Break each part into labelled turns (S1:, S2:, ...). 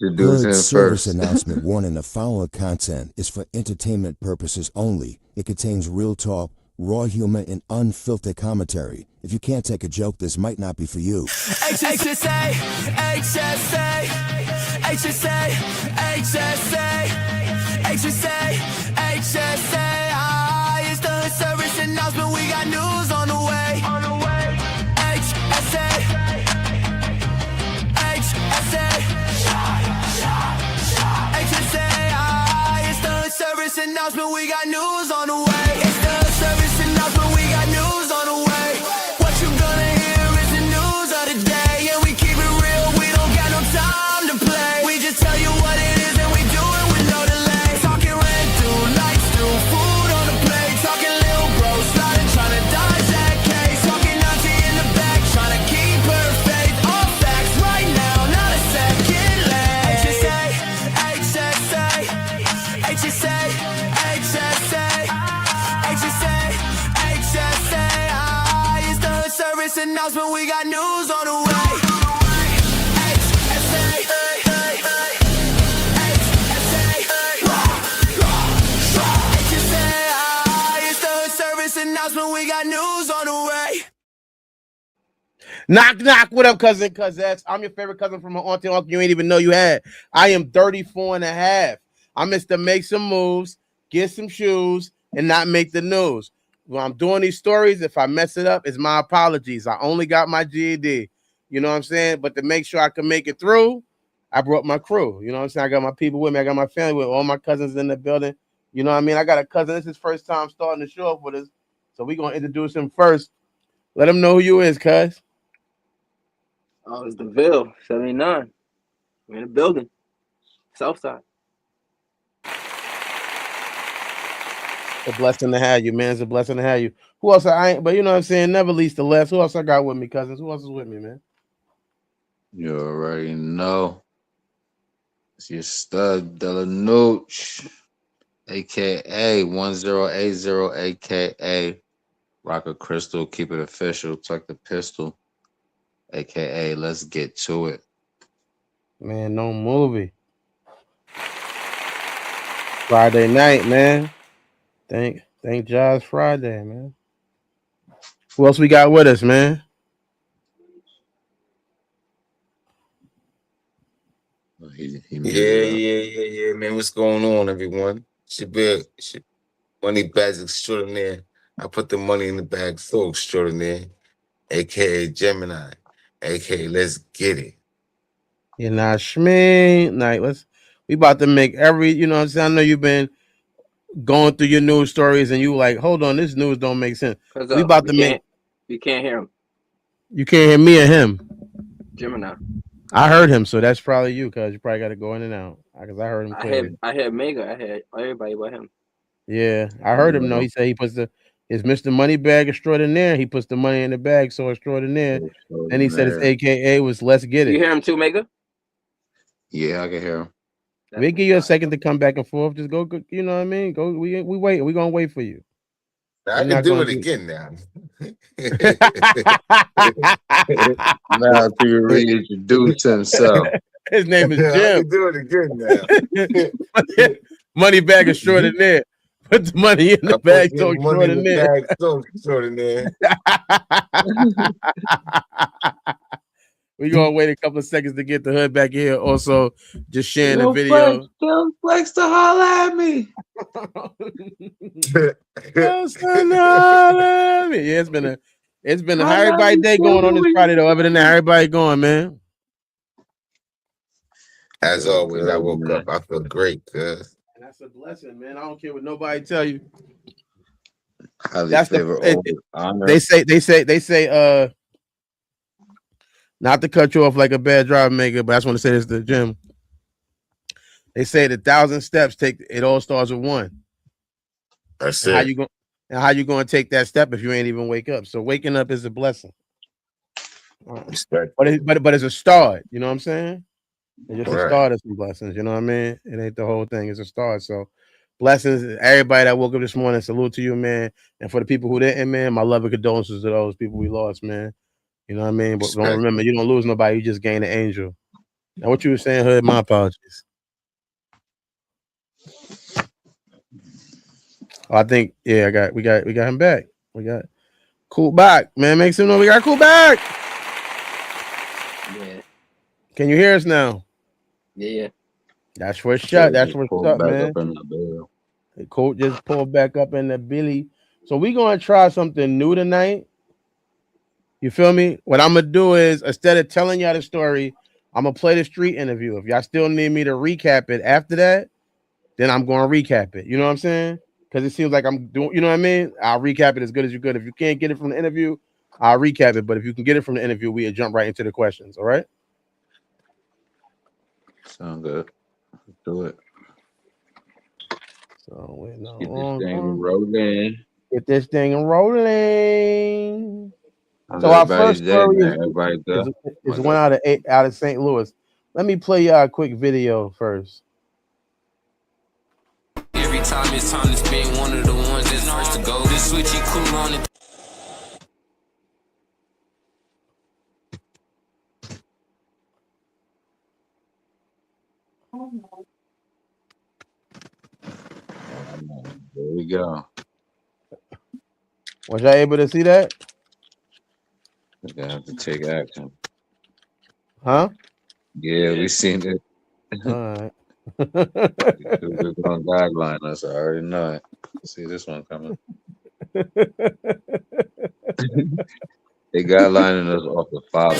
S1: Introduce
S2: Hood
S1: him
S2: service
S1: first.
S2: announcement warning: the following content is for entertainment purposes only. It contains real talk, raw humor, and unfiltered commentary. If you can't take a joke, this might not be for you.
S3: HSA, HSA, HSA, HSA, HSA, HSA. It's the hood service announcement. We got news on the way. HSA, HSA, HSA. It's the hood service announcement. We got news on the way. It's the hood service announcement. We got news on the way. What you gonna hear is the news of the day, and we keep it real. We don't got no time to play. We just tell you what it is, and we do it with no delay. Talking rent through, lights through, food on the plate. Talking little bro, sliding, trying to dodge that case. Talking auntie in the back, trying to keep her faith. All facts right now, not a second late. HSA, HSA, HSA, HSA, HSA, HSA. It's the hood service announcement. We got news on the way. HSA, it's the hood service announcement. We got news on the way.
S4: Knock, knock. What up, cousin? Cuz I'm your favorite cousin from an auntie uncle you ain't even know you had. I am 34 and a half. I miss to make some moves, get some shoes, and not make the news. When I'm doing these stories, if I mess it up, it's my apologies. I only got my GED. You know what I'm saying? But to make sure I can make it through, I brought my crew. You know what I'm saying? I got my people with me. I got my family with me. All my cousins in the building. You know what I mean? I got a cousin. This is his first time starting the show up with us. So we're going to introduce him first. Let him know who you is, cuz.
S5: Oh, it's DeVille, 79. We're in the building. Southside.
S4: It's a blessing to have you, man. It's a blessing to have you. Who else I ain't, but you know what I'm saying? Never least the last. Who else I got with me, cousins? Who else is with me, man?
S1: You already know. It's your stud, Delanooch, aka 1080, aka Rocker Crystal, keep it official, tuck the pistol, aka let's get to it.
S4: Man, no movie. Friday night, man. Thank Josh Friday, man. Who else we got with us, man?
S1: He
S6: Yeah, man. What's going on, everyone? Money bags extraordinaire. I put the money in the bag so extraordinaire, aka Gemini, aka let's get it.
S4: You know, Shmee. Night. We about to make every, you know what I'm saying? I know you've been going through your news stories and you like, hold on, this news don't make sense. We about to make.
S5: You can't hear him.
S4: You can't hear me or him.
S5: Gemini.
S4: I heard him, so that's probably you, cuz you probably got to go in and out. Because I heard him clearly.
S5: I had Mega. I had everybody but him.
S4: Yeah, I heard him. No, he said he puts it's Mr. Moneybag extraordinaire. He puts the money in the bag, so extraordinaire. And he said his AKA was let's get it.
S5: You hear him too, Mega?
S1: Yeah, I can hear him.
S4: We'll give you a second to come back and forth. Just go, you know what I mean? Go. We wait. We're gonna wait for you.
S6: I can do it again now.
S1: Now to reintroduce himself.
S4: His name is Jim.
S6: I can do it again now.
S4: Money bag extraordinaire. Put the money in the bag so extraordinaire. We're gonna wait a couple of seconds to get the hood back here. Also, just sharing the video.
S1: Don't flex to holler at me.
S4: Yeah, it's been a everybody day going on this Friday though. Other than that, everybody going, man.
S6: As always, I woke up. I feel great, cuz.
S4: And that's a blessing, man. I don't care what nobody tell you.
S1: That's
S4: they say not to cut you off like a bad driver maker, but I just want to say this to Jim. They say 1,000 steps it all starts with one.
S6: That's
S4: and
S6: it.
S4: How you going to take that step if you ain't even wake up? So waking up is a blessing. But it's a start. You know what I'm saying? It's just a start of some blessings. You know what I mean? It ain't the whole thing. It's a start. So blessings. Everybody that woke up this morning, salute to you, man. And for the people who didn't, man, my love and condolences to those people we lost, man. You know what I mean? But don't remember, you don't lose nobody. You just gain an angel. Now, what you were saying, Hood? My apologies. Oh, I think we got him back. We got Cool back, man. Make some noise. We got Cool back.
S5: Yeah.
S4: Can you hear us now?
S5: Yeah.
S4: That's what's up. That's what's up,
S1: back
S4: man.
S1: up in the bill.
S4: The coach just pulled back up in the Billy. So we gonna try something new tonight. You feel me? What I'm gonna do is instead of telling y'all the story, I'm gonna play the street interview. If y'all still need me to recap it after that, then I'm gonna recap it. You know what I'm saying? Because it seems like I'm doing, you know what I mean? I'll recap it as good as you could. If you can't get it from the interview, I'll recap it. But if you can get it from the interview, we'll jump right into the questions. All right?
S1: Sound good. Let's do it.
S4: So wait, no,
S1: Get this thing rolling.
S4: Get this thing rolling.
S1: How's
S4: So our
S1: everybody's
S4: first
S1: day,
S4: story
S1: man? Everybody good?
S4: is one out of 8 out of St. Louis. Let me play y'all a quick video first.
S3: Every time it's time to spin, one of the ones that's first to go. This switchy cool on it.
S1: There we go.
S4: Was y'all able to see that?
S1: We're gonna have to take action.
S4: Huh?
S1: Yeah, we seen it.
S4: All right.
S1: We're gonna guideline us. I already know it. See this one coming. They guidelining us off the father.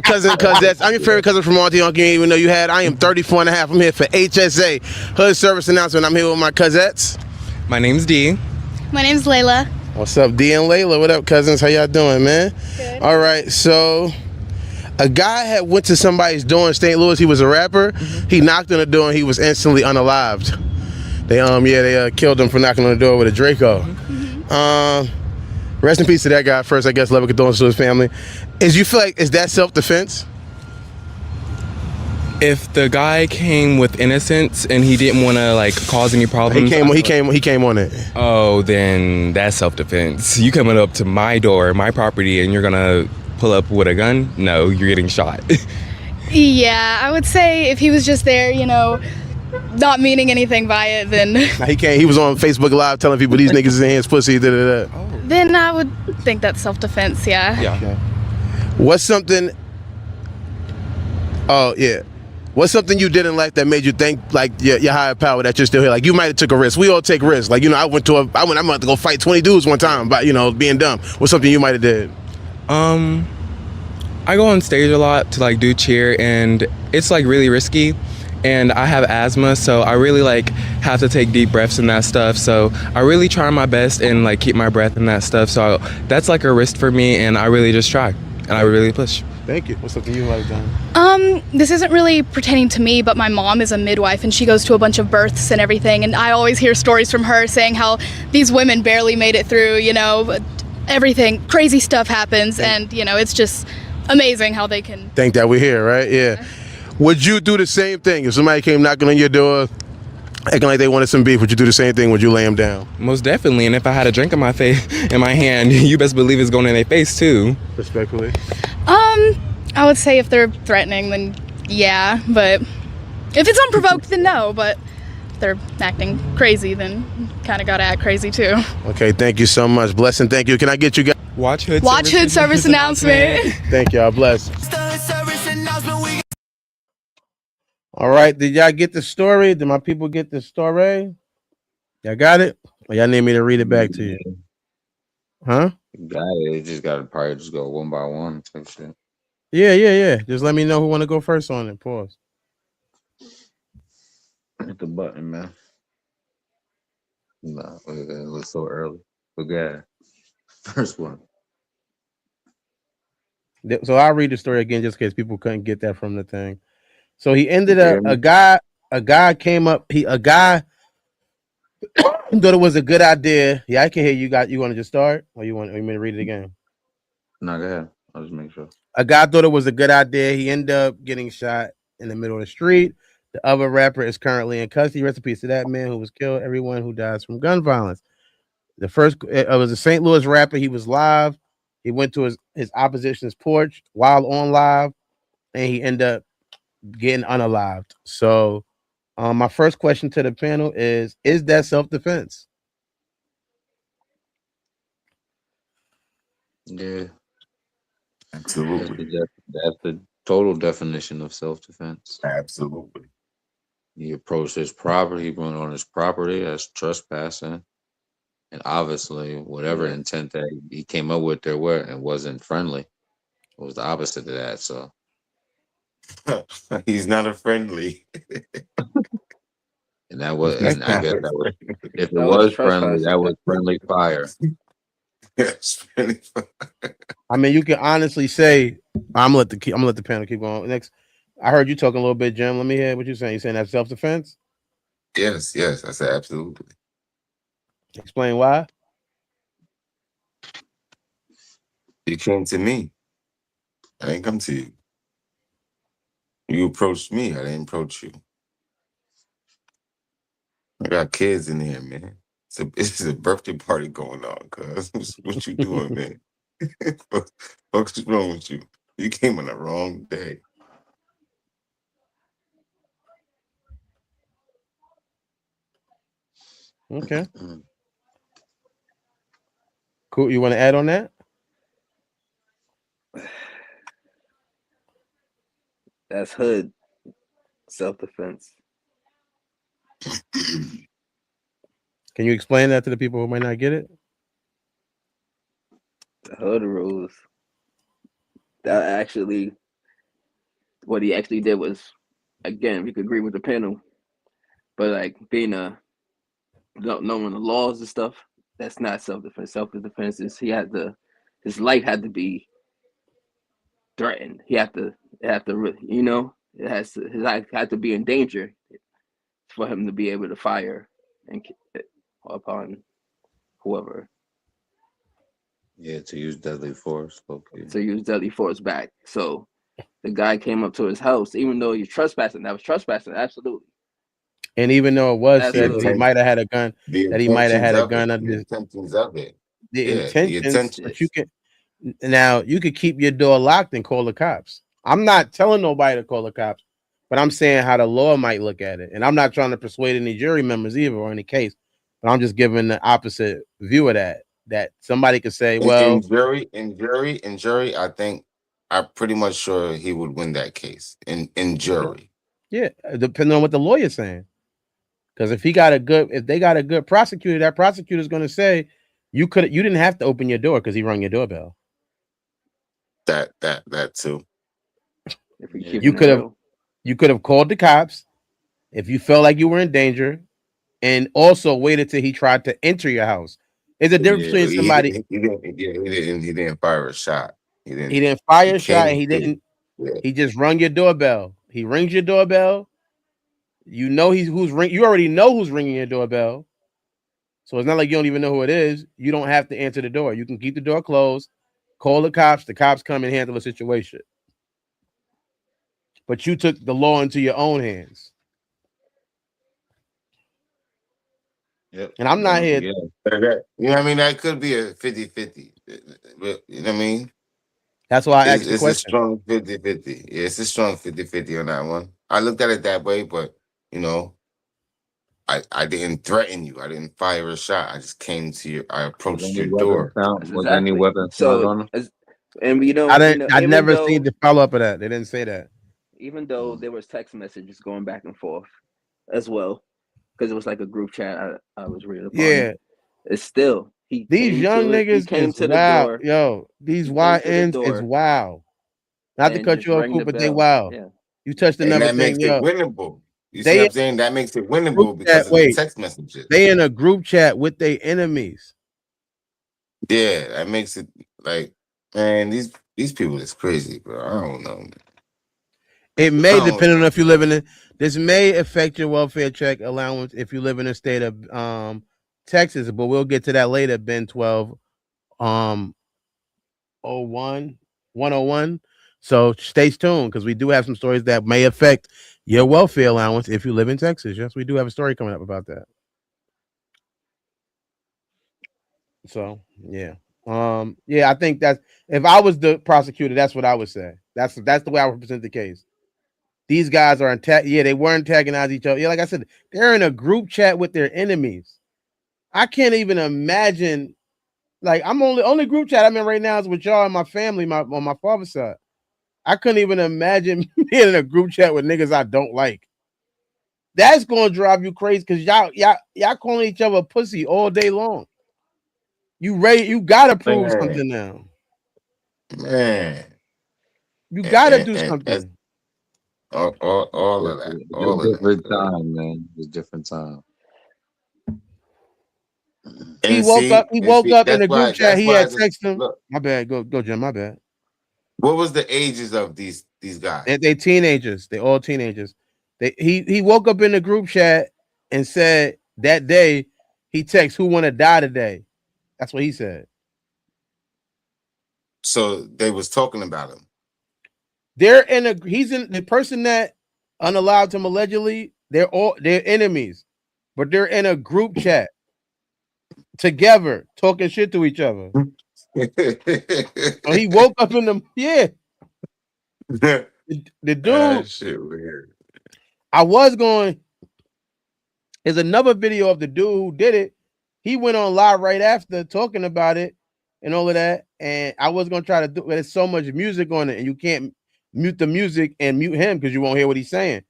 S4: Cousin, I'm your favorite cousin from Auntie Uncle. You didn't even know you had. I am 34 and a half. I'm here for HSA Hood Service Announcement. I'm here with my cousins.
S7: My name's Dee.
S8: My name's Layla.
S4: What's up, D and Layla? What up, cousins? How y'all doing, man?
S8: Good.
S4: All right, so a guy had went to somebody's door in St. Louis. He was a rapper. Mm-hmm. He knocked on the door and he was instantly unalived. They killed him for knocking on the door with a Draco. Mm-hmm. Rest in peace to that guy first, I guess. Love and condolences to his family. Is that self-defense?
S7: If the guy came with innocence and he didn't want to like cause any problems,
S4: he came on it.
S7: Oh, then that's self-defense. You coming up to my door, my property, and you're gonna pull up with a gun? No, you're getting shot.
S8: Yeah, I would say if he was just there, not meaning anything by it, then
S4: He was on Facebook Live telling people these niggas in hands pussy.
S8: Then I would think that's self-defense. Yeah.
S7: Yeah.
S4: Okay. What's something? Oh yeah. What's something you did in life that made you think like your higher power that you're still here? Like you might have took a risk. We all take risks. Like I went to go fight 20 dudes one time, but being dumb. What's something you might have did?
S7: I go on stage a lot to like do cheer, and it's like really risky. And I have asthma, so I really like have to take deep breaths and that stuff. So I really try my best and like keep my breath and that stuff. So that's like a risk for me, and I really just try and I really push.
S4: Thank you. What's something you might have done?
S8: This isn't really pertaining to me, but my mom is a midwife and she goes to a bunch of births and everything. And I always hear stories from her saying how these women barely made it through, everything, crazy stuff happens. And, it's just amazing how they can.
S4: Think that we're here, right? Yeah. Would you do the same thing if somebody came knocking on your door, acting like they wanted some beef? Would you do the same thing? Would you lay them down?
S7: Most definitely. And if I had a drink in my hand, you best believe it's going in their face too.
S4: Respectfully.
S8: I would say if they're threatening, then yeah. But if it's unprovoked, then no. But if they're acting crazy, then kind of gotta act crazy too.
S4: Okay. Thank you so much. Blessing. Thank you. Can I get you guys?
S7: Watch Hood
S8: Service Announcement.
S4: Thank y'all. Bless. All right, did y'all get the story? Did my people get the story? Y'all got it? Or y'all need me to read it back to you? Huh?
S1: Got it. You just gotta probably just go one by one type shit.
S4: Yeah. Just let me know who want to go first on it. Pause.
S1: Hit the button, man. No, it was so early. But good. First one.
S4: So I'll read the story again just in case people couldn't get that from the thing. So he ended up a guy came up. A guy thought it was a good idea. Yeah, I can hear you. You want to just start, or you want me to read it again?
S1: No, go ahead. I'll just make sure.
S4: A guy thought it was a good idea. He ended up getting shot in the middle of the street. The other rapper is currently in custody. Rest in peace to that man who was killed. Everyone who dies from gun violence. The first it was a St. Louis rapper. He was live. He went to his opposition's porch while on live, and he ended up getting unalived. So, my first question to the panel is that self-defense?
S1: Yeah,
S6: Absolutely.
S1: that's the total definition of self-defense.
S6: Absolutely.
S1: He approached his property, he went on his property, that's trespassing. And obviously, whatever
S5: Yeah.
S1: intent that he came up with there were and wasn't friendly. It was the opposite of that. So,
S6: He's not a friendly.
S1: and that was,
S6: He's
S1: and I
S4: Okay.
S6: not
S1: guess
S6: a
S1: that was,
S6: friendly.
S1: if it
S5: That was
S1: was friendly,
S5: trespassing.
S1: that was friendly fire.
S6: Yes, friendly.
S4: I mean, you can honestly say I'm gonna let the panel keep going. Next, I heard you talking a little bit, Jim. Let me hear what you're saying. You saying that's self-defense?
S6: Yes, I said absolutely.
S4: Explain why.
S6: You came to me. I didn't come to you. You approached me. I didn't approach you. I got kids in here, man. It's a birthday party going on, cuz. What you doing, man? What's wrong with you? You came on the wrong day.
S4: Okay, cool. You want to add on that?
S5: That's hood self-defense.
S4: Can you explain that to the people who might not get it?
S5: The hood rules. That actually, what he actually did was, again, we could agree with the panel, but like being knowing the laws and stuff, that's not self-defense. Self-defense is his life had to be threatened. It his life had to be in danger for him to be able to fire and upon whoever,
S1: Yeah, to use deadly force. Okay.
S5: to use deadly force back. So the guy came up to his house, even though he's trespassing. That was trespassing, absolutely,
S4: And even though it was
S6: The
S4: said that he
S5: absolutely.
S6: intent,
S4: might have had a gun,
S6: the
S4: that he might have
S6: intentions
S4: had a
S6: of it.
S4: gun under
S6: The intentions of it.
S4: the
S6: Yeah, the
S4: intentions, but you
S6: intentions.
S4: can now you could keep your door locked and call the cops. I'm not telling nobody to call the cops, but I'm saying how the law might look at it. And I'm not trying to persuade any jury members either or any case, but I'm just giving the opposite view of that. That somebody could say,
S6: In
S4: well,
S6: jury, I think I'm pretty much sure he would win that case. In
S4: okay,
S6: jury.
S4: yeah, depending on what the lawyer's saying. Because if they got a good prosecutor, that prosecutor's going to say you didn't have to open your door because he rung your doorbell.
S6: That too.
S5: If we
S1: Yeah.
S5: keeping it real,
S4: You could have called the cops if you felt like you were in danger, and also waited till he tried to enter your house. There's a difference
S6: Yeah,
S4: between
S6: but
S4: somebody
S6: he didn't fire a shot.
S4: he didn't fire
S6: He
S4: a shot and
S6: came to yeah.
S4: he just rung your doorbell. He rings your doorbell. You know you already know who's ringing your doorbell. So it's not like you don't even know who it is. You don't have to answer the door. You can keep the door closed, call the cops come and handle the situation. But you took the law into your own hands.
S1: Yep.
S4: And I'm not here.
S1: Yeah.
S6: You know what I mean? That could be a 50-50. But you know what I mean?
S4: That's why I asked the
S6: It's a
S4: question.
S6: strong 50-50. Yeah, it's a strong 50-50 on that one. I looked at it that way, but you know, I didn't threaten you. I didn't fire a shot. I just came to you. I
S1: Was
S6: approached
S1: any
S6: your
S1: weapons
S6: door.
S1: found?
S5: that's
S1: Was any
S5: exactly.
S1: weapons found
S5: So,
S1: on him?
S5: and
S4: I
S5: even
S4: never seen
S5: though
S4: the follow up of that. They didn't say that.
S5: there was text messages going back and forth as well, because it was like a group chat I was reading upon.
S4: Yeah.
S5: It's still
S4: These young
S5: he
S4: niggas
S5: came
S4: is
S5: to the
S4: wild.
S5: door.
S4: Yo, these
S5: He came to the
S4: YNs is
S5: door
S4: wild. Not to
S5: and
S4: cut
S5: just
S4: you off,
S5: rang
S4: Coop,
S5: the
S4: but they
S5: bell.
S4: wild.
S5: Yeah.
S4: You touched
S6: And
S4: another
S6: that
S4: thing,
S6: makes it
S4: yo.
S6: winnable. You see what
S4: They
S6: I'm saying? That makes it
S4: group
S6: winnable
S4: chat.
S6: because of the
S4: Wait,
S6: text messages.
S4: they in a group chat with their enemies.
S6: Yeah, that makes it like, man, these people is crazy, bro. I don't know. Man.
S4: It
S6: I
S4: may,
S6: don't
S4: depending on
S6: know.
S4: if you live in this may affect your welfare check allowance if you live in the state of Texas, but we'll get to that later. Ben 12 01 101. So stay tuned because we do have some stories that may affect your welfare allowance if you live in Texas. Yes, we do have a story coming up about that. So yeah. Yeah, I think that's if I was the prosecutor, that's what I would say. That's the way I would present the case. these guys are they were antagonizing each other. Yeah, like I said, they're in a group chat with their enemies. I can't even imagine. Like, I'm only group chat I'm in right now is with y'all and my family, on my father's side. I couldn't even imagine being in a group chat with niggas I don't like. That's gonna drive you crazy because y'all calling each other pussy all day long. You gotta prove
S6: Man,
S4: something now.
S6: man.
S4: You gotta do
S6: And that's
S4: something.
S6: all of that.
S1: It's
S6: All
S1: a
S6: of that.
S1: different time, man. It's a different time.
S4: He
S6: And
S4: woke up.
S6: see,
S4: He woke up in the group chat.
S6: that's
S4: He
S6: why I
S4: had
S6: just
S4: texted him.
S6: look.
S4: My bad. Go, Jim. My bad.
S6: What was the ages of these guys?
S4: They teenagers. They all teenagers. He woke up in the group chat and said that day he texted who want to die today. That's what he said.
S6: So they was talking about him.
S4: He's in the person that unallowed him allegedly. They're enemies, but they're in a group chat together talking shit to each other. So he woke up in the the dude.
S6: Shit weird.
S4: I was going. There's another video of the dude who did it. He went on live right after talking about it and all of that. And I was gonna try to do it. There's so much music on it, and you can't mute the music and mute him because you won't hear what he's saying.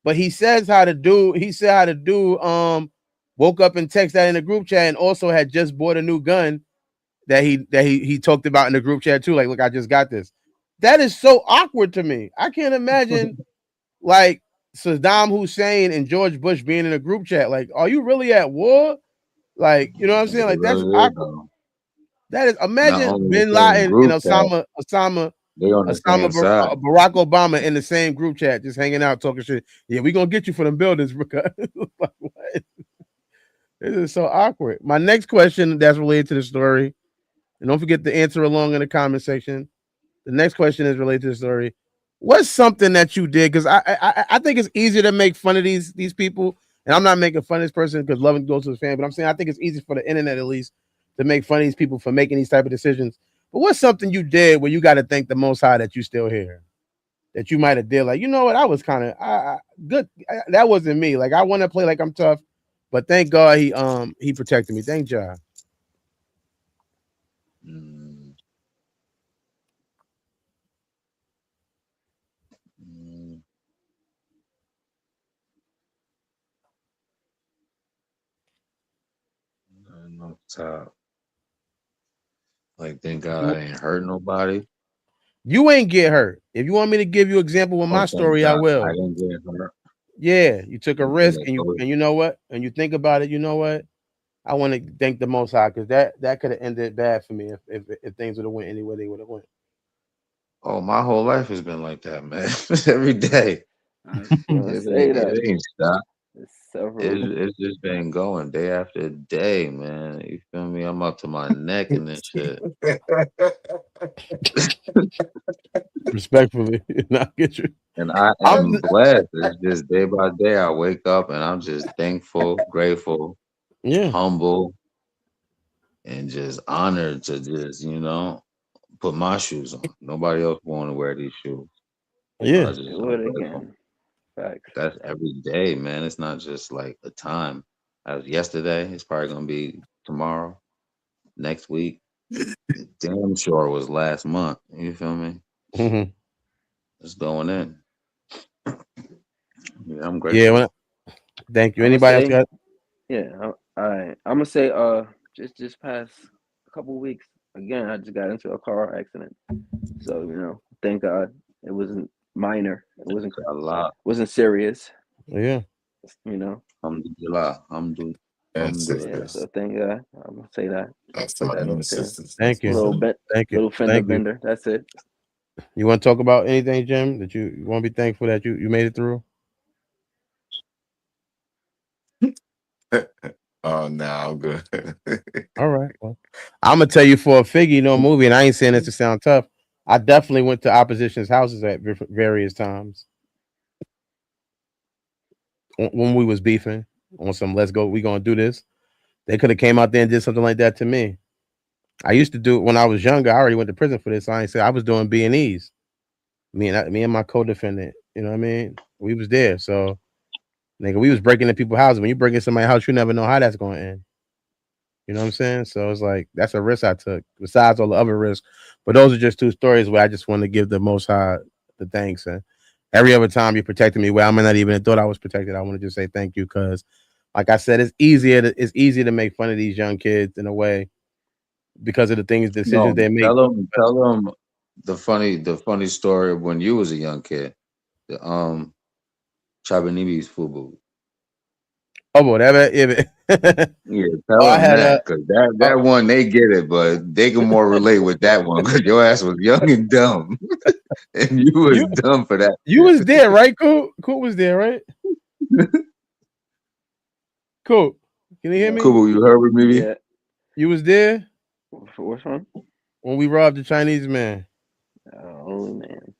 S4: But he says how to do. He said how to do. Woke up and text that in the group chat, and also had just bought a new gun that he talked about in the group chat too. Like, look, I just got this. That is so awkward to me. I can't imagine like Saddam Hussein and George Bush being in a group chat. Like, are you really at war? Like, you know what I'm saying?
S1: It
S4: Like, that's
S1: really is,
S4: awkward.
S1: though.
S4: That is,
S1: Not
S4: imagine
S1: only the
S4: Bin
S1: same
S4: Laden and
S1: group chat, they on the same side.
S4: Barack Obama in the same group chat, just hanging out, talking shit. Yeah, we gonna get you for them buildings, because like, what? This is so awkward. My next question that's related to the story, and don't forget to answer along in the comment section. The next question is related to the story. What's something that you did? Because I think it's easier to make fun of these people, and I'm not making fun of this person because loving goes to the fan, but I'm saying I think it's easy for the internet at least to make fun of these people for making these type of decisions. But what's something you did where you got to thank the Most High that you still here? That you might have did, like, you know what, I was kind of good. That wasn't me. Like, I want to play like I'm tough, but thank God he protected me. Thank God.
S1: Mm. Mm. Nothing off the top. Like, thank God I ain't hurt nobody.
S4: You ain't get hurt. If you want me to give you an example with my
S1: Oh, thank
S4: story, I
S1: God I
S4: will.
S1: didn't get hurt.
S4: Yeah, you took a
S1: Okay,
S4: risk,
S1: that's always
S4: and you know what? And you think about it, you know what? I want to thank the Most High, because that could have ended bad for me if things would have went anywhere they would have went.
S1: Oh, my whole life has been like that, man. Every day.
S5: I was gonna say that.
S1: It ain't stopped.
S5: There's several.
S1: It's just been going day after day, man. You feel me? I'm up to my neck in this shit.
S4: Respectfully, not get you.
S1: And I
S4: I'm
S1: am blessed. It's just day by day I wake up and I'm just thankful, grateful,
S4: yeah,
S1: humble, and just honored to just, put my shoes on. Nobody else want to wear these shoes. So
S4: yeah,
S1: I'm
S5: Do it
S1: grateful.
S5: again. Facts.
S1: That's every day, man. It's not just like a time. As yesterday, it's probably gonna be tomorrow, next week. Damn sure it was last month. You feel me?
S4: hmm
S1: It's going in. Yeah, I'm
S4: yeah.
S1: grateful.
S4: Thank you.
S5: I'm gonna
S4: Anybody else
S5: say,
S4: got?
S5: yeah. All right. I'm gonna say, just past a couple weeks. Again, I just got into a car accident. So thank God it wasn't minor. It
S1: Allah,
S5: wasn't serious.
S4: Yeah,
S1: alhamdulillah,
S6: That's it.
S5: Yeah.
S1: alhamdulillah.
S5: So thank God. I'm gonna say that.
S6: That's
S5: Put
S6: my
S5: that
S6: little
S5: out there.
S6: sisters. That's
S4: thank you,
S6: what's up.
S5: Little fender
S4: thank you.
S5: bender. That's it.
S4: You want to talk about anything, Jim? That you want to be thankful that you made it through?
S6: Oh no, I'm good.
S4: All right. Well, I'm gonna tell you for a figure, movie, and I ain't saying this to sound tough. I definitely went to opposition's houses at various times when we was beefing on some let's go, we gonna do this. They could have came out there and did something like that to me. I used to do it when I was younger. I already went to prison for this. So I ain't say I was doing B&Es. Me and my co-defendant. You know what I mean? We was there. So nigga, we was breaking into people's houses. When you break into somebody's house, you never know how that's going to end. You know what I'm saying? So it's like that's a risk I took, besides all the other risks. But those are just two stories where I just want to give the Most High the thanks. And every other time you protected me, well, I might not even have thought I was protected. I want to just say thank you because, like I said, it's easier to make fun of these young kids in a way because of the things, decisions
S1: No,
S4: they make.
S1: tell them the funny story of when you was a young kid. The Chabanibi's Fubu.
S4: Oh, whatever.
S1: Yeah,
S4: Oh,
S1: tell
S4: I
S1: them
S4: had a.
S1: that because that
S4: Uh,
S1: one they get it, but they can more relate with that one because your ass was young and dumb, and you was
S4: you
S1: dumb for that.
S4: you was there, right? Cool. Cool was there, right? Cool. Can you hear
S5: No.
S4: me?
S1: Kubu, you heard with me?
S5: Yeah.
S4: You was there
S5: Which one?
S4: when we robbed the Chinese man.
S5: Oh man.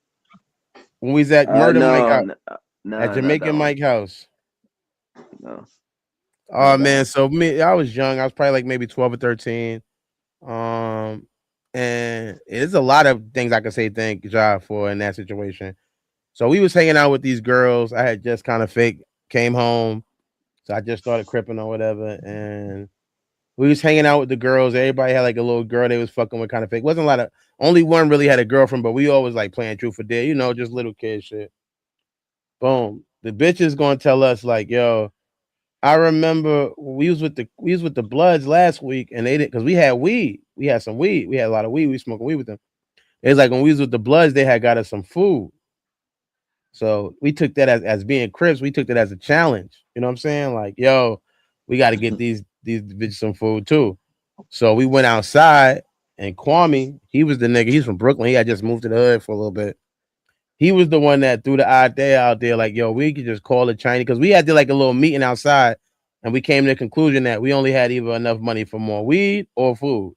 S4: When we was at Murder Mike
S5: No,
S4: house,
S5: no,
S4: at
S5: nah, not that
S4: Jamaican
S5: one.
S4: Mike house.
S5: No,
S4: Oh
S5: not that
S4: man,
S5: one.
S4: so me, I was young. I was probably like maybe 12 or 13. Um, and there's a lot of things I could say thank God for in that situation. So we was hanging out with these girls. I had just kind of fake came home, so I just started cripping or whatever, and we was hanging out with the girls. Everybody had like a little girl they was fucking with, kind of fake. Wasn't a lot of, only one really had a girlfriend, but we always like playing truth or dare, just little kid shit. Boom. The bitch is gonna tell us like, yo, I remember we was with the Bloods last week, and they did because we had weed. We had some weed. We had a lot of weed. We smoking weed with them. It's like when we was with the Bloods, they had got us some food. So we took that as being Crips, we took that as a challenge. You know what I'm saying? Like, yo, we got to get these bitches some food too. So we went outside, and Kwame, he was the nigga. He's from Brooklyn. He had just moved to the hood for a little bit. He was the one that threw the idea out there, like, yo, we could just call it Chinese because we had to like a little meeting outside, and we came to the conclusion that we only had either enough money for more weed or food,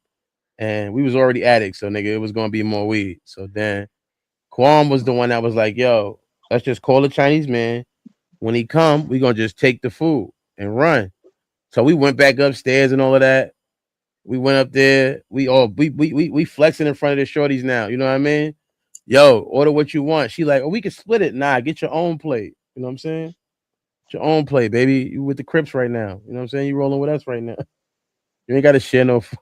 S4: and we was already addicts, so nigga, it was gonna be more weed. So then Kwame was the one that was like, yo, let's just call the Chinese man. When he come, we gonna just take the food and run. So we went back upstairs and all of that. We went up there. We flexing in front of the shorties now. You know what I mean? Yo, order what you want. She like, oh, we can split it. Nah, get your own plate. You know what I'm saying? Get your own plate, baby. You with the Crips right now. You know what I'm saying? You rolling with us right now. You ain't got to share no food.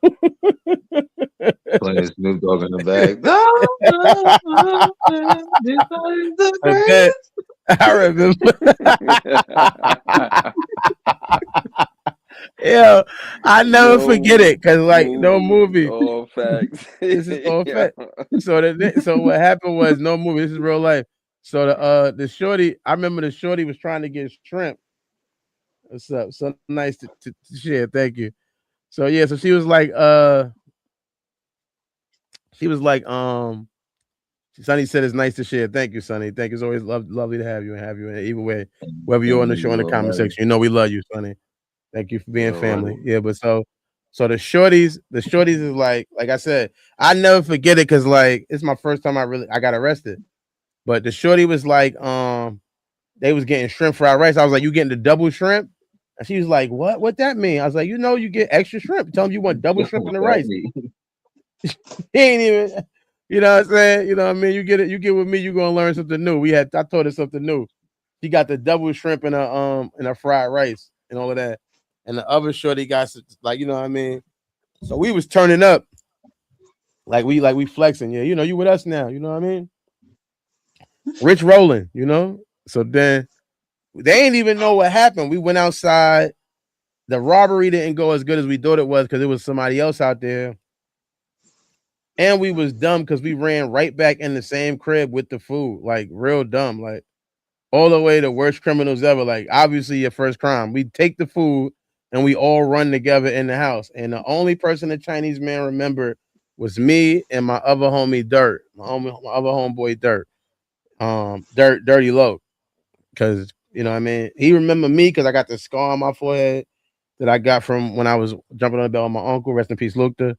S1: Playing Snoop Dogg in the bag. This is the
S4: And then
S1: greatest.
S4: I remember. Yo, I never forget
S5: No
S4: it because like no
S5: movie.
S4: movie.
S5: All facts.
S4: This is all
S5: Yeah.
S4: fact. So what happened was no movie. This is real life. So the shorty, I remember the shorty was trying to get shrimp. What's up? So nice to share. Thank you. So yeah, so she was like, Sonny said it's nice to share. Thank you, Sonny. Thank you. It's always lovely to have you and either way, whether you're on the show in the comment section, we love you, Sonny. Thank you for
S5: You
S4: being
S5: already.
S4: family. Yeah, but so the shorties is like I said, I never forget it because like it's my first time I got arrested. But the shorty was like, they was getting shrimp fried rice. I was like, you getting the double shrimp? And she was like, what? What that mean? I was like, you get extra shrimp. Tell them you want double shrimp in
S1: What
S4: the
S1: that
S4: rice.
S1: mean?
S4: He ain't even, you know what I'm saying? You know what I mean? You get with me, you gonna learn something new. I taught her something new. She got the double shrimp in a fried rice and all of that. And the other shorty got like, you know what I mean? So we was turning up, like we flexing. Yeah, you with us now, you know what I mean? Rich rolling. So then they ain't even know what happened. We went outside. The robbery didn't go as good as we thought it was because it was somebody else out there. And we was dumb because we ran right back in the same crib with the food. Like real dumb. Like all the way the worst criminals ever. Like obviously your first crime. We take the food and we all run together in the house. And the only person the Chinese man remembered was me and my other homie Dirt. My other homeboy Dirt. Dirty Low. Cause you know what I mean? He remembered me because I got the scar on my forehead that I got from when I was jumping on the bed with my uncle. Rest in peace, Lukta.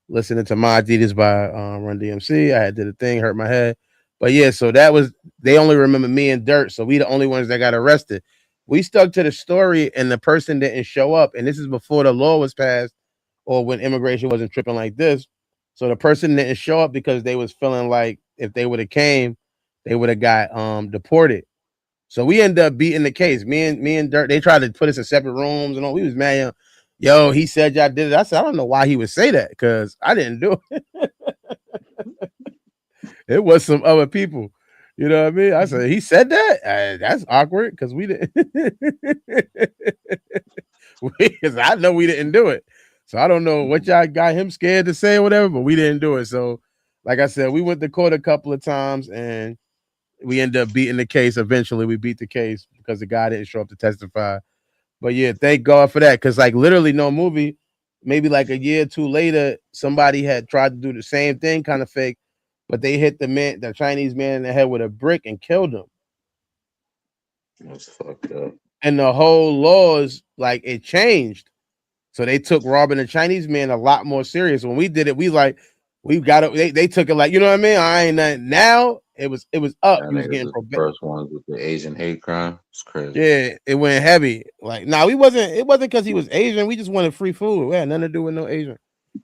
S4: Listening to My Adidas by Run DMC. I had did a thing, hurt my head. But yeah, so that was they only remember me and Dirt. So we the only ones that got arrested. We stuck to the story and the person didn't show up. And this is before the law was passed or when immigration wasn't tripping like this. So the person didn't show up because they was feeling like if they would have came, they would have got deported. So we ended up beating the case. Me and Dirt, they tried to put us in separate rooms and all. We was mad. Yo, he said y'all did it. I said, I don't know why he would say that because I didn't do it. It was some other people. You know what I mean? I said, he said that? That's awkward because we didn't. Because I know we didn't do it. So I don't know what y'all got him scared to say or whatever, but we didn't do it. So, like I said, we went to court a couple of times and we ended up beating the case. Eventually, we beat the case because the guy didn't show up to testify. But yeah, thank God for that. Because like literally, no movie. Maybe like a year or two later, somebody had tried to do the same thing, kind of fake, but they hit the Chinese man in the head with a brick and killed him.
S1: That's fucked up.
S4: And the whole laws, like it changed. So they took robbing a Chinese man a lot more serious. When we did it, we got it. They took it like, you know what I mean? I ain't nothing. Now it was up.
S1: That
S4: You was
S1: niggas
S4: getting
S1: is the first ones with the Asian hate crime. It's crazy.
S4: Yeah, it went heavy. Like, nah, it wasn't because he was Asian. We just wanted free food. We had nothing to do with no Asian.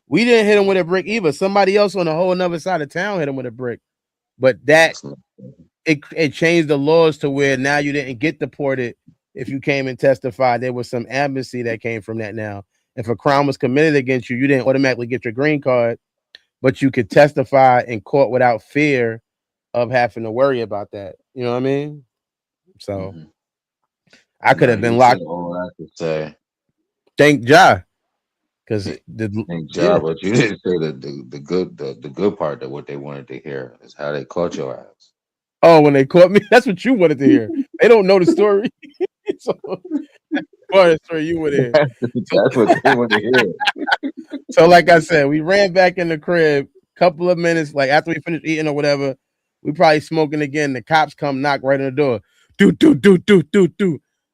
S4: We didn't hit him with a brick either. Somebody else on the whole another side of town hit him with a brick. But that it changed the laws to where now you didn't get deported if you came and testified. There was some amnesty that came from that now. If a crime was committed against you, you didn't automatically get your green card, but you could testify in court without fear of having to worry about that. You know what I mean? So I could have been locked.
S1: All I could say.
S4: Thank Ja. Because
S1: thank Ja, but you didn't say the good part that what they wanted to hear is how they caught your ass.
S4: Oh, when they caught me, that's what you wanted to hear. They don't know the story. So the story you would hear.
S1: That's what they want to hear.
S4: So, like I said, we ran back in the crib. Couple of minutes, like after we finished eating or whatever, we probably smoking again. The cops come knock right on the door. Do.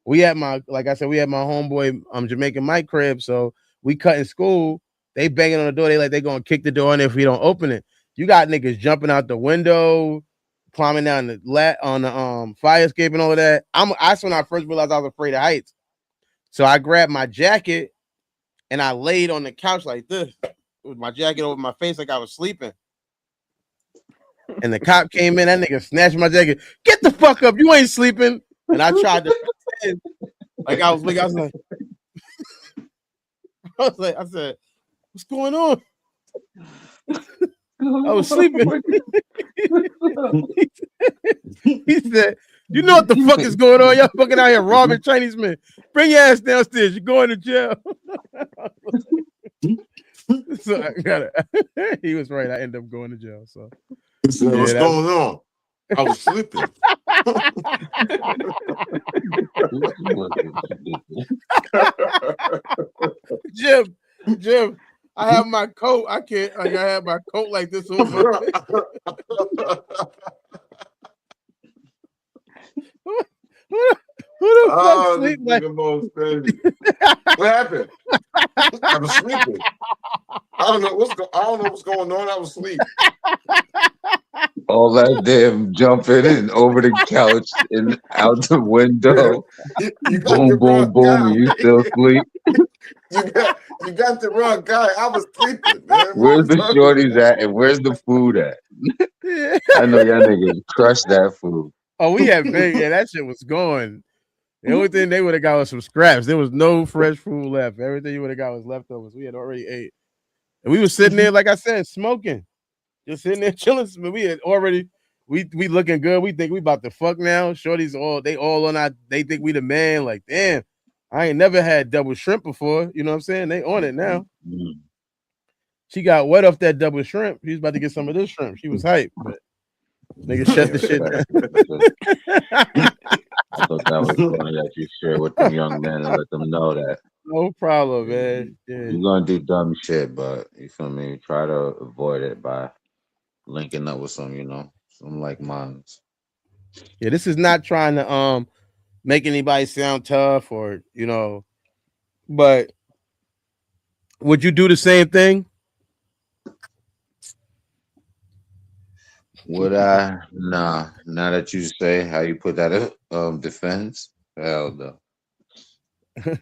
S4: We had my homeboy Jamaican Mike crib. So we cut in school. They banging on the door. They gonna kick the door in if we don't open it. You got niggas jumping out the window, climbing down on the fire escape and all of that. That's when I first realized I was afraid of heights. So I grabbed my jacket and I laid on the couch like this with my jacket over my face like I was sleeping. And the cop came in, that nigga snatched my jacket. Get the fuck up, you ain't sleeping. And I tried to pretend like I was like, I said, what's going on? I was sleeping. He said, you know what the fuck is going on? Y'all fucking out here robbing Chinese men. Bring your ass downstairs. You're going to jail. So I got it. He was right. I ended up going to jail. So
S6: what's going on? I was sleeping.
S4: Jim, I have my coat. I have my coat like this on my Who the fuck sleep like?
S6: What happened? I was sleeping. I don't know what's going on. I was asleep.
S1: All that damn jumping and over the couch and out the window.
S6: You
S1: boom, boom, boom, and you still sleep.
S6: You got the wrong guy. I was sleeping, man.
S1: Where's the shorties at and where's the food at? I know y'all niggas crushed that food.
S4: Oh, we had big, yeah, that shit was going. The only thing they would have got was some scraps. There was no fresh food left. Everything you would have got was leftovers. We had already ate. And we were sitting there, like I said, smoking. Just sitting there chilling. We had already, we looking good. We think we about to fuck now. Shorty's all on our, they think we the man. Like, damn, I ain't never had double shrimp before. You know what I'm saying? They on it now. Mm-hmm. She got wet off that double shrimp. She was about to get some of this shrimp. She was hyped, but nigga shut the shit down.
S1: I thought that was funny that you share with them young men and let them know that.
S4: No problem, man. Yeah.
S1: You're gonna do dumb shit, but you feel me? Try to avoid it by linking up with some like minds.
S4: Yeah, this is not trying to make anybody sound tough or but would you do the same thing?
S1: Would I? Nah. Now that you say how you put that defense, hell no.
S4: Now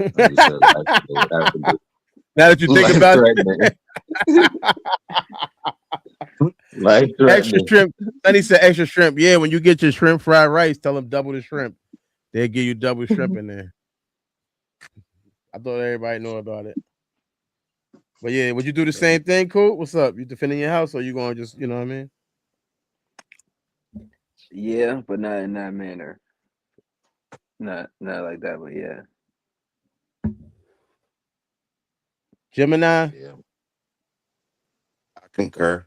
S4: that you think about it,
S1: Life
S4: Extra
S1: threatening.
S4: shrimp. Sonny said extra shrimp. Yeah, when you get your shrimp fried rice, tell them double the shrimp. They'll give you double shrimp in there. I thought everybody knew about it. But yeah, would you do the same thing, Cool? What's up? You defending your house or you going to just, you know what I mean?
S5: Yeah, but not in that manner. Not like that, but yeah.
S4: Gemini?
S1: Yeah.
S6: I concur.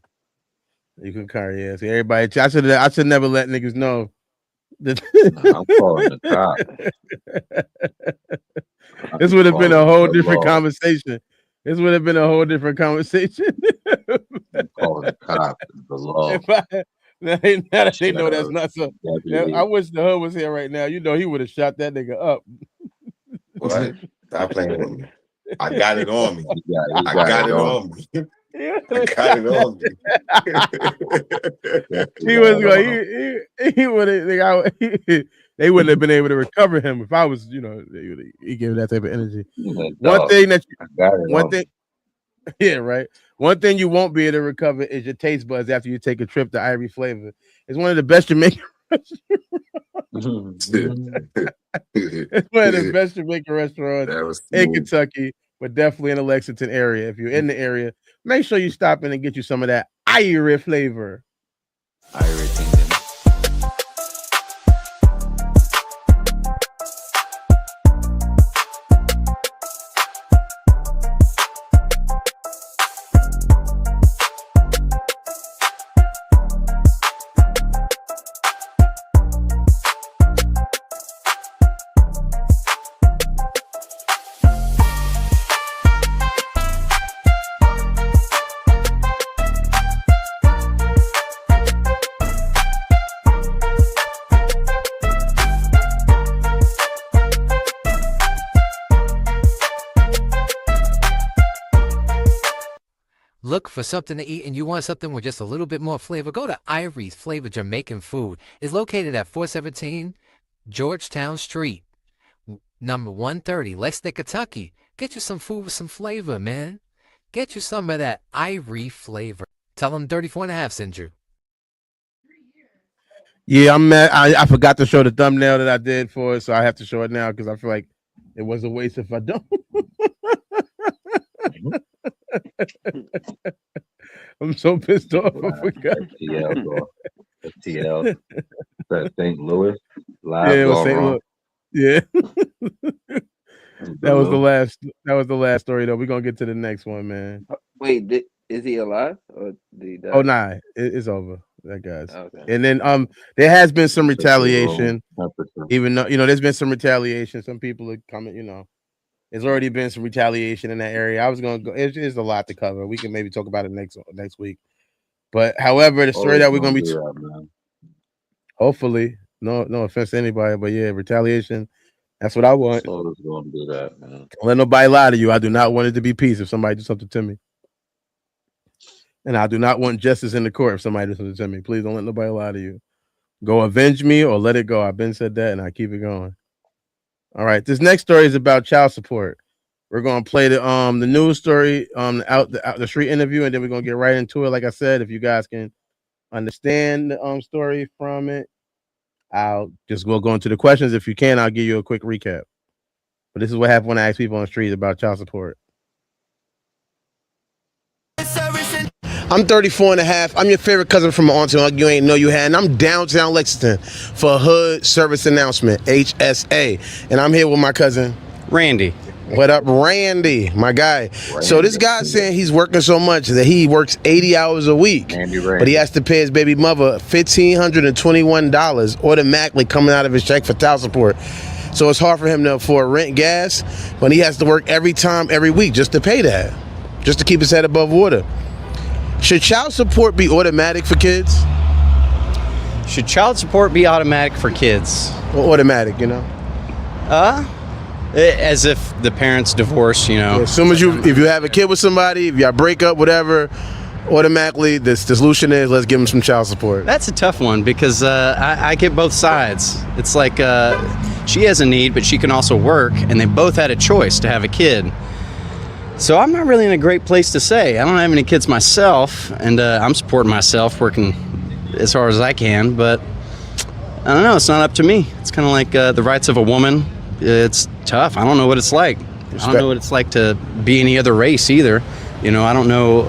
S4: You concur, yeah. See, everybody, I should never let niggas know. That
S1: I'm calling the cops.
S4: this would have been a
S1: Calling
S4: whole
S1: the
S4: different
S1: law.
S4: conversation. This would have been a whole different conversation.
S1: I'm calling the cops. The law.
S4: Now that they know that's
S1: Sheriff,
S4: not so.
S1: deputy.
S4: I wish the hood was here right now. You know, he would have shot that nigga up.
S6: What? Stop playing with me. I got it on me.
S1: He
S6: I got it on me. I got it on me.
S4: He was going. He would have. They wouldn't have been able to recover him if I was. You know, he gave that type of energy. One thing that one thing. Yeah, right. One thing you won't be able to recover is your taste buds after you take a trip to Ivory Flavor. It's one of the best Jamaican restaurants. It's one of the best Jamaican restaurants in Kentucky, but definitely in the Lexington area. If you're in the area, make sure you stop in and get you some of that Ivory Flavor.
S1: Ivory Kingdom.
S9: Look for something to eat and you want something with just a little bit more flavor, go to Ivory's Flavor Jamaican Food. It's located at 417 Georgetown Street, number 130, Lexington, Kentucky. Get you some food with some flavor, man. Get you some of that Ivory flavor. Tell them Dirty 4.5 sent you.
S4: Yeah, I'm mad. I forgot to show the thumbnail that I did for it, so I have to show it now because I feel like it was a waste if I don't. I'm so pissed off. I forgot.
S1: FTL. St. Louis. Live.
S4: Yeah, it was St. Louis. Yeah. That was the last story though. We're gonna get to the next one, man.
S5: Wait, is he alive or did he die?
S4: Oh nah, it's over. That guy's.
S5: Okay.
S4: And then there has been some retaliation. Even though there's been some retaliation. Some people are coming, there's already been some retaliation in that area. I was gonna go. It's a lot to cover. We can maybe talk about it next week. But however, the story that we're gonna be hopefully, no offense to anybody, but yeah, retaliation. That's what I want.
S1: Always gonna do that, man.
S4: Don't let nobody lie to you. I do not want it to be peace if somebody does something to me. And I do not want justice in the court if somebody does something to me. Please don't let nobody lie to you. Go avenge me or let it go. I've been said that and I keep it going. All right. This next story is about child support. We're gonna play the news story, out the street interview, and then we're gonna get right into it. Like I said, if you guys can understand the story from it, we'll go into the questions. If you can, I'll give you a quick recap. But this is what happened when I ask people on the street about child support. I'm 34 and a half. I'm your favorite cousin from my auntie and uncle you ain't know you had. And I'm downtown Lexington for a hood service announcement, HSA. And I'm here with my cousin,
S10: Randy.
S4: What up, Randy, my guy? So this guy's saying he's working so much that he works 80 hours a week, but he has to pay his baby mother $1,521 automatically coming out of his check for child support. So it's hard for him to afford rent, gas, but he has to work every week just to pay that, just to keep his head above water. Should child support be automatic for kids?
S10: Should child support be automatic for kids?
S4: Or automatic,
S10: As if the parents divorce,
S4: Yeah, as soon as if you have a kid with somebody, if y'all break up, whatever, automatically the solution is let's give them some child support.
S10: That's a tough one because I get both sides. It's like she has a need, but she can also work, and they both had a choice to have a kid. So I'm not really in a great place to say. I don't have any kids myself, and I'm supporting myself, working as hard as I can, but I don't know, it's not up to me. It's kind of like the rights of a woman. It's tough. I don't know what it's like. I don't know what it's like to be any other race either. You know, I don't know.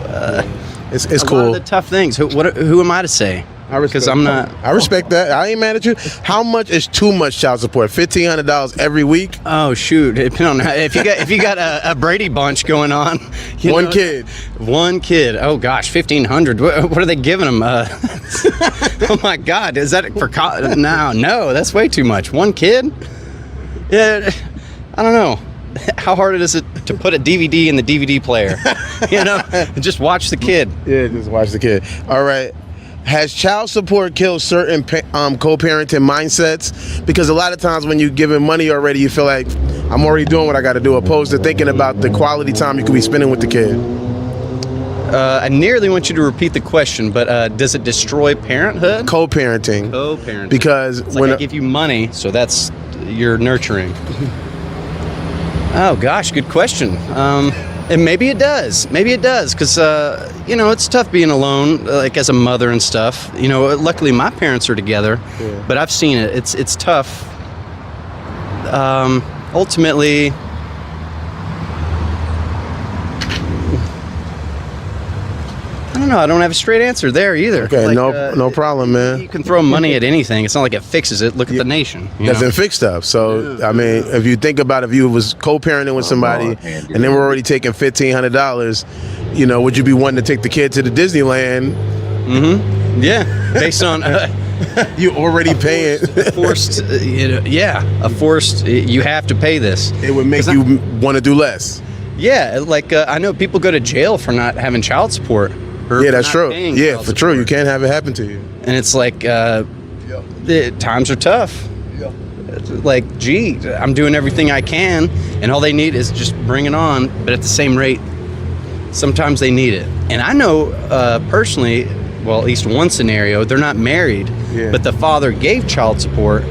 S4: It's
S10: a
S4: cool.
S10: lot of the tough things. Who am I to say? Because I'm not.
S4: I respect that. I ain't mad at you. How much is too much child support? $1,500 every week?
S10: Oh shoot! Depending on if you got a Brady bunch going on.
S4: One kid.
S10: One kid. Oh gosh, $1,500. What are they giving them? Oh my God! Is that for No, that's way too much. One kid? Yeah, I don't know. How hard is it to put a DVD in the DVD player? You know, just watch the kid.
S4: Yeah, just watch the kid. All right. Has child support killed certain co-parenting mindsets? Because a lot of times when you're giving money already, you feel like I'm already doing what I got to do, opposed to thinking about the quality time you could be spending with the kid.
S10: I nearly want you to repeat the question, but does it destroy parenthood?
S4: Co-parenting.
S10: Co-parenting.
S4: Because
S10: it's like I give you money, so that's you're nurturing. Oh gosh, good question. And maybe it does, because you know, it's tough being alone, like as a mother and stuff. You know, luckily my parents are together, but I've seen it. It's tough. Ultimately, I don't know. I don't have a straight answer there either.
S4: Okay,
S10: like,
S4: no problem, man.
S10: You can throw money at anything. It's not like it fixes it. Look at the nation.
S4: Doesn't fix stuff. So I mean, if you think about if you was co-parenting with somebody and then we're already taking $1,500, you know, would you be wanting to take the kid to the Disneyland?
S10: Mm-hmm. Yeah, based on
S4: you already paying
S10: forced. A forced. You have to pay this.
S4: It would make you want to do less.
S10: Yeah, like I know people go to jail for not having child support.
S4: Yeah, that's true. Yeah, for true. You can't have it happen to you.
S10: And it's like, the times are tough. Like, gee, I'm doing everything I can, and all they need is just bring it on. But at the same rate, sometimes they need it. And I know personally, well, at least one scenario, they're not married, but the father gave child support,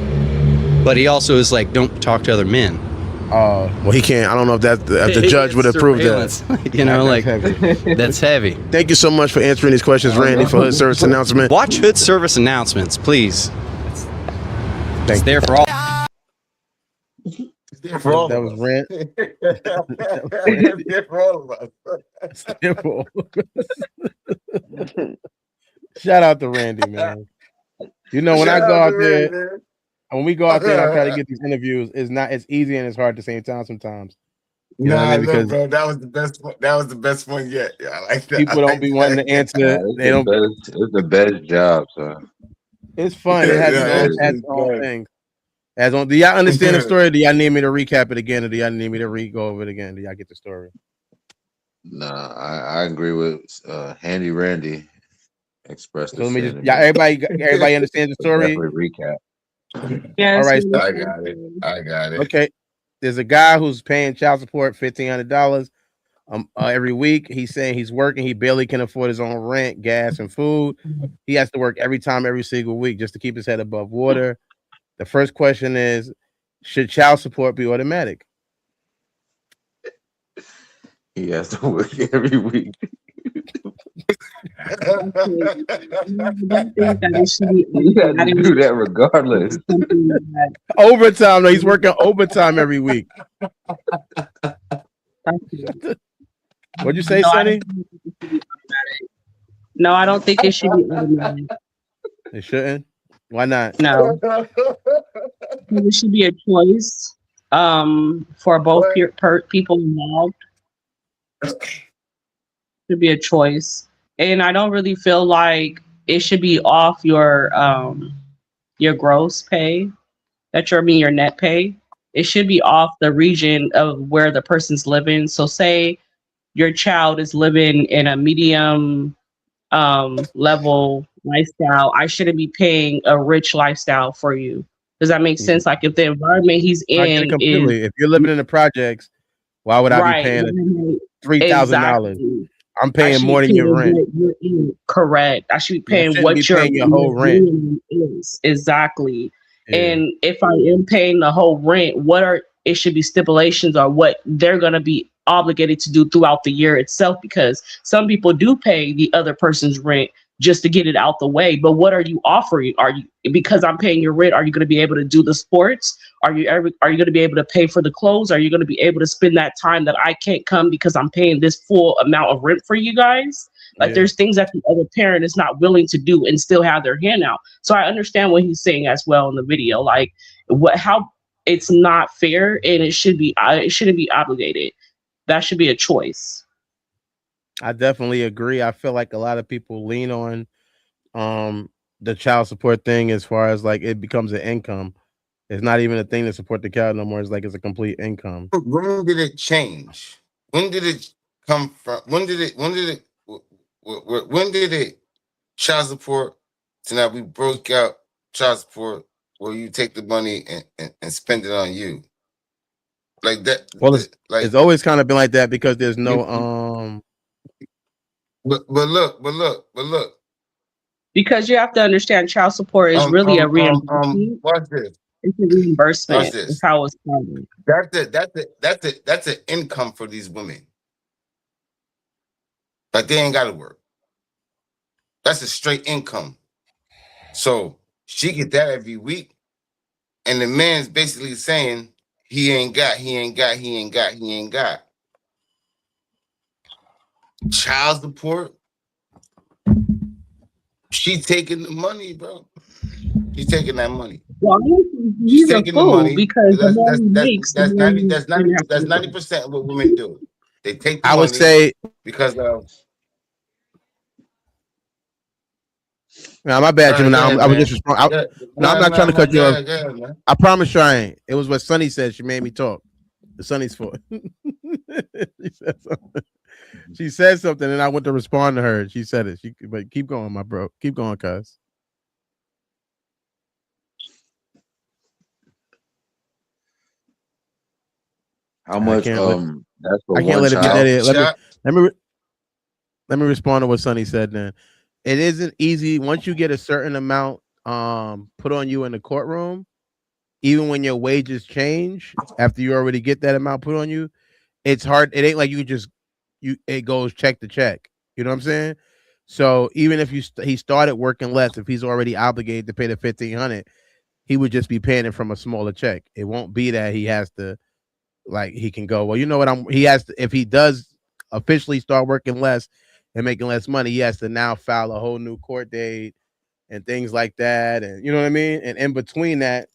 S10: but he also is like, don't talk to other men.
S4: Well, he can't. I don't know if the judge would approve that.
S10: You know, like
S4: heavy.
S10: That's heavy.
S4: Thank you so much for answering these questions, Randy, for Hood Service Announcement.
S10: Watch Hood Service Announcements, please. It's there for all.
S4: That was Rand.
S6: It's there for all of us.
S4: Shout out to Randy, man. You know, when I go out there. When we go out there and I try to get these interviews, it's easy and it's hard at the same time sometimes. You know what I mean? Because
S6: bro, that was the best one. That was the best one yet. Yeah, I like that.
S4: People don't be wanting to answer. They don't.
S1: It's the best job, son.
S4: It's fun. It has its own things. Do y'all understand the story? Or do y'all need me to recap it again, or do y'all need me to go over it again? Do y'all get the story?
S1: Nah, I agree with Handy Randy. Expressed.
S4: So let me just. Everybody understand the story.
S1: Definitely recap.
S11: Yes.
S4: All right. So,
S6: I got it.
S4: Okay. There's a guy who's paying child support $1,500 every week. He's saying he's working. He barely can afford his own rent, gas, and food. He has to work every single week just to keep his head above water. The first question is, should child support be automatic?
S1: He has to work every week.
S11: I don't think that it should be.
S1: You have to do that regardless.
S4: Overtime. No, he's working overtime every week. What'd you say, Sonny?
S11: No, I don't think it should be automatic.
S4: It shouldn't. Why not?
S11: No, it should be a choice for both people involved. Should be a choice, and I don't really feel like it should be off your gross pay, your net pay. It should be off the region of where the person's living. So, say your child is living in a medium level lifestyle, I shouldn't be paying a rich lifestyle for you. Does that make sense? Like if the environment he's in,
S4: I get it completely. If you're living in the projects, why would I be paying $3,000? I'm paying more than your rent.
S11: Correct. I should be paying what
S4: your whole rent
S11: is. Exactly. Yeah. And if I am paying the whole rent, it should be stipulations on what they're going to be obligated to do throughout the year itself, because some people do pay the other person's rent just to get it out the way. But what are you offering? Are you, because I'm paying your rent, are you going to be able to do the sports? Are you going to be able to pay for the clothes? Are you going to be able to spend that time that I can't come because I'm paying this full amount of rent for you guys? Like, there's things that the other parent is not willing to do and still have their hand out. So I understand what he's saying as well in the video. Like, how it's not fair, and it shouldn't be obligated. That should be a choice.
S4: I definitely agree. I feel like a lot of people lean on the child support thing as far as like it becomes an income. It's not even a thing to support the child no more. It's like it's a complete income.
S6: When did it change? When did it come from? When did it child support? So now we broke out child support where you take the money and spend it on you. Like that.
S4: Well, it's always kind of been like that because there's no
S6: But look.
S11: Because you have to understand, child support is really a reimbursement.
S6: Watch this.
S11: It's a reimbursement.
S6: Watch this.
S11: It's how it's funded.
S6: That's an income for these women. Like they ain't gotta work. That's a straight income. So she get that every week, and the man's basically saying he ain't got. Child support. She taking the money, bro. She's taking that money.
S11: Well, he's taking the money because
S6: that's 90% of what women do. They take the money.
S4: I would say
S6: because of.
S4: No, my bad, Jim. I was just responding. I'm not trying to cut you off. I promise you I ain't. It was what Sonny said. She made me talk. The Sonny's fault. She said something, and I went to respond to her. She said it. But keep going, my bro. Keep going, cuz.
S1: How much? That's for
S4: I can't
S1: one
S4: let it be
S1: child.
S4: that. Let me respond to what Sonny said. Then it isn't easy once you get a certain amount put on you in the courtroom. Even when your wages change after you already get that amount put on you, it's hard. It ain't like it goes check to check. You know what I'm saying? So even if he started working less, if he's already obligated to pay the $1,500, he would just be paying it from a smaller check. It won't be that he has to, like, he can go, well, you know what, he has to, if he does officially start working less and making less money, he has to now file a whole new court date and things like that. And you know what I mean? And in between that,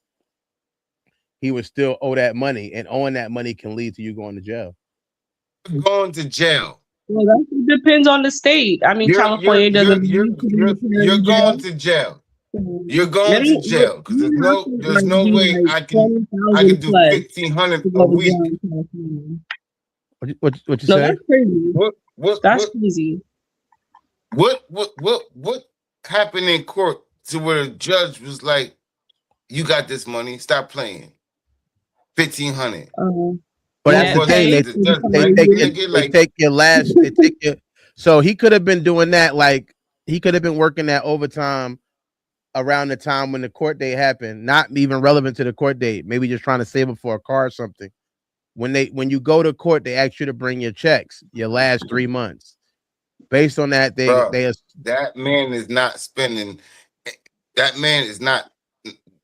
S4: he would still owe that money, and owing that money can lead to you going to jail.
S6: Going to jail.
S11: Well, that depends on the state. I mean, California doesn't.
S6: You're going to jail. You're going to jail because there's no way I can do 1,500 a week.
S4: What you
S11: no,
S4: say?
S11: That's crazy. That's crazy.
S6: What happened in court to where the judge was like, "You got this money. Stop playing." 1,500.
S4: But that's the thing. They take your last. They take your. So he could have been doing that. Like he could have been working that overtime around the time when the court date happened. Not even relevant to the court date. Maybe just trying to save up for a car or something. When you go to court, they ask you to bring your checks, your last 3 months. Based on that,
S6: that man is not spending. That man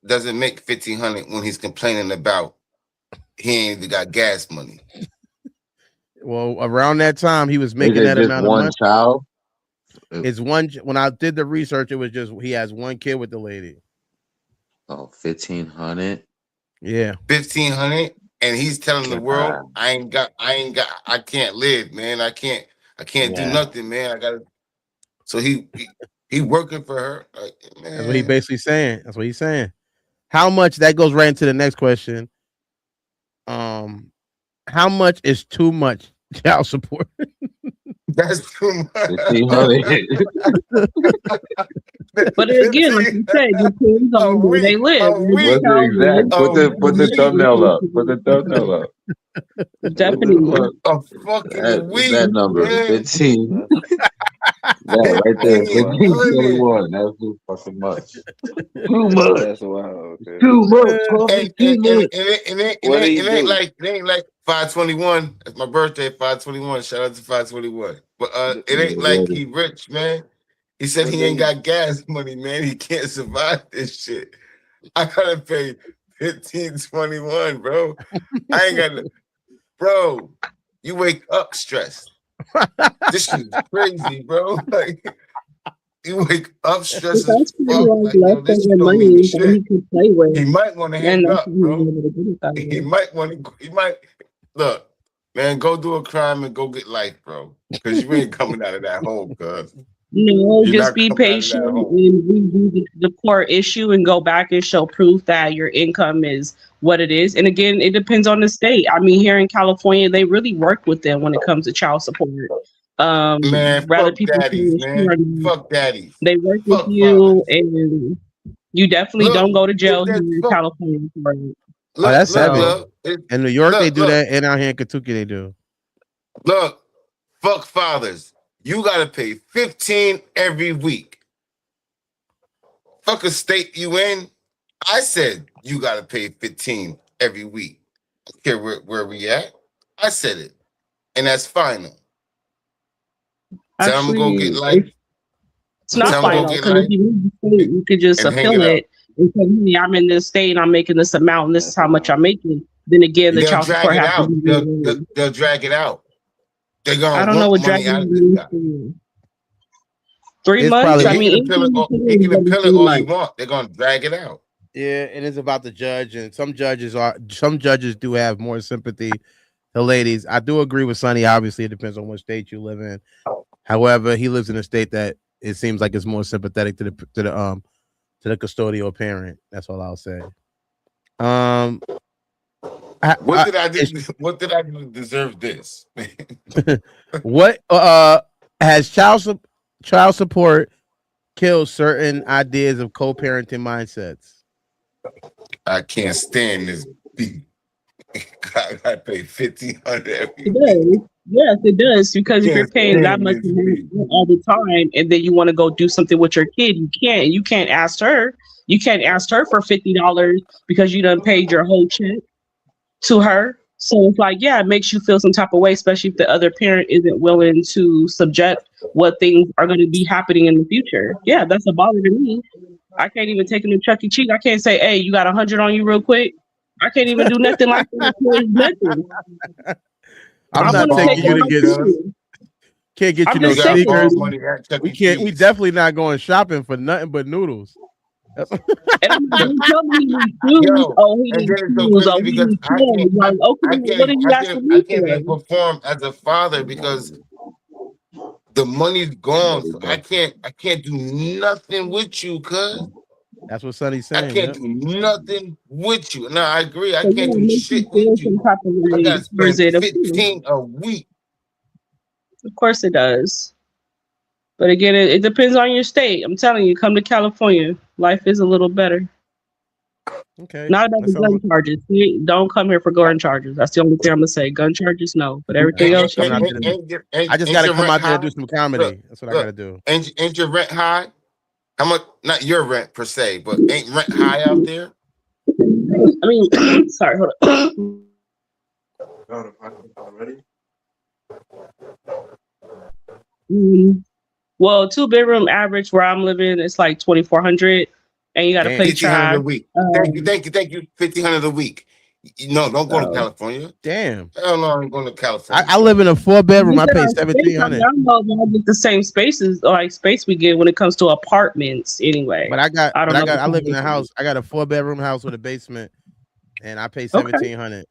S6: doesn't make 1,500 when he's complaining about he ain't even got gas money.
S4: Well, around that time, he was making that amount of money.
S1: One child.
S4: It's one. When I did the research, it was just he has one kid with the lady.
S1: Oh, 1,500.
S4: Yeah,
S6: 1,500, and he's telling the world, I can't live, man. I can't do nothing, man. I gotta. So he working for her. Like, man.
S4: That's what he basically saying. That's what he's saying. How much? That goes right into the next question. How much is too much child support?
S6: That's too much.
S11: But again, like you said, it depends on where they live.
S1: Put the thumbnail up. Put the thumbnail up.
S11: Definitely.
S6: A fucking week.
S1: That number 15. That right there,
S6: 1500.
S1: 1521. That's too fucking much. Too much.
S5: That's wild. Okay.
S1: Too much, Coffee. Too much.
S5: What did he
S6: It ain't
S5: do?
S6: like 521. It's my birthday, 521. Shout out to 521. But it ain't like he rich, man. He said
S5: What
S6: he
S5: did
S6: ain't
S5: he?
S6: got gas money, man. He can't survive this shit. I gotta pay 1521, bro. I ain't got no, bro. You wake up stressed. This shit is crazy, bro. Like you wake up stressed as
S11: That's pretty
S6: fuck.
S11: like
S6: Like, yo, this
S11: leftover
S6: shit don't mean
S11: money that he
S6: shit.
S11: could play with,
S6: He might want to
S11: and
S6: hang
S11: that's
S6: up,
S11: what he's
S6: bro.
S11: able to do with that.
S6: He might want to. He might look, man. Go do a crime and go get life, bro. Because you ain't coming out of that hole, cuz
S11: No,
S6: you're
S11: just
S6: not
S11: be
S6: coming out of
S11: patient
S6: that
S11: and
S6: hole.
S11: redo the core issue and go back and show proof that your income is what it is. And again, it depends on the state. I mean, here in California, they really work with them when it comes to child support.
S6: Man,
S11: Rather
S6: fuck
S11: people
S6: daddies,
S11: feel
S6: man.
S11: sure,
S6: Fuck daddies.
S11: they work with
S6: Fuck
S11: you,
S6: fathers.
S11: and you definitely don't
S6: Look,
S11: go to
S6: if
S11: jail here
S6: that
S11: in
S6: fuck,
S11: California for it.
S4: Oh, that's heavy.
S11: So
S6: look,
S4: In New York, they do
S6: look,
S4: that, and out here in Kentucky, they do.
S6: look. Fuck fathers. You gotta pay 15 every week. Fuck a state you in. I said you gotta pay 15 every week. I don't care where we at. I said it. And that's final. Tell him to go get
S11: actually,
S6: life.
S11: it's not
S6: Tell him to go
S11: final
S6: get
S11: because if
S6: life
S11: you move the state, you could just
S6: and hang
S11: appeal
S6: it up.
S11: it and say, "Hey, I'm in this state and I'm making this amount, and this is
S5: That's
S11: how much I'm
S5: wild.
S11: making." Then again, the
S6: They'll
S11: child
S6: drag
S11: support
S6: it
S11: has to
S6: out.
S11: be rearranged.
S6: They'll drag it out. They're
S11: I
S6: gonna
S11: don't know
S6: want
S11: what
S6: money
S11: dragging
S6: out of this
S11: means
S6: guy.
S11: for you. 3
S4: It's
S11: months?
S4: probably
S11: I
S6: He can
S11: mean,
S6: appeal it.
S11: anything you put
S6: He
S11: in
S6: can
S11: is every
S6: appeal it
S11: 3
S6: all he
S11: months.
S6: want. They're gonna drag it out.
S4: yeah, and it's about the judge, and some judges do have more sympathy to ladies. I do agree with Sonny. Obviously, it depends on what state you live in. However, he lives in a state that it seems like it's more sympathetic to the custodial parent. That's all I'll say. Um,
S6: What did I do?
S4: is-
S6: What did I do to deserve this?
S4: what has child support killed certain ideas of co-parenting mindsets?
S6: I can't stand this beat. I pay 1,500 every
S11: It
S6: week.
S11: does. Yes, it does. Because if you're
S6: Can't
S11: paying that
S6: stand
S11: much
S6: this
S11: money
S6: beat.
S11: all the time, and then you want to go do something with your kid, you can't. You can't ask her. You can't ask her for $50 because you done paid your whole check to her. So it's like, yeah, it makes you feel some type of way, especially if the other parent isn't willing to subject what things are going to be happening in the future. Yeah, that's a bother to me. I can't even take him to Chuck E. Cheese. I can't say, hey, you got 100 on you real quick. I can't even do nothing like that. Nothing.
S4: I'm
S11: I
S6: You
S4: not
S11: want to
S6: borrow
S11: take
S4: taking you
S11: care of
S4: to
S6: money,
S11: my
S4: get
S6: cuz.
S11: kid.
S4: can't get you
S11: I'm
S4: no
S6: You
S11: just
S6: gotta borrow
S4: sneakers.
S11: saying,
S6: money at Chuck
S4: We
S6: E.
S4: can't. We
S6: Cheese.
S4: definitely not going shopping for nothing but noodles.
S11: and I'm like, don't tell me he needs shoes.
S6: Yo,
S11: Oh, he
S6: and then
S11: needs
S6: it's so
S11: shoes. Oh,
S6: crazy
S11: he
S6: because
S11: needs clothes. Like, okay, well, what are you asking
S6: I
S11: me
S6: can't
S11: for?
S6: even perform as a father because the money's gone. So I can't do nothing with you, cuz.
S4: That's what Sonny's
S6: I
S4: saying.
S6: can't
S4: Yep.
S6: do nothing with you. No, I agree. I
S11: So
S6: can't
S11: yeah, it
S6: do
S11: makes you
S6: shit with
S11: feel
S6: you.
S11: some type of
S6: I
S11: way
S6: gotta
S11: towards
S6: spend
S11: it.
S6: 15 a week.
S11: Of course it does. But again, it depends on your state. I'm telling you, come to California. Life is a little better.
S4: Okay.
S11: Not about
S4: That
S11: the
S4: sounds
S11: gun
S4: like.
S11: charges. Don't come here for gun charges. That's the only thing I'm gonna say. Gun charges, no. But everything
S6: Ain't,
S11: else, you
S4: I'm
S6: ain't,
S4: not
S11: can.
S6: ain't,
S4: there.
S6: ain't, your-
S4: I just got
S6: ain't
S4: to
S6: your
S4: come
S6: rent
S4: out there and
S6: high?
S4: do some comedy.
S6: Look,
S4: That's what I got to
S6: look.
S4: do.
S6: Ain't your rent high? How much? Not your rent per se, but ain't rent high out there?
S11: I mean, sorry, hold on. Mm, well, two-bedroom average where I'm living is like 2,400, and you got to
S4: Damn.
S11: pay
S6: 1,500 a
S11: trash.
S6: week.
S11: Um,
S6: Thank you. 1,500 a week. No, don't go to
S11: so
S6: California.
S4: Damn.
S6: Hell no, I ain't going to California,
S4: I live
S6: cuz.
S4: in a
S11: like
S4: four-bedroom.
S11: I
S4: I
S11: said,
S4: pay
S11: our space, I mean,
S4: 1,700.
S11: I don't know if I get the same spaces like space we get when it comes to apartments.
S4: But
S11: Anyway, I don't know the
S4: I live in a
S11: conditions.
S4: house. I got a four-bedroom house with a basement, and I pay
S11: Okay.
S4: 1,700.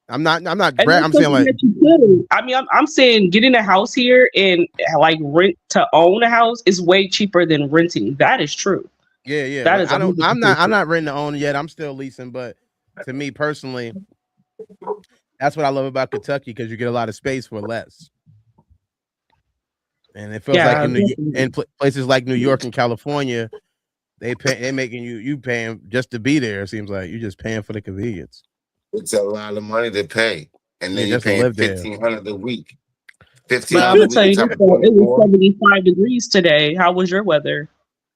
S4: I'm not.
S11: And that's
S4: I'm saying
S11: something
S4: like,
S11: that you could. I mean, I'm saying getting a house here and like rent to own a house is way cheaper than renting. That is true.
S4: yeah, yeah.
S11: That
S4: But
S11: is 100%
S4: I'm
S11: true.
S4: not renting to own yet. I'm still leasing. But to me personally, that's what I love about Kentucky because you get a lot of space for less. And it feels like
S11: Yeah,
S4: in
S11: definitely.
S4: places like New York and California, they making you paying just to be there. It seems like you're just paying for the convenience.
S6: It's a lot of money to pay. And
S4: Yeah,
S6: then you're
S4: just to
S6: paying
S4: live there.
S6: 1,500 a week. 15
S11: But I'm
S6: hours a
S11: gonna
S6: week
S11: tell
S6: on
S11: you
S6: top
S11: this:
S6: of
S11: though, it was
S6: 24.
S11: 75 degrees today. How was your weather?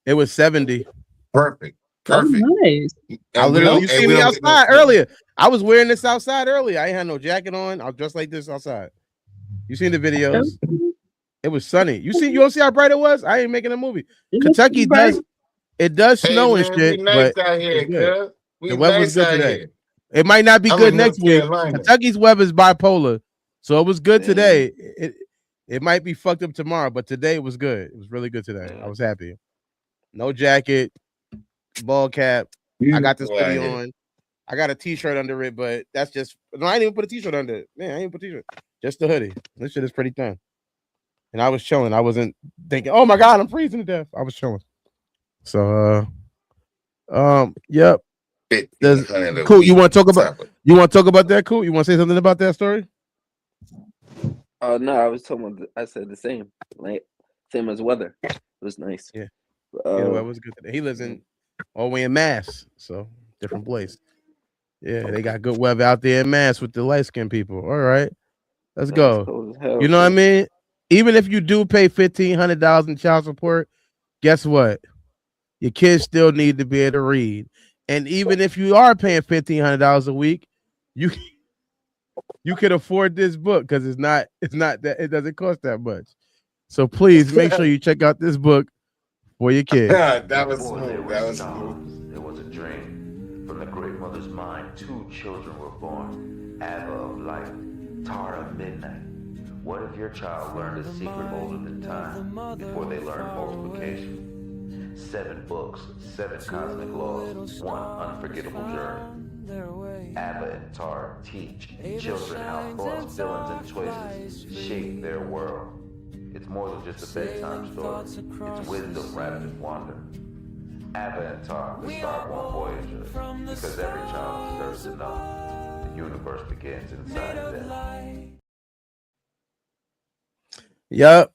S4: It was 70.
S6: Perfect.
S11: Oh,
S6: Perfect.
S11: nice.
S4: I
S6: And we
S4: literally, you
S6: don't
S4: see
S6: and we
S4: me
S6: don't get no
S4: outside
S6: snow.
S4: earlier. I was wearing this outside earlier. I ain't had no jacket on. I was dressed like this outside. You seen the videos? It was sunny. You don't see how bright it was? I ain't making a movie.
S11: It was
S4: Kentucky
S11: bright.
S4: does
S6: Hey
S4: snow and
S6: man, we
S4: shit,
S6: nice
S4: but
S6: out
S4: it's
S6: here,
S4: good.
S6: cuz. We
S4: The weather was
S6: nice
S4: good
S6: out
S4: today.
S6: here.
S4: It might not be
S6: I'm
S4: good
S6: in
S4: next
S6: North
S4: week.
S6: Carolina.
S4: Kentucky's weather is bipolar, so it was good
S5: Yeah.
S4: today. It might be fucked up tomorrow, but today it was good. It was really good today. I was happy. No jacket, ball cap. I got this
S6: Beautiful out
S4: hoodie
S6: here.
S4: on. I got a t-shirt under it, but that's just no. I didn't even put a t-shirt under it. Man, I didn't put a t-shirt. Just the hoodie. This shit is pretty thin. And I was chilling. I wasn't thinking, "Oh my god, I'm freezing to death." I was chilling. So, yep.
S6: 1,500 a
S4: Cool. You
S6: week
S4: want to talk
S6: on
S4: about?
S6: top of
S4: You want to talk about that? Cool. You want to say something about that story?
S5: Oh no, I was talking about. I said the same, like same as weather. It was nice.
S4: Yeah. Yeah, the weather was good today. He lives in all the way in Mass, so different place. Yeah, they got good weather out there in Mass with the light skinned people. All right, let's
S5: It's
S4: go.
S5: cold as hell.
S4: You know what I
S5: too.
S4: mean? Even if you do pay $1,500 in child support, guess what? Your kids still need to be able to read. And even if you are paying $1,500 a week, you can afford this book because it's not that it doesn't cost that much. So please make sure you check out this book for your kids.
S6: That was
S12: Before they
S6: smooth.
S12: were
S6: That was
S12: stars,
S6: smooth.
S12: there was a dream. From the great mother's mind, 2 children were born. Abba of light, Tara of midnight. What if your child learned a secret older than time before they learned multiplication? 7 books, 7 cosmic laws, 1 unforgettable journey. Abba and Tara teach children how thoughts, feelings, and choices shape their world. It's more than just a bedtime story. It's wisdom wrapped in wonder. Abba and Tara, the Starborn Voyager, because every child deserves to know the universe begins inside of them.
S4: Yup.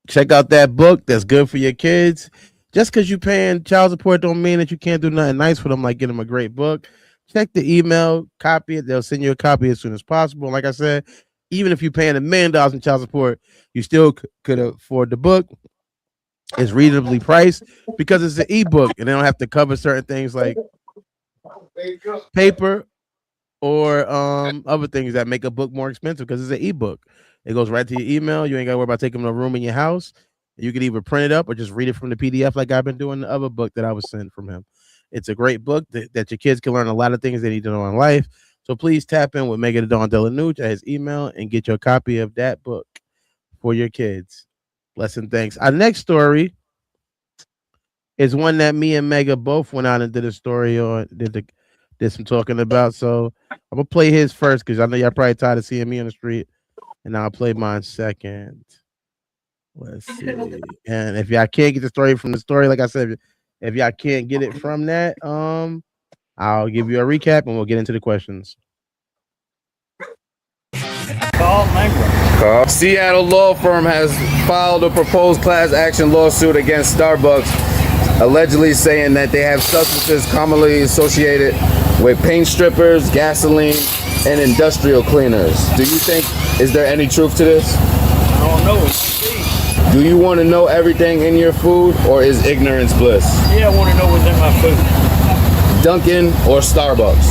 S4: Check out that book. That's good for your kids. Just because you paying child support don't mean that you can't do nothing nice for them, like get them a great book. Check the email, copy it. They'll send you a copy as soon as possible. Like I said, even if you're paying $1 million in child support, you still could afford the book. It's reasonably priced because it's an ebook and they don't have to cover certain things like paper or other things that make a book more expensive because it's an ebook. It goes right to your email. You ain't gotta worry about taking a room in your house. You can either print it up or just read it from the PDF like I've been doing the other book that I was sent from him. It's a great book that your kids can learn a lot of things they need to know in life. So please tap in with Megadon Delanucci at his email and get your copy of that book for your kids. Lesson thanks. Our next story is one that me and Mega both went out and did a story on, did some talking about. So I'm gonna play his first because I know y'all probably tired of seeing me on the street, and I'll play mine second. Let's see. And if y'all can't get the story from the story, like I said, if y'all can't get it from that, I'll give you a recap and we'll get into the questions.
S13: Seattle law firm has filed a proposed class action lawsuit against Starbucks, allegedly saying that they have substances commonly associated with paint strippers, gasoline, and industrial cleaners. Do you think, is there any truth to this?
S14: I don't know.
S13: Do you want to know everything in your food, or is ignorance bliss?
S14: Yeah, I want to know what's in my food.
S13: Dunkin' or Starbucks?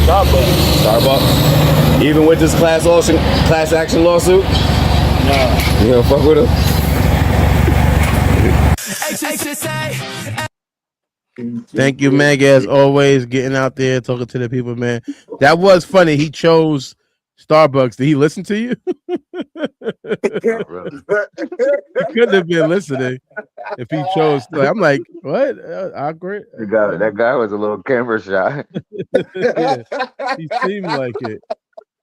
S13: Starbucks. Even with this class action lawsuit?
S14: No.
S13: You gonna fuck with him?
S4: Thank you, Meg, as always, getting out there, talking to the people, man. That was funny. He chose Starbucks. Did he listen to you? He couldn't have been listening if he chose. I'm like, what? Awkward.
S1: That guy was a little camera shy.
S4: Yeah, he seemed like it.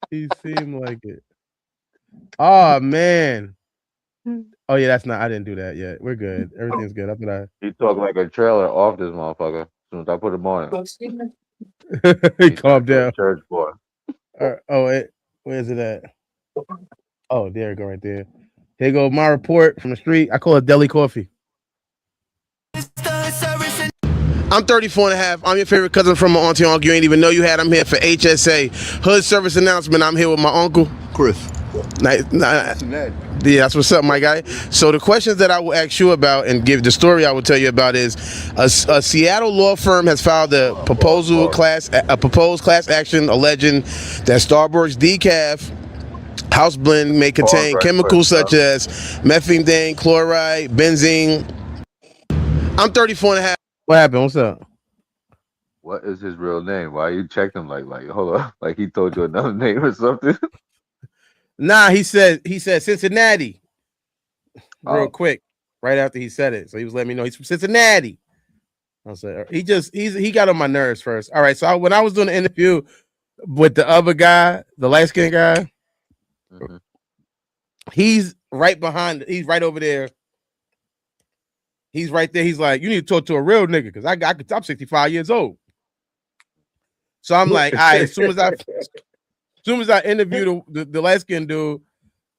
S4: He seemed like it. Oh man. Oh yeah, that's not. I didn't do that yet. We're good. Everything's good.
S1: He talked like a trailer off this motherfucker. As soon as I put him on,
S4: He calmed down.
S1: church boy.
S4: Where's it at? Oh, there you go, right there. Here go my report from the street. I call it deli coffee. I'm 34 and a half. I'm your favorite cousin from my auntie and uncle. You ain't even know you had. I'm here for HSA Hood Service Announcement. I'm here with my uncle
S15: Chris.
S4: Yeah, that's what's up, my guy. So the questions that I will ask you about and give the story I will tell you about is a Seattle law firm has filed a proposed class action alleging that Starbucks decaf house blend may contain chemicals such as methane, chloride, benzene. I'm 34 and a half. What happened? What's up?
S1: What is his real name? Why you checked him like hold on, like he told you another name or something?
S4: Nah, he said Cincinnati. Real
S1: Oh.
S4: quick, right after he said it. So he was letting me know he's from Cincinnati. I said he got on my nerves first. All right. So when I was doing the interview with the other guy, the light skinned guy, he's right behind. He's right over there. He's right there. He's like, you need to talk to a real nigga because I'm 65 years old. So I'm like, all right. As soon as I interview the light skinned dude,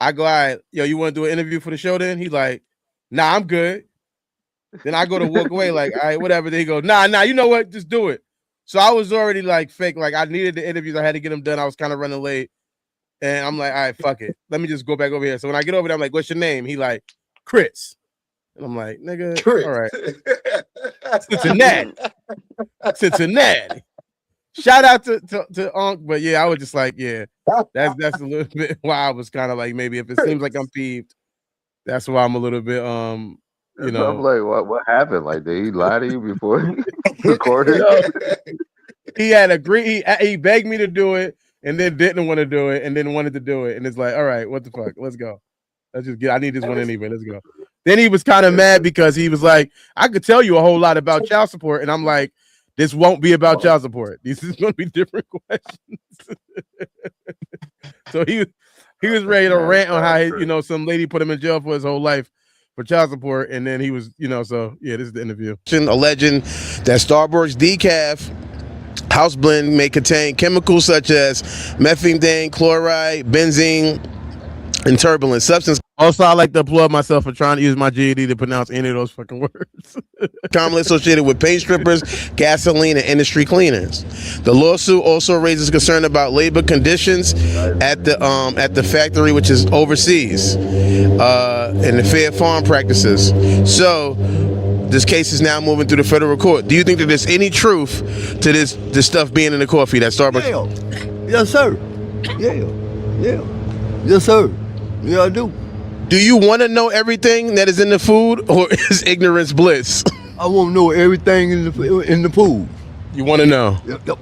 S4: I go, all right, yo, you want to do an interview for the show then? He's like, nah, I'm good. Then I go to walk away like, all right, whatever. Then he goes, nah, you know what? Just do it. So I was already like fake. Like I needed the interviews. I had to get them done. I was kind of running late. And I'm like, all right, fuck it. Let me just go back over here. So when I get over there, I'm like, what's your name? He like, Chris. And I'm like, nigga, Chris. All right. Cincinnati. Shout out to Unc, but yeah, I was just like, yeah, that's a little bit why I was kind of like, maybe if it seems like I'm peeved, that's why I'm a little bit you know.
S1: I'm like, what happened? Like, did he lie to you before he recorded?
S4: No. He had agreed. He begged me to do it, and then didn't want to do it, and then wanted to do it, and it's like, all right, what the fuck? Let's go. Let's just get. I need this one anyway. Let's go. Then he was kind of mad because he was like, I could tell you a whole lot about child support, and I'm like, this won't be about child support. This is going to be different questions. So he was ready to rant on how some lady put him in jail for his whole life for child support, and then he was so yeah, this is the interview. Alleging that Starbucks decaf house blend may contain chemicals such as methane, chloride, benzene, and turbulent substance. Also, I like to applaud myself for trying to use my GED to pronounce any of those fucking words. Commonly associated with paint strippers, gasoline, and industry cleaners. The lawsuit also raises concern about labor conditions at the factory, which is overseas, and the fair farm practices. So this case is now moving through the federal court. Do you think that there's any truth to this stuff being in the coffee that Starbucks?
S15: Yeah. Yes, sir. Yeah. Yes, sir. Yeah, I do.
S4: Do you want to know everything that is in the food, or is ignorance bliss?
S15: I want to know everything in the food.
S4: You want to know?
S15: Yep.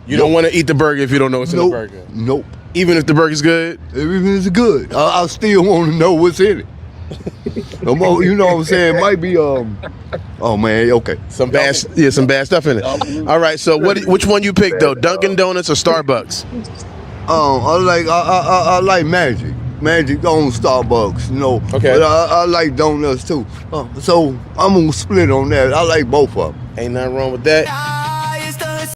S4: You don't want to eat the burger if you don't know what's in the burger?
S15: Nope.
S4: Even if the burger's good?
S15: Even if it's good. I still want to know what's in it. You know what I'm saying? It might be oh man, okay.
S4: Some bad stuff in it. All right, so which one you pick though? Dunkin' Donuts or Starbucks?
S15: I like Magic. Magic on Starbucks, Okay. But I like donuts too. So I'm gonna split on that. I like both of them.
S4: Ain't nothing wrong with that.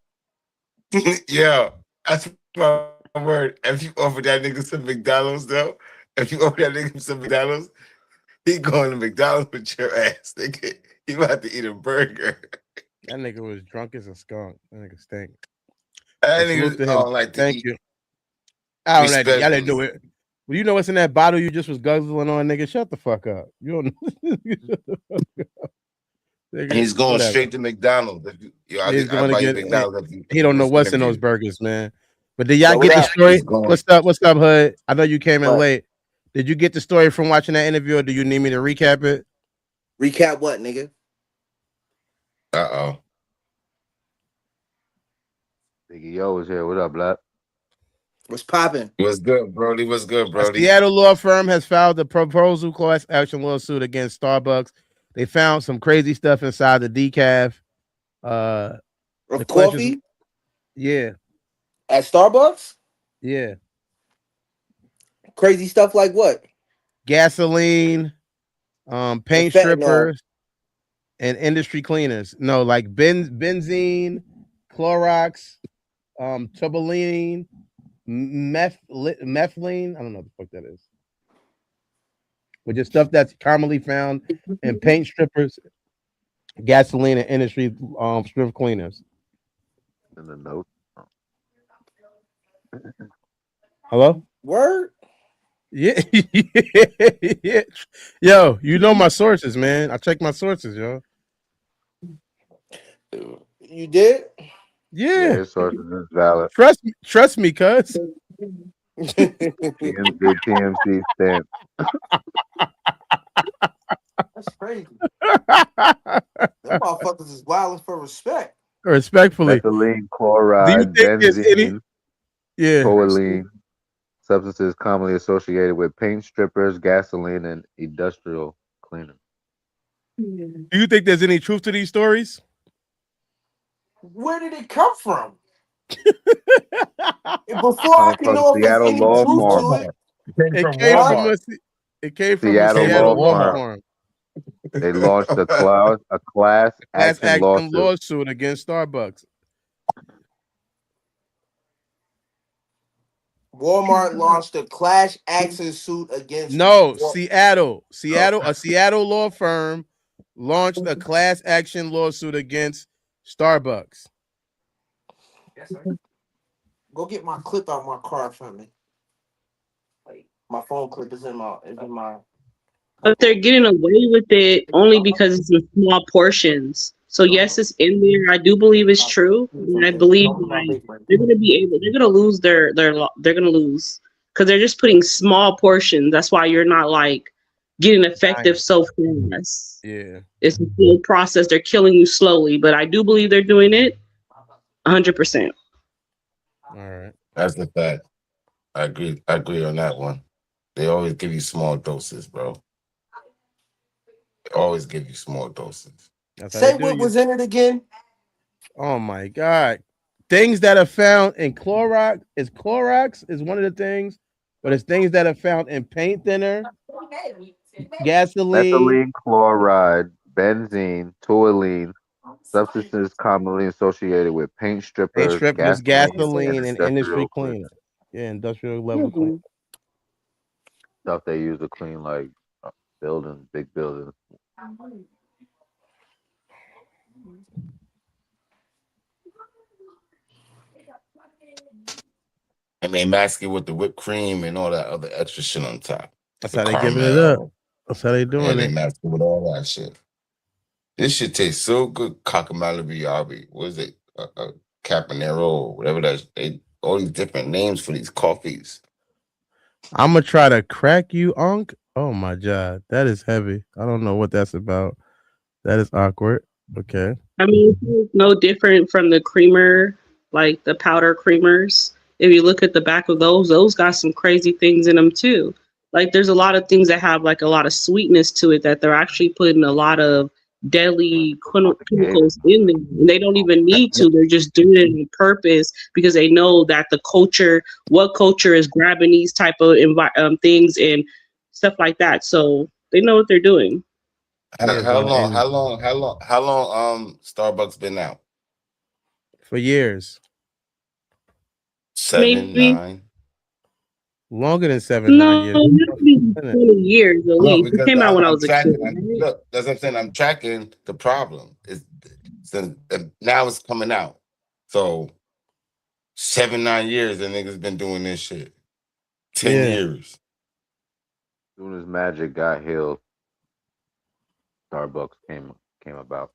S6: Yeah, that's my word. If you offer that nigga some McDonald's though, he going to McDonald's with your ass, nigga. He about to eat a burger.
S4: That nigga was drunk as a skunk. That nigga stink.
S6: That nigga don't like to
S4: Thank
S6: eat.
S4: you. I don't like it. Y'all didn't do it. Well, you know what's in that bottle you just was guzzling on, nigga? Shut the fuck up. You don't know.
S6: Nigga, he's going straight to McDonald's.
S4: He don't know what's in those burgers, man. But did y'all get the story? What's up, Hood? I know you came in late. Did you get the story from watching that interview, or do you need me to recap it?
S16: Recap what, nigga?
S6: Uh-oh.
S1: Biggie Yo was here. What up, Black?
S16: What's popping?
S6: What's good, Brody? What's good, Brody?
S4: A Seattle law firm has filed a proposal class action lawsuit against Starbucks. They found some crazy stuff inside the decaf.
S16: Of coffee?
S4: Yeah.
S16: At Starbucks?
S4: Yeah.
S16: Crazy stuff like what?
S4: Gasoline, paint strippers, and industry cleaners. No, like benzene, Clorox, tubuline, methylene. I don't know what the fuck that is. Which is stuff that's commonly found in paint strippers, gasoline, and industry strip cleaners.
S1: In the note.
S4: Hello?
S16: Word?
S4: Yeah. Yeah. Yo, you know my sources, man. I check my sources, yo.
S16: You did?
S1: Yeah,
S4: Yeah.
S1: his sources is valid.
S4: Trust me, cuz.
S1: TMC stamp.
S16: That's crazy. Them motherfuckers is wilding for respect.
S4: Respectfully.
S1: Methylene
S4: Do you
S1: chloride,
S4: think there's any
S1: benzene,
S4: yeah.
S1: toluene, substances commonly associated with paint strippers, gasoline, and industrial cleaner.
S4: Do you think there's any truth to these stories?
S16: Where did it come from? Before I
S1: Come
S16: can
S1: from
S16: know if there's
S1: Seattle
S16: any
S1: Law
S16: truth
S1: Firm.
S16: to it,
S4: It came from
S14: Walmart.
S4: it came from a
S1: Seattle
S4: Seattle
S1: Law
S4: law
S1: Firm.
S4: firm.
S1: They launched a class
S4: Class
S1: action
S4: action
S1: lawsuit.
S4: lawsuit against Starbucks.
S16: Walmart launched a class action suit against.
S4: No, Seattle. A Seattle law firm launched a class action lawsuit against Starbucks.
S16: Go get my clip out my car from me. My phone clip is in my.
S11: But they're getting away with it only because it's in small portions. So yes, it's in there. I do believe it's true, and I believe like they're gonna lose they're gonna lose because they're just putting small portions. That's why you're not like getting effective so fast.
S4: Yeah.
S11: It's a slow process. They're killing you slowly, but I do believe they're doing it 100%.
S4: All right.
S6: That's the fact. I agree. I agree on that one. They always give you small doses, bro. They always give you small doses.
S4: That's how they
S16: Say
S4: do
S16: what
S4: you.
S16: was in it again.
S4: Oh my God. Things that are found in Clorox is one of the things, but it's things that are found in paint thinner, gasoline,
S1: Methylene chloride, benzene, toluene, substances commonly associated with paint
S4: paint
S1: strippers,
S4: strippers,
S1: gasoline, and
S4: gasoline, and industry
S1: industrial cleaner.
S4: cleaner. Yeah, industrial level cleaner.
S1: Stuff they use to clean like buildings, big buildings.
S6: And they mask it with the whipped cream and all that other extra shit on top.
S4: That's
S6: The
S4: how they giving it up.
S6: caramel.
S4: That's how they
S6: And
S4: doing
S6: they
S4: it.
S6: mask it with all that shit. This shit tastes so good. Cockamala Biabi. What is it? Capanero, whatever that is. They all these different names for these coffees.
S4: I'm gonna try to crack you, Unc. Oh my God, that is heavy. I don't know what that's about. That is awkward. Okay.
S11: I mean, it's no different from the creamer, like the powder creamers. If you look at the back of those got some crazy things in them too. Like there's a lot of things that have like a lot of sweetness to it that they're actually putting a lot of deadly chemicals in them. And they don't even need to. They're just doing it on purpose because they know that what culture is grabbing these type of things and stuff like that. So they know what they're doing.
S4: Yeah,
S6: How
S4: but
S6: long?
S4: and
S6: How long? Starbucks been out?
S4: for years,
S6: 7,
S11: Maybe
S6: 9.
S4: longer than 7, 9
S11: no,
S4: years.
S11: it has to be 20 years at
S6: Look,
S11: least. It
S6: because
S11: came out when I
S6: I'm
S11: was a kid,
S6: tracking.
S11: right?
S6: Look, that's what I'm saying. I'm tracking the problem. It's so now it's coming out. So 7, 9 years, the niggas been doing this shit. 10
S4: Yeah.
S6: years.
S1: As soon as Magic got healed, Starbucks came about.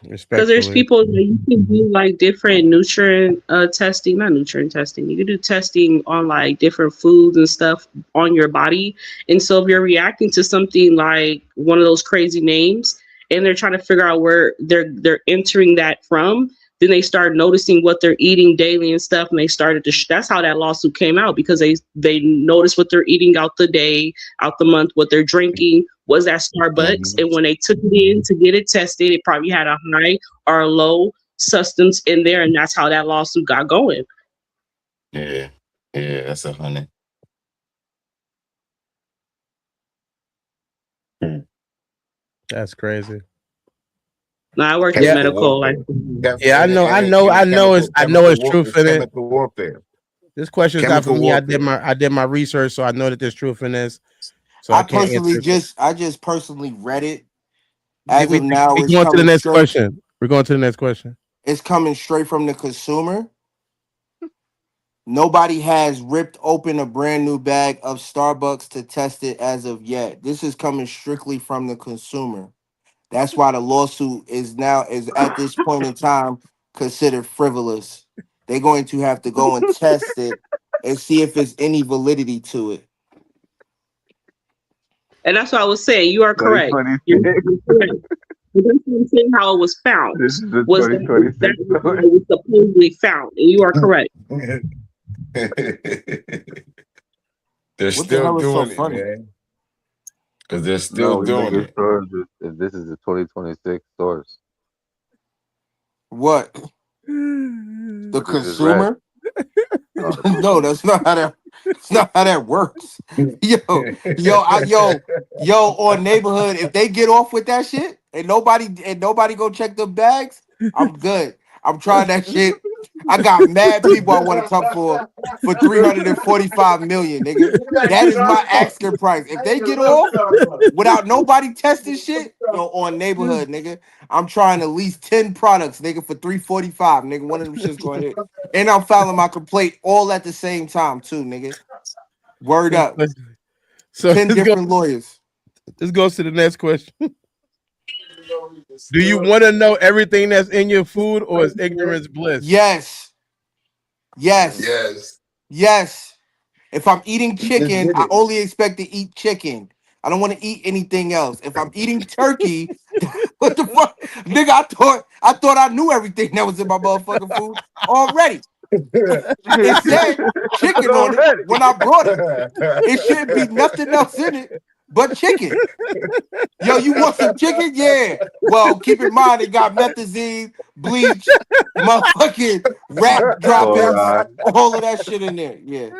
S11: Because there's
S4: Respectfully.
S11: people that you can do like different nutrient testing, not nutrient testing. You can do testing on like different foods and stuff on your body. And so if you're reacting to something like one of those crazy names and they're trying to figure out where they're entering that from, then they start noticing what they're eating daily and stuff. And they started to that's how that lawsuit came out because they noticed what they're eating out the day, out the month, what they're drinking was at Starbucks.
S6: Mhm.
S11: And when they took it in to get it tested, it probably had a high or a low substance in there. And that's how that lawsuit got going.
S6: Yeah. Yeah, that's 100.
S4: That's crazy.
S11: No, I worked in
S4: Yeah.
S11: medical. Like,
S4: Yeah, I know it's truth in it.
S6: Chemical warfare.
S4: This question's not for
S6: Chemical
S4: me.
S6: warfare.
S4: I did my research, so I know that there's truth in this. So
S16: I
S4: I can't
S16: personally
S4: answer.
S16: I just personally read it.
S4: We
S16: As of now, it's
S4: going to the
S16: coming
S4: next
S16: straight.
S4: question. We're going to the next question.
S16: It's coming straight from the consumer. Nobody has ripped open a brand new bag of Starbucks to test it as of yet. This is coming strictly from the consumer. That's why the lawsuit is at this point in time considered frivolous. They're going to have to go and test it and see if there's any validity to it.
S11: And that's what I was saying. You are correct. You're correct. But that's what I'm saying. How it was found was that it was supposedly found, and you are correct.
S6: They're
S16: What the
S6: still
S16: hell is so
S6: doing it,
S16: funny?
S6: man. Because they're still doing it.
S1: This is the 2026 source.
S16: What? The
S1: What you just read.
S16: consumer? No, that's not how that. That's not how that works. Yo, on neighborhood. If they get off with that shit and nobody go check the bags, I'm good. I'm trying that shit. I got mad people I want to come for 345 million, nigga. That is my asking price. If they get off without nobody testing shit, yo, on neighborhood, nigga, I'm trying at least 10 products, nigga, for 345, nigga. One of them shit's gonna hit. And I'm filing my complaint all at the same time, too, nigga. Word up.
S4: So
S16: 10 different lawyers.
S4: This goes to the next question. Do you want to know everything that's in your food, or is ignorance bliss?
S16: Yes. Yes.
S6: Yes.
S16: Yes. If I'm eating chicken, I only expect to eat chicken. I don't want to eat anything else. If I'm eating turkey, what the fuck? Nigga, I thought I knew everything that was in my motherfucking food already. It said chicken on it when I brought it. It shouldn't be nothing else in it but chicken. Yo, you want some chicken? Yeah. Well, keep in mind it got methazine, bleach, motherfucking rat droppings, all of that shit in there. Yeah.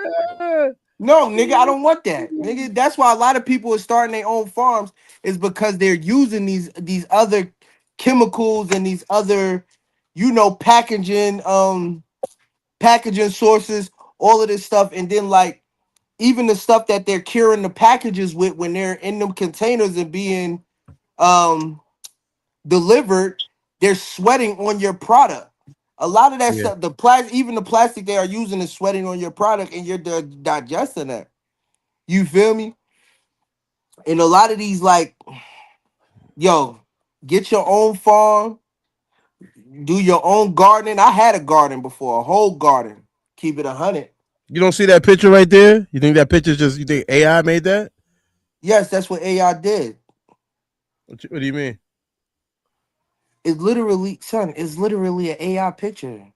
S16: No, nigga, I don't want that. Nigga, that's why a lot of people are starting their own farms is because they're using these other chemicals and these other, packaging sources, all of this stuff, and then like even the stuff that they're curing the packages with when they're in them containers and being delivered, they're sweating on your product. A lot of that stuff, even the plastic they are using is sweating on your product, and you're digesting that. You feel me? And a lot of these, like, yo, get your own farm, do your own gardening. I had a garden before, a whole garden. Keep it 100.
S4: You don't see that picture right there? You think that picture's you think AI made that?
S16: Yes, that's what AI did.
S4: What do you mean?
S16: It's literally an AI picture.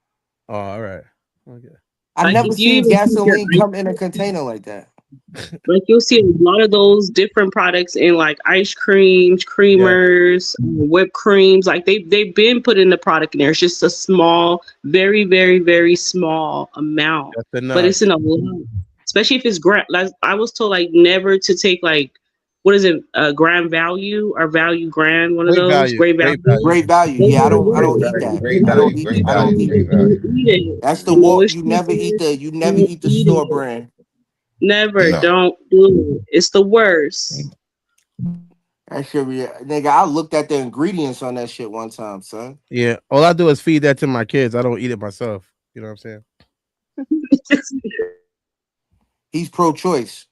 S4: Oh, all right. Okay.
S16: I've
S11: Like,
S16: never
S11: if you
S16: seen
S11: even see
S16: gasoline come in a container like that.
S11: Like you'll see a lot of those different products in like ice creams, creamers, whipped creams. Like they've been putting the product in there. It's just a small, very, very, very small amount. But it's in a lot, especially if it's like I was told, like never to take like what is it, gram value or value grand, one of those great value.
S16: Great value. Yeah, I don't eat that. I don't eat it. That's the walk. You never eat the store brand.
S11: Never, don't do it. It's the worst.
S16: That should be, nigga. I looked at the ingredients on that shit one time, son.
S4: Yeah, all I do is feed that to my kids. I don't eat it myself. You know what I'm saying?
S16: He's pro-choice.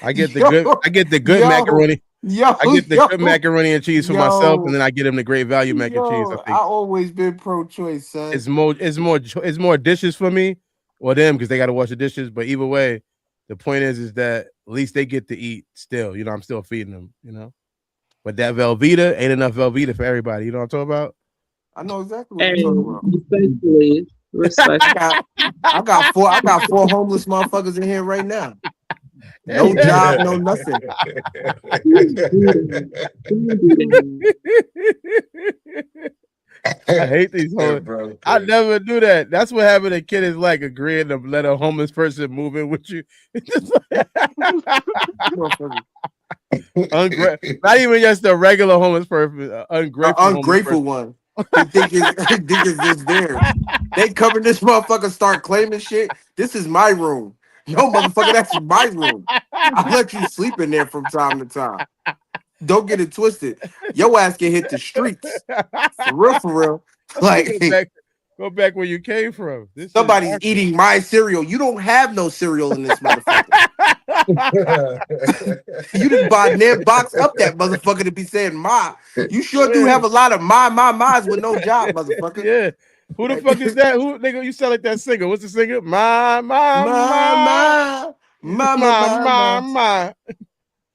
S4: I get the good macaroni. I get the good macaroni and cheese for myself, and then I get him the great value mac and cheese. I
S16: always been pro-choice, son.
S4: It's more dishes for me or them because they got to wash the dishes. But either way, the point is that at least they get to eat still. You know, I'm still feeding them. You know, but that Velveeta ain't enough Velveeta for everybody. You know what I'm talking about?
S16: I know exactly what you're talking about.
S11: Respectfully.
S16: I got four homeless motherfuckers in here right now. No job, no nothing.
S4: I hate these homeless. I never do that. That's what having a kid is like, agreeing to let a homeless person move in with you. Not even just a regular homeless person,
S16: ungrateful one. Think it's theirs. They cover this motherfucker, start claiming shit. This is my room. No, motherfucker, that's my room. I let you sleep in there from time to time. Don't get it twisted. Your ass can hit the streets. For real, for real. Like
S4: go back where you came from. This
S16: somebody's eating my cereal. You don't have no cereal in this motherfucker. You didn't buy near box up that motherfucker to be saying ma. You sure do have a lot of ma's with no job, motherfucker.
S4: Yeah. Who the fuck is that? Who nigga? You sound like that singer. What's the singer? My. You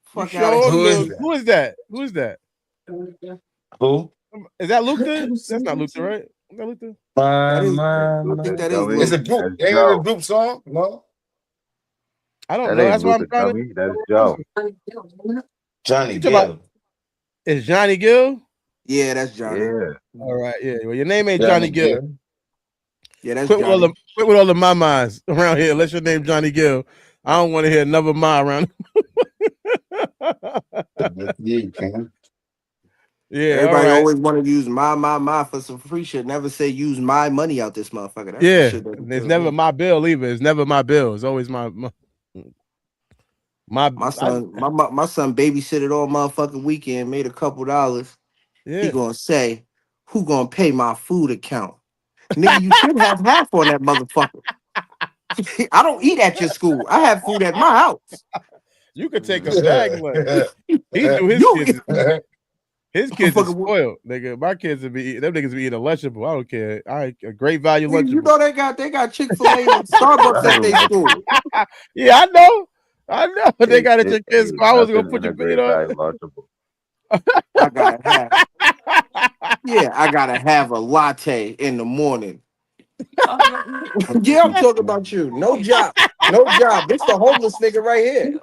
S16: Fuck
S4: sure
S16: outta
S4: do.
S16: here.
S4: Who is that? Who is that?
S6: Who?
S4: Is that Luther? That's not Luther, right? Is that Luther?
S16: I think that is
S6: It's a group. Ain't that a group song? No.
S4: I don't
S1: That
S4: know.
S1: ain't
S4: That's why I'm
S1: Luther,
S4: trying
S1: dummy. That's Joe.
S6: Johnny
S4: You talking about-
S6: Gill.
S4: Is Johnny Gill?
S16: Yeah, that's Johnny.
S1: Yeah.
S4: All right, yeah. Well, your name ain't Johnny Gill.
S16: Yeah, that's
S4: Quit
S16: Johnny.
S4: with all the mamas around here. Unless your name Johnny Gill. I don't want to hear another ma around. Yeah,
S16: Everybody
S4: all right.
S16: always want to use my for some free shit. Never say use my money out this motherfucker. That's the
S4: Yeah,
S16: shit that
S4: it's never my bill either. It's never my bill. It's always my
S16: son. My son babysitted all motherfucking weekend. Made a couple dollars.
S4: Yeah.
S16: He gonna say, "Who gonna pay my food account?" Nigga, you should have half on that motherfucker. I don't eat at your school. I have food at my house.
S4: You could take a bag lunch. He do his kids. His kids are spoiled, nigga. My kids would be eating, them niggas be eating a Lunchable. I don't care. A great value Lunchable.
S16: You know they got Chick-fil-A and Starbucks at their school.
S4: Yeah, I know. They got it at your kids' school. I was gonna put your feet on.
S16: I gotta have a latte in the morning. Yeah, I'm talking about you. No job. No job. This the homeless nigga right here.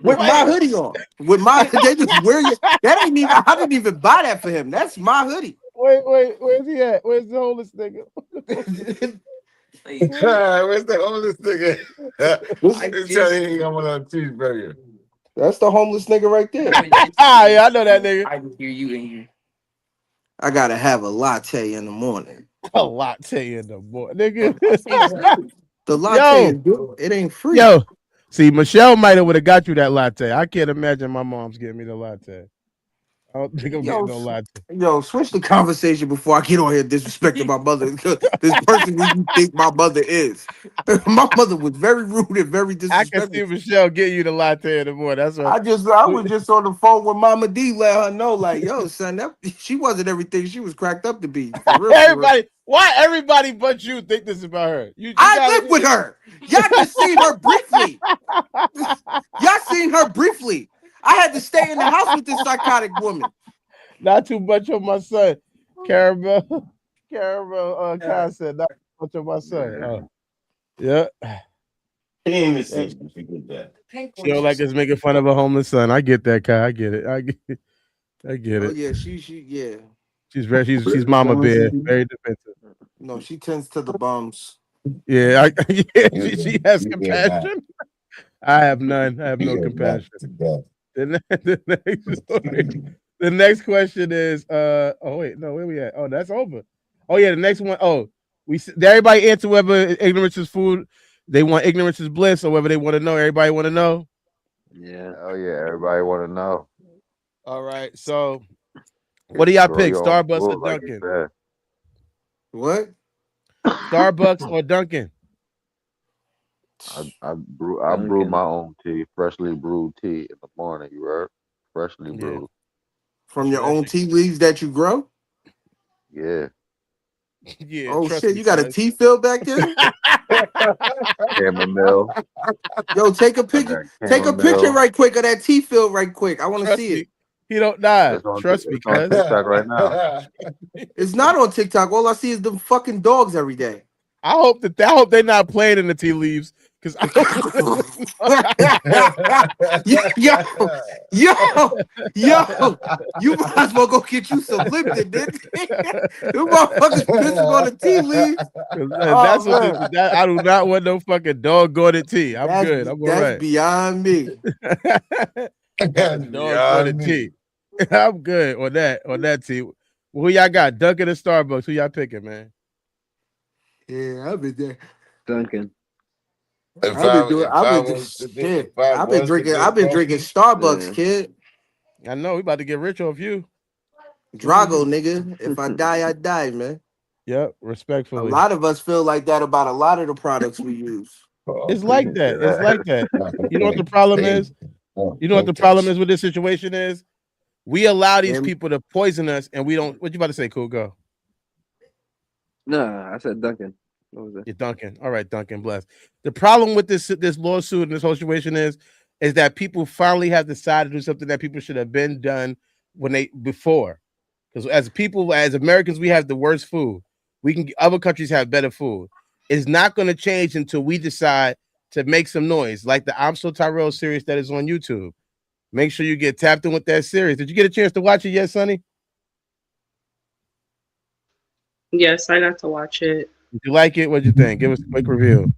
S16: With my hoodie on. They just wear you. That ain't even I didn't even buy that for him. That's my hoodie.
S4: Wait, where's he at? Where's the homeless nigga?
S6: Where's the homeless nigga? He's telling you I'm on a cheeseburger.
S16: That's the homeless nigga right there.
S4: Yeah, I know that nigga.
S16: I can hear you in here. I gotta have a latte in the morning.
S4: A latte in the morning, nigga.
S16: The latte is good. It ain't free.
S4: Yo, see, Michelle might have would have got you that latte. I can't imagine my mom's getting me the latte. I don't think I'm getting no latte.
S16: Yo, switch the conversation before I get on here disrespecting my mother. This person who you think my mother is. My mother was very rude and very disrespectful.
S4: I can see Michelle getting you the latte in the morning. That's what
S16: I was just on the phone with Mama D, let her know, like, yo, son, she wasn't everything she was cracked up to be. For real,
S4: why everybody but you think this about her?
S16: I live with her. Y'all just seen her briefly. Y'all seen her briefly. I had to stay in the house with this psychotic woman.
S4: Not too much on my son. Caramel concept. Not too much on my son. Yeah.
S6: He ain't even seen you. Forget that.
S4: She don't like us making fun of a homeless son. I get that, Kai. I get it. I get it.
S16: Oh yeah, yeah.
S4: She's Mama Bear, very defensive.
S16: No, she tends to the bums.
S4: Yeah, she has compassion. I have none. I have no compassion. The next question is oh wait, no, where we at? Oh, that's over. Oh yeah, the next one. Oh, did everybody answer whether ignorance is food, they want ignorance is bliss, or whether they want to know. Everybody want to know?
S1: Yeah. Oh yeah, everybody want to know.
S4: All right, so what do y'all pick? Starbucks or Dunkin'?
S16: What?
S4: Starbucks or Dunkin'?
S1: I brew my own tea, freshly brewed tea in the morning. You heard? Freshly brewed.
S16: From your own tea leaves that you grow?
S1: Yeah.
S4: Yeah.
S16: Oh shit, you got a tea field back there?
S1: Chamomile.
S16: Yo, take a picture. Take a picture right quick of that tea field right quick. I want to see it.
S4: He don't die. Trust me,
S1: it's on TikTok right now.
S16: It's not on TikTok. All I see is the fucking dogs every day.
S4: I hope they're not playing in the tea leaves because
S16: yo, you might as well go get you some Lipton, nigga. You motherfuckers pissing on the tea leaves.
S4: That's what I do not want no fucking doggone tea. I'm good. I'm all right.
S16: That's beyond me.
S4: Doggone tea. I'm good on that tea. Who y'all got? Dunkin' or Starbucks? Who y'all picking, man?
S16: Yeah, I've been there.
S5: Dunkin'.
S16: I've been drinking Starbucks, kid.
S4: I know we about to get rich off you.
S16: Drago, nigga. If I die, I die, man.
S4: Yep,
S16: A
S4: respectfully.
S16: lot of us feel like that about a lot of the products we use.
S4: It's like that. It's like that. You know what the problem is? You know what the problem is with this situation is? We allow these people to poison us, and we don't. What you about to say, Cool? Go.
S5: Nah, I said Duncan. What was that?
S4: You're Duncan. All right, Duncan. Bless. The problem with this lawsuit and this whole situation is that people finally have decided to do something that people should have been done before. Because as people, as Americans, we have the worst food. Other countries have better food. It's not going to change until we decide to make some noise, like the I'm So Tyrell series that is on YouTube. Make sure you get tapped in with that series. Did you get a chance to watch it yet, Sonny?
S11: Yes, I got to watch it.
S4: Did you like it? What'd you think? Give us a quick review.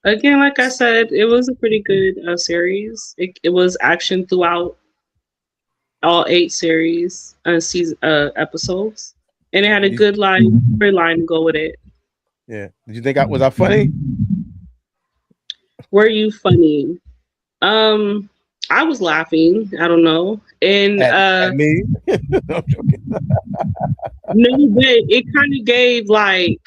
S11: Again, like I said, it was a pretty good series. It was action throughout all 8 series episodes, and it had a good storyline to go with it.
S4: Yeah. Did you think was I funny?
S11: Were you funny? I was laughing. I don't know, and
S4: at me. No, I'm joking.
S11: No, but it kind of gave like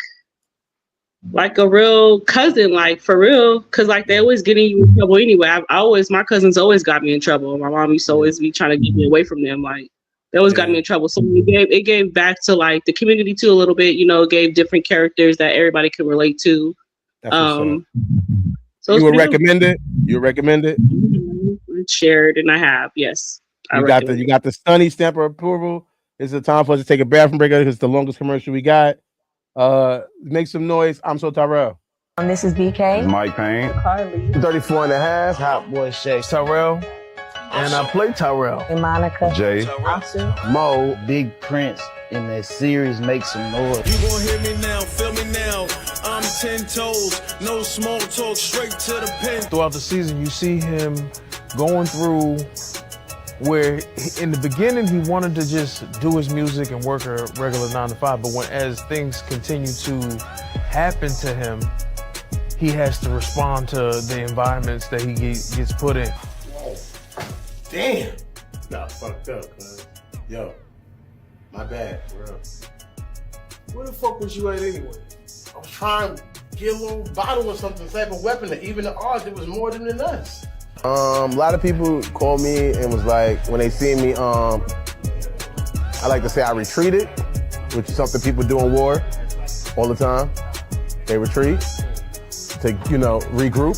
S11: a real cousin, like for real, because like they always getting you in trouble anyway. My cousins always got me in trouble. My mom used to always be trying to get me away from them. Like they always got me in trouble. So it gave back to like the community too a little bit. You know, it gave different characters that everybody could relate to.
S4: So you would recommend it? You would recommend it?
S11: Shared, and I have, yes.
S4: You got the Sunny stamp of approval. It's the time for us to take a bathroom break because it's the longest commercial we got. Make some noise. I'm So Tyrell.
S17: This is BK.
S18: Mike Payne.
S17: Carly.
S18: 34 and a half. Hot Boy Shay. Tyrell. And I play Tyrell.
S17: And Monica.
S18: Jay.
S19: Mo, Big Prince in that series Make Some Noise.
S3: You gon' hear me now, feel me now. I'm 10 toes, no small talk, straight to the pen.
S20: Throughout the season, you see him going through where in the beginning he wanted to just do his music and work a regular 9-to-5, but as things continue to happen to him, he has to respond to the environments that he gets put in.
S4: Whoa. Damn. Got fucked up, cuz. Yo, my bad, bro. Where the fuck was you at anyway? I was trying to get a little bottle or something, type of weapon that even the odds, it was more than us.
S21: A lot of people called me and was like, when they see me, I like to say I retreated, which is something people do in war all the time. They retreat to, regroup.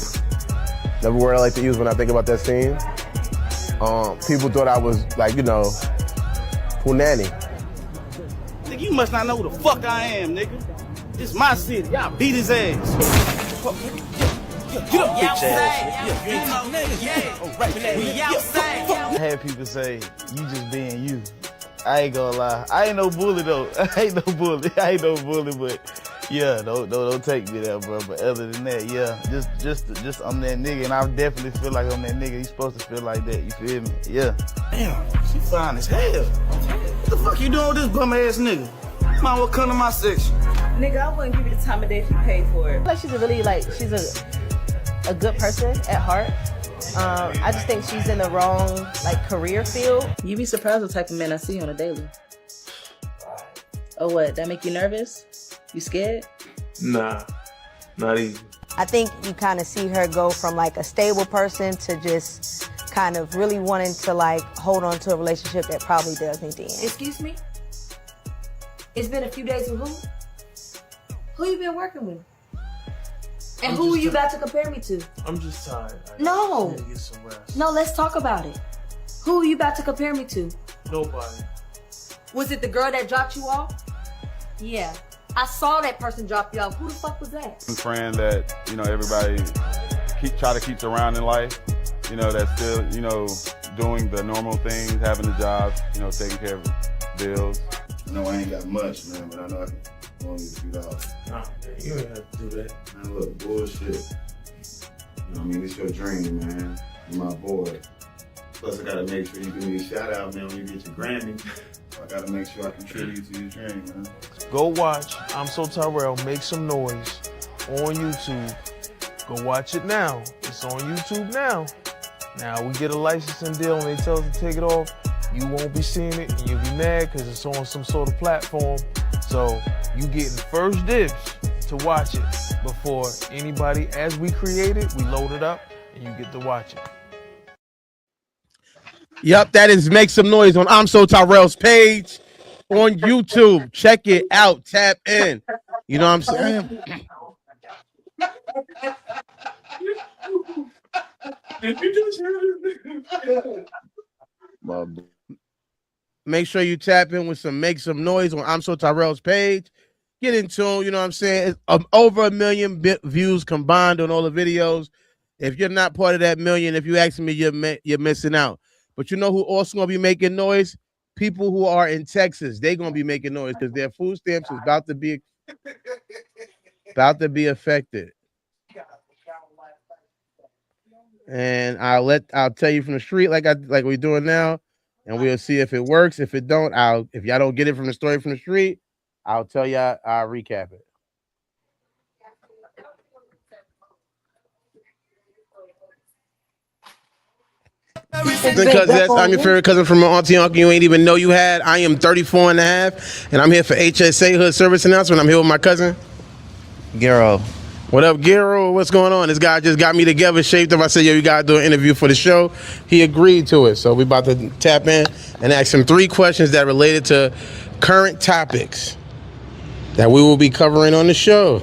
S21: Another word I like to use when I think about that scene. People thought I was like, punani.
S22: Nigga, you must not know who the fuck I am, nigga. This my city. Y'all beat his ass. Get up, bitch ass.
S19: I had people say, you just being you. I ain't gonna lie. I ain't no bully though. I ain't no bully, but yeah, don't take me there, bro. But other than that, yeah, just I'm that nigga, and I definitely feel like I'm that nigga. You supposed to feel like that, you feel me? Yeah.
S22: Damn, she fine as hell. What the fuck you doing with this bum ass nigga? Might well come to my section.
S23: Nigga, I wouldn't give you the time of day if you paid for it. Like she's a good person at heart. I just think she's in the wrong career field.
S24: You be surprised what type of men I see on a daily. Oh, what? That make you nervous? You scared?
S20: Nah, not even.
S17: I think you kind of see her go from a stable person to just kind of really wanting to hold on to a relationship that probably does need to end.
S23: Excuse me? It's been a few days with who? Who you been working with? And who are you about to compare me to?
S20: I'm just tired.
S23: No.
S20: I need to get some rest.
S23: No, let's talk about it. Who are you about to compare me to?
S20: Nobody.
S23: Was it the girl that dropped you off? Yeah. I saw that person drop you off. Who the fuck was that?
S18: A friend that, everybody try to keep around in life, that's still, doing the normal things, having a job, taking care of bills.
S25: No, I ain't got much, man, but I know I can loan you a few dollars.
S20: Nah, man, you ain't have to do that.
S25: Man, look, bullshit. It's your dream, man. You're my boy. Plus, I gotta make sure you give me a shout out, man, when you get your Grammy. So I gotta make sure I contribute to your dream, man.
S20: Go watch I'm So Tyrell, Make Some Noise on YouTube. Go watch it now. It's on YouTube now. Now we get a licensing deal and they tell us to take it off. You won't be seeing it and you'll be mad because it's on some sort of platform. So you getting first dibs to watch it before anybody. As we create it, we load it up and you get to watch it.
S4: Yep, that is Make Some Noise on I'm So Tyrell's page on YouTube. Check it out. Tap in. You know what I'm saying? Make sure you tap in with some Make Some Noise on I'm So Tyrell's page. Get in tune, you know what I'm saying? It's over 1 million views combined on all the videos. If you're not part of that million, if you ask me, you're missing out. But you know who also gonna be making noise? People who are in Texas. They're gonna be making noise because their food stamps is about to be affected. And I'll tell you from the street like we're doing now, and we'll see if it works. If it don't, if y'all don't get it from the story from the street, I'll tell y'all. I'll recap it. Because that's I'm your favorite cousin from my auntie uncle you ain't even know you had. I am 34 and a half, and I'm here for HSA Hood Service Announcement. I'm here with my cousin
S2: Gero.
S4: What up, Gero? What's going on? This guy just got me together, shaped up. I said, yo, you gotta do an interview for the show. He agreed to it. So we about to tap in and ask him 3 questions that related to current topics that we will be covering on the show.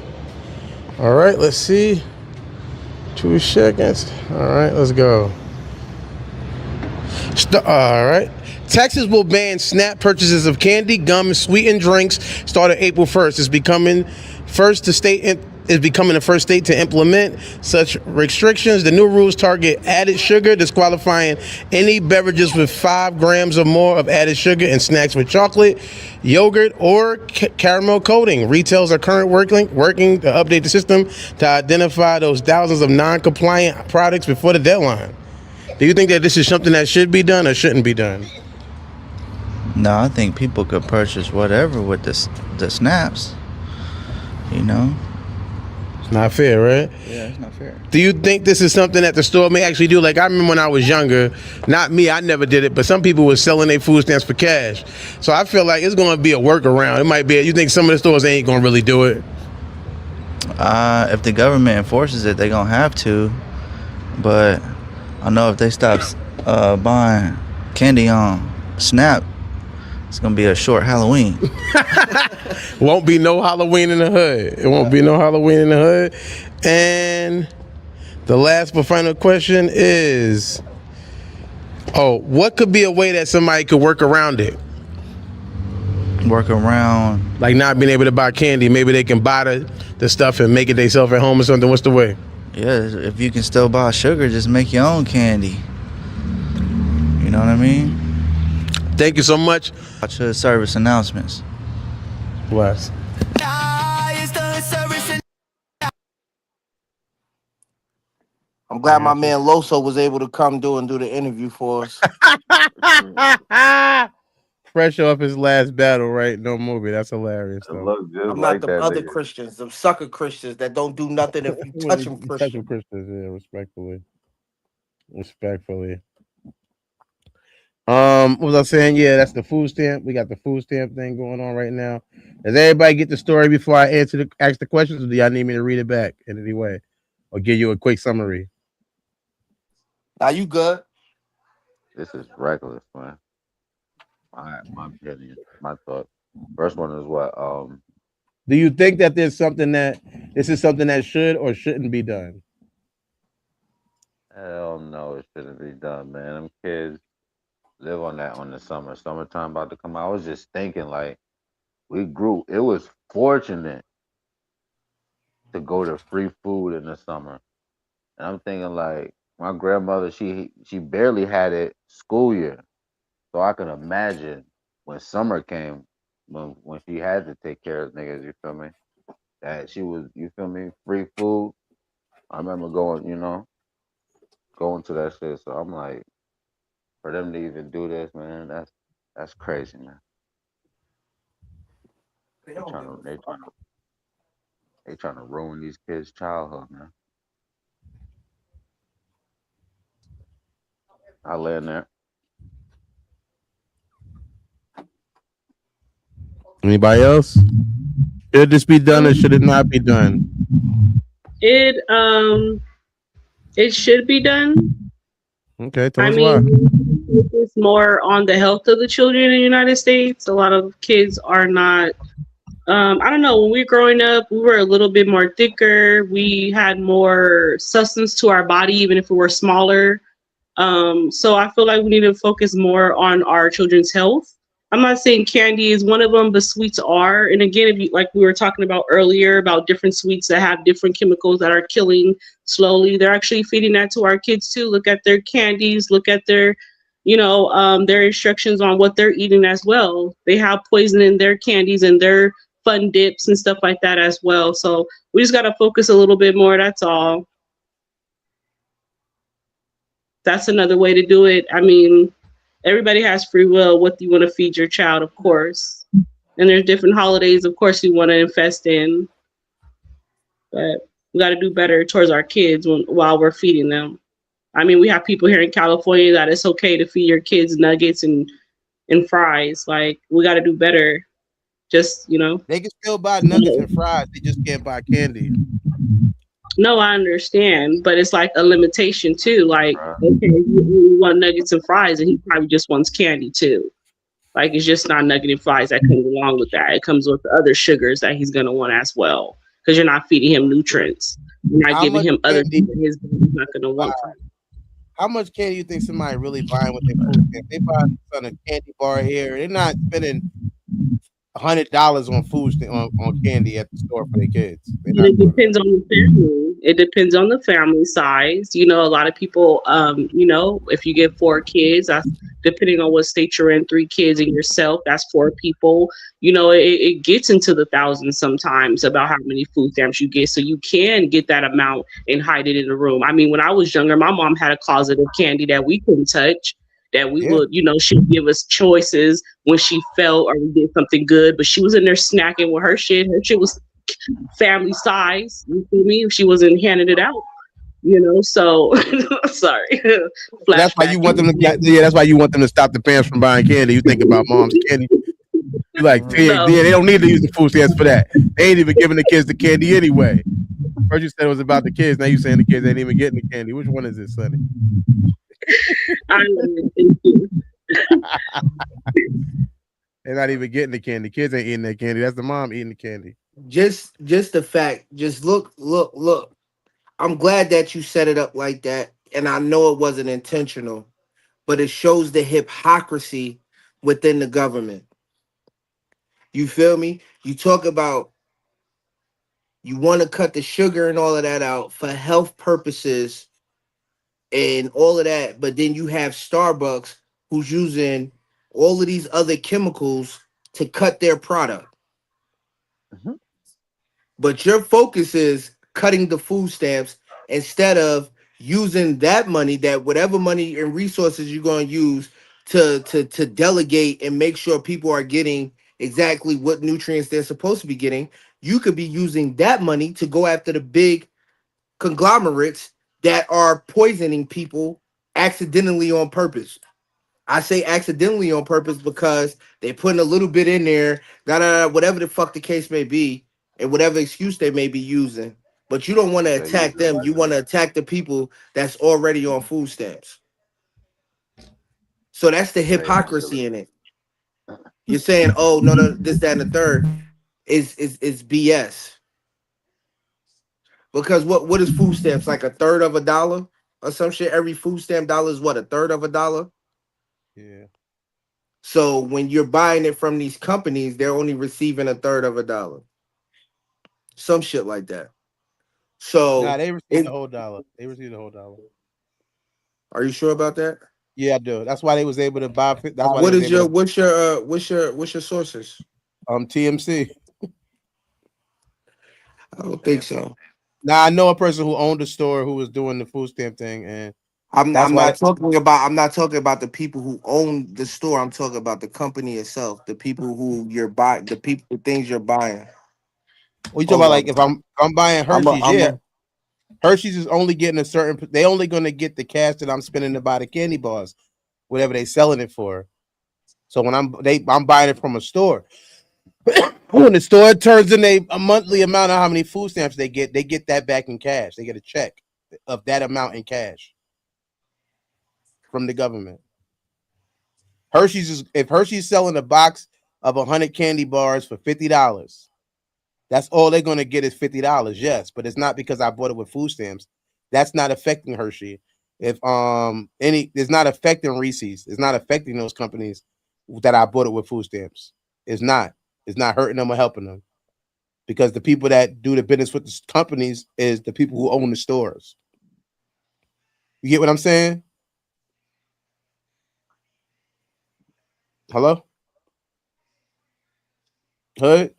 S4: All right, let's see. 2 seconds. All right, let's go. All right. Texas will ban SNAP purchases of candy, gum, and sweetened drinks starting April 1st. It's becoming the first state to implement such restrictions. The new rules target added sugar, disqualifying any beverages with 5 grams or more of added sugar and snacks with chocolate, yogurt, or caramel coating. Retailers are currently working to update the system to identify those thousands of non-compliant products before the deadline. Do you think that this is something that should be done or shouldn't be done?
S2: No, I think people could purchase whatever with the snaps. You know?
S4: It's not fair, right?
S2: Yeah, it's not fair.
S4: Do you think this is something that the store may actually do? Like, I remember when I was younger, not me, I never did it, but some people were selling their food stamps for cash. So I feel like it's going to be a workaround. It might be, you think some of the stores ain't going to really do it?
S2: If the government enforces it, they're going to have to. But I know if they stop buying candy on Snap, it's going to be a short Halloween.
S4: Won't be no Halloween in the hood. It won't be no Halloween in the hood. And the last but final question is, what could be a way that somebody could work around it?
S2: Work around?
S4: Like not being able to buy candy. Maybe they can buy the stuff and make it themselves at home or something. What's the way?
S2: Yeah, if you can still buy sugar, just make your own candy. You know what I mean?
S4: Thank you so much.
S2: Watch Hood Service Announcements.
S4: Bless.
S16: I'm glad my man Loso was able to come do the interview for us.
S4: Fresh off his last battle, right? No movie. That's hilarious.
S16: I'm not the other Christians, the sucker Christians that don't do nothing if you touch them Christians.
S4: Yeah, respectfully. What was I saying? Yeah, that's the food stamp. We got the food stamp thing going on right now. Does everybody get the story before I ask the questions, or do y'all need me to read it back in any way, or give you a quick summary?
S16: Now you good?
S1: This is reckless, man. My opinion, my thought. First one is what?
S4: Do you think that this is something that should or shouldn't be done?
S1: Hell no, it shouldn't be done, man. Them kids live on that on the summertime about to come out. I was just thinking, like, we grew. It was fortunate to go to free food in the summer, and I'm thinking like my grandmother, she barely had it school year, so I can imagine when summer came, when she had to take care of niggas. You feel me? That she was, you feel me? Free food. I remember going to that shit. So I'm like, for them to even do this, man, that's crazy, man. They trying to ruin these kids' childhood, man. I land there.
S4: Anybody else? Should this be done or should it not be done?
S11: It should be done.
S4: Okay, tell
S11: I
S4: us why.
S11: mean, it's more on the health of the children in the United States. A lot of kids are not. I don't know. When we were growing up, we were a little bit more thicker. We had more substance to our body, even if we were smaller. So I feel like we need to focus more on our children's health. I'm not saying candy is one of them, but sweets are. And again, if you, like we were talking about earlier about different sweets that have different chemicals that are killing slowly, they're actually feeding that to our kids too. Look at their candies, look at their, their instructions on what they're eating as well. They have poison in their candies and their fun dips and stuff like that as well. So we just got to focus a little bit more. That's all. That's another way to do it. I mean, everybody has free will. What do you want to feed your child, of course. And there's different holidays, of course, you want to invest in. But we got to do better towards our kids while we're feeding them. I mean, we have people here in California that it's okay to feed your kids nuggets and fries. Like, we got to do better. Just,
S4: They can still buy nuggets and fries. They just can't buy candy.
S11: No, I understand, but it's like a limitation too. Like, okay, you want nuggets and fries, and he probably just wants candy too. Like, it's just not nugget and fries that comes along with that. It comes with the other sugars that he's gonna want as well, because you're not feeding him nutrients. You're not giving him other things that his body's not gonna want.
S4: How much candy you think somebody really buying with their food stamps? They buy on a candy bar here. They're not spending $100 on food on candy at the store for their kids.
S11: It depends on the family. It depends on the family size. A lot of people, if you get 4 kids, that's depending on what state you're in, 3 kids and yourself, that's 4 people. It gets into the thousands sometimes about how many food stamps you get. So you can get that amount and hide it in the room. I mean, when I was younger, my mom had a closet of candy that we couldn't touch. That we would, she'd give us choices when she felt or we did something good, but she was in there snacking with her shit. Her shit was family size. You feel me? She wasn't handing it out, so sorry.
S4: That's why you want them to that's why you want them to stop the parents from buying candy. You think about mom's candy. You like, yeah, they don't need to use the food stamps for that. They ain't even giving the kids the candy anyway. First you said it was about the kids, now you saying the kids ain't even getting the candy. Which one is it, Sonny? They're not even getting the candy. Kids ain't eating that candy. That's the mom eating the candy.
S16: Just the fact. Just look. I'm glad that you set it up like that, and I know it wasn't intentional, but it shows the hypocrisy within the government. You feel me? You talk about you want to cut the sugar and all of that out for health purposes and all of that, but then you have Starbucks who's using all of these other chemicals to cut their product. But your focus is cutting the food stamps instead of using that money, that whatever money and resources you're going to use to delegate and make sure people are getting exactly what nutrients they're supposed to be getting. You could be using that money to go after the big conglomerates that are poisoning people accidentally on purpose. I say accidentally on purpose because they're putting a little bit in there, whatever the fuck the case may be, and whatever excuse they may be using. But you don't want to attack them. You want to attack the people that's already on food stamps. So that's the hypocrisy in it. You're saying, oh, no, this, that, and the third is BS. Because what is food stamps? Like $0.33 or some shit? Every food stamp dollar is what, $0.33?
S4: Yeah.
S16: So when you're buying it from these companies, they're only receiving $0.33. Some shit like that. So
S4: nah, they received the whole dollar. They received the whole dollar.
S16: Are you sure about that?
S4: Yeah, I do. That's why they was able to buy. That's why.
S16: What's your sources?
S4: TMC.
S16: I don't think so.
S4: Now I know a person who owned a store who was doing the food stamp thing, and
S16: I'm not talking about the people who own the store. I'm talking about the company itself, the people who you're buying, the things you're buying.
S4: What you talking about? Like if I'm buying Hershey's, Hershey's is only getting a certain. They only going to get the cash that I'm spending to buy the candy bars, whatever they selling it for. So when I'm buying it from a store. When the store turns in a monthly amount of how many food stamps they get that back in cash. They get a check of that amount in cash from the government. If Hershey's selling a box of 100 candy bars for $50, that's all they're going to get is $50. Yes, but it's not because I bought it with food stamps. That's not affecting Hershey. If it's not affecting Reese's. It's not affecting those companies that I bought it with food stamps. It's not. It's not hurting them or helping them. Because the people that do the business with the companies is the people who own the stores. You get what I'm saying? Hello? Hood?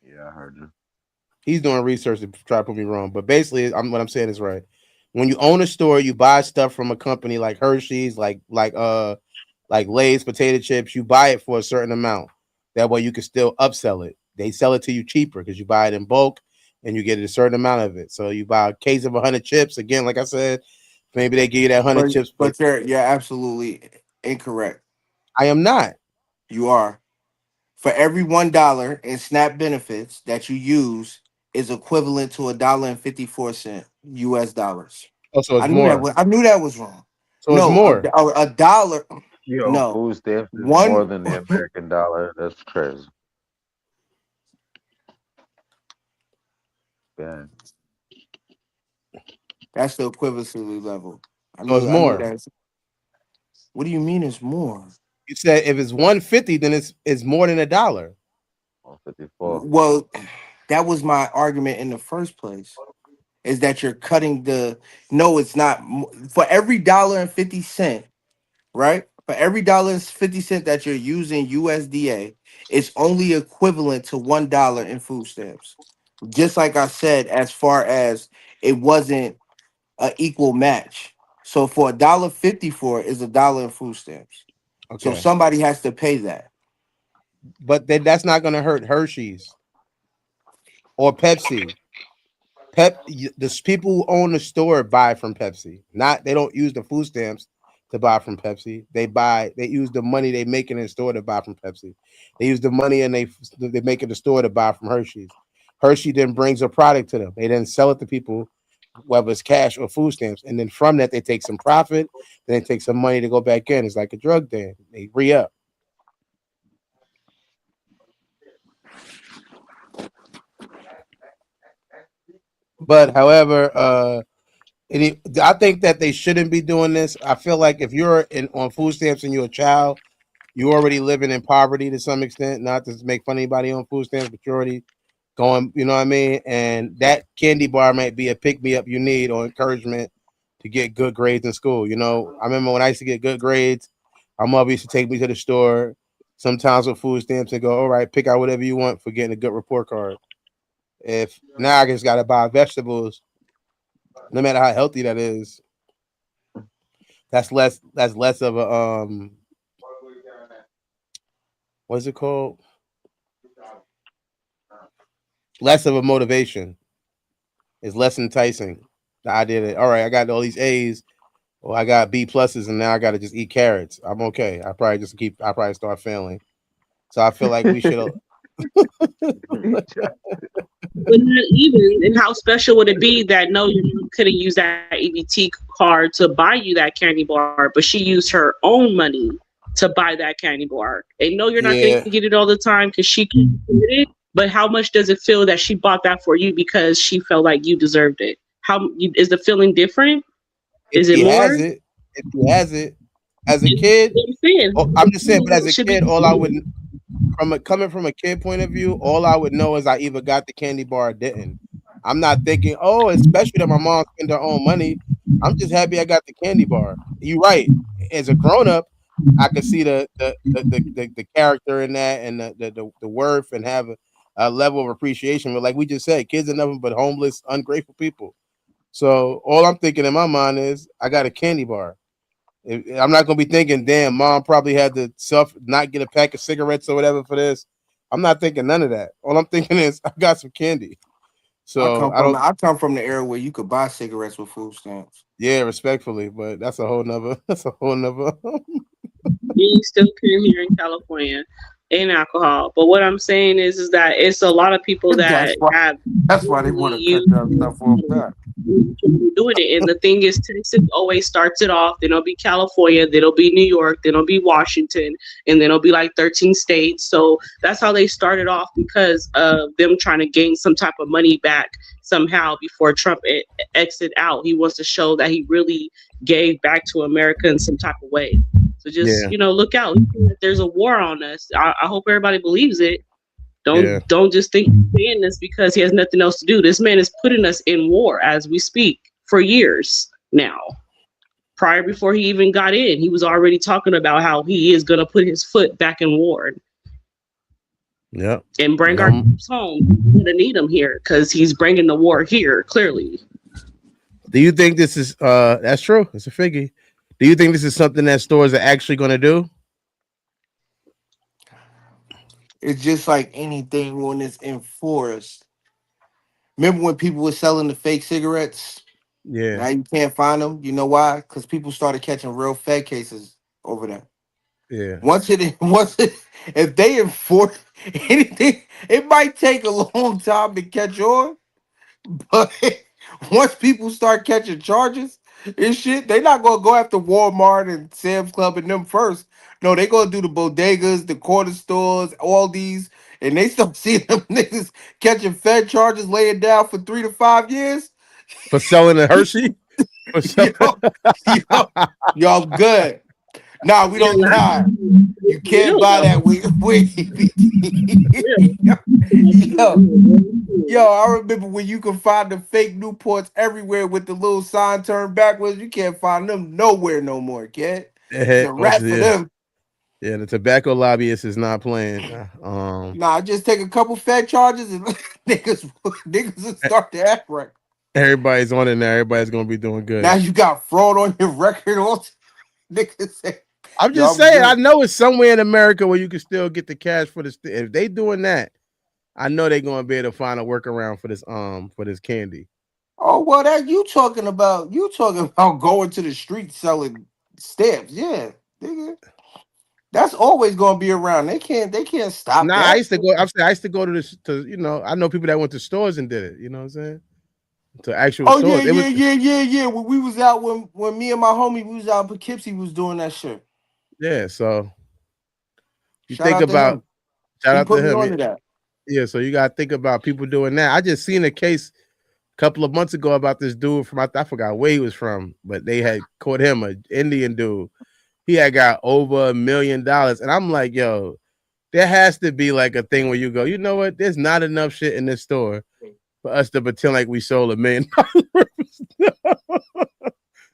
S1: Yeah, I heard you.
S4: He's doing research to try to put me wrong. But basically, what I'm saying is right. When you own a store, you buy stuff from a company like Hershey's, like Lay's potato chips. You buy it for a certain amount. That way you can still upsell it. They sell it to you cheaper because you buy it in bulk and you get a certain amount of it. So you buy a case of 100 chips. Again, like I said, maybe they give you that 100 chips.
S16: But you're absolutely incorrect.
S4: I am not.
S16: You are. For every $1 in SNAP benefits that you use is equivalent to $1.54 US dollars.
S4: Oh, so it's
S16: I knew
S4: more.
S16: I knew that was wrong.
S4: So it's
S16: No,
S4: more.
S16: a dollar.
S1: Yo,
S16: No,
S1: food stamps is more
S16: one.
S1: than the American dollar. That's crazy. Yeah.
S16: That's the equivalency level.
S4: So it's
S16: I knew
S4: more.
S16: that. What do you mean it's more?
S4: You said if it's 150, then it's more than $1.
S1: 154.
S16: Well, that was my argument in the first place. Is that you're cutting the? No, it's not. For every $1.50, right? For every $1.50 that you're using USDA, it's only equivalent to $1 in food stamps. Just like I said, as far as it wasn't an equal match. So for $1.54 is $1 in food stamps. So
S4: Okay.
S16: somebody has to pay that.
S4: But that's not going to hurt Hershey's or Pepsi. The people who own the store buy from Pepsi. They don't use the food stamps to buy from Pepsi. They use the money they make in the store to buy from Pepsi. They use the money and they make in the store to buy from Hershey's. Hershey then brings a product to them. They then sell it to people, whether it's cash or food stamps, and then from that they take some profit. Then they take some money to go back in. It's like a drug den. They re-up. But however, I think that they shouldn't be doing this. I feel like if you're on food stamps and you're a child, you're already living in poverty to some extent. Not to make fun of anybody on food stamps, but you're already going, you know what I mean? And that candy bar might be a pick me up you need or encouragement to get good grades in school. You know, I remember when I used to get good grades, my mother used to take me to the store sometimes with food stamps and go, all right, pick out whatever you want for getting a good report card. If now I just got to buy vegetables, no matter how healthy that is, that's less of a what's it called? Less of a motivation. It's less enticing. The idea that all right, I got all these A's, or I got B pluses, and now I got to just eat carrots. I'm okay. I probably start failing. So I feel like we should.
S11: But not even, and how special would it be that no, you couldn't use that EBT card to buy you that candy bar, but she used her own money to buy that candy bar. And no, you're not going
S4: Yeah.
S11: to get it all the time because she can get it. But how much does it feel that she bought that for you because she felt like you deserved it? Is the feeling different?
S4: If
S11: Is it
S4: he has
S11: more?
S4: it, as a kid, I'm just saying. But as a kid, all I would coming from a kid point of view, all I would know is I either got the candy bar or didn't. I'm not thinking, oh, especially that my mom spent her own money. I'm just happy I got the candy bar. You're right. As a grown up, I could see the character in that and the worth and have a level of appreciation. But like we just said, kids are nothing but homeless, ungrateful people. So all I'm thinking in my mind is I got a candy bar. I'm not gonna be thinking, damn, mom probably had to not get a pack of cigarettes or whatever for this. I'm not thinking none of that. All I'm thinking is I got some candy. So
S16: I come from the era where you could buy cigarettes with food stamps.
S4: Yeah, respectfully, but that's a whole nother. That's a whole nother.
S11: You still can here in California in alcohol. But what I'm saying is that it's a lot of people that have
S16: That's why they want to cut that stuff off back.
S11: doing it. And the thing is, Texas always starts it off. Then it'll be California, then it'll be New York, then it'll be Washington, and then it'll be like 13 states. So that's how they started off because of them trying to gain some type of money back somehow before Trump exit out. He wants to show that he really gave back to America in some type of way. So just look out. There's a war on us. I hope everybody believes it. Don't just think he's saying this because he has nothing else to do. This man is putting us in war as we speak for years now. Before he even got in, he was already talking about how he is going to put his foot back in war.
S4: Yep.
S11: And bring our troops home. We're going to need them here because he's bringing the war here, clearly.
S4: Do you think this is that's true? It's a figgy. Do you think this is something that stores are actually going to do?
S16: It's just like anything when it's enforced. Remember when people were selling the fake cigarettes?
S4: Yeah.
S16: Now you can't find them. You know why? Because people started catching real fake cases over there.
S4: Yeah.
S16: If they enforce anything, it might take a long time to catch on. But once people start catching charges and shit, they're not gonna go after Walmart and Sam's Club and them first. No, they gonna do the bodegas, the corner stores, all these, and they start seeing them niggas catching Fed charges laying down for 3 to 5 years.
S4: For selling a Hershey?
S16: Y'all good. Nah, we don't lie. You can't buy that with Yo, I remember when you could find the fake Newports everywhere with the little sign turned backwards. You can't find them nowhere no more, kid. It's a wrap for them.
S4: Yeah, the tobacco lobbyist is not playing.
S16: Nah, just take a couple Fed charges and niggas will start to act right.
S4: Everybody's on it now. Everybody's gonna be doing good.
S16: Now you got fraud on your record. Niggas say,
S4: I'm just saying, I know it's somewhere in America where you can still get the cash for this. If they doing that, I know they're gonna be able to find a workaround for this candy.
S16: Oh well, that you talking about going to the street selling stamps, yeah, nigga. That's always gonna be around. They can't stop.
S4: Nah,
S16: that.
S4: I used to go. I used to go to this. I know people that went to stores and did it. You know what I'm saying? To actual stores.
S16: Yeah. When we was out, when me and my homie we was out in Poughkeepsie, was doing that shit.
S4: Yeah, so you
S16: Shout
S4: think
S16: out to
S4: about
S16: him.
S4: shout
S16: He
S4: out
S16: put
S4: to
S16: me
S4: him.
S16: onto that.
S4: Yeah, so you gotta think about people doing that. I just seen a case a couple of months ago about this dude from I forgot where he was from, but they had caught him, an Indian dude. He had got over $1 million, and I'm like, yo, there has to be like a thing where you go, you know what? There's not enough shit in this store for us to pretend like we sold $1 million.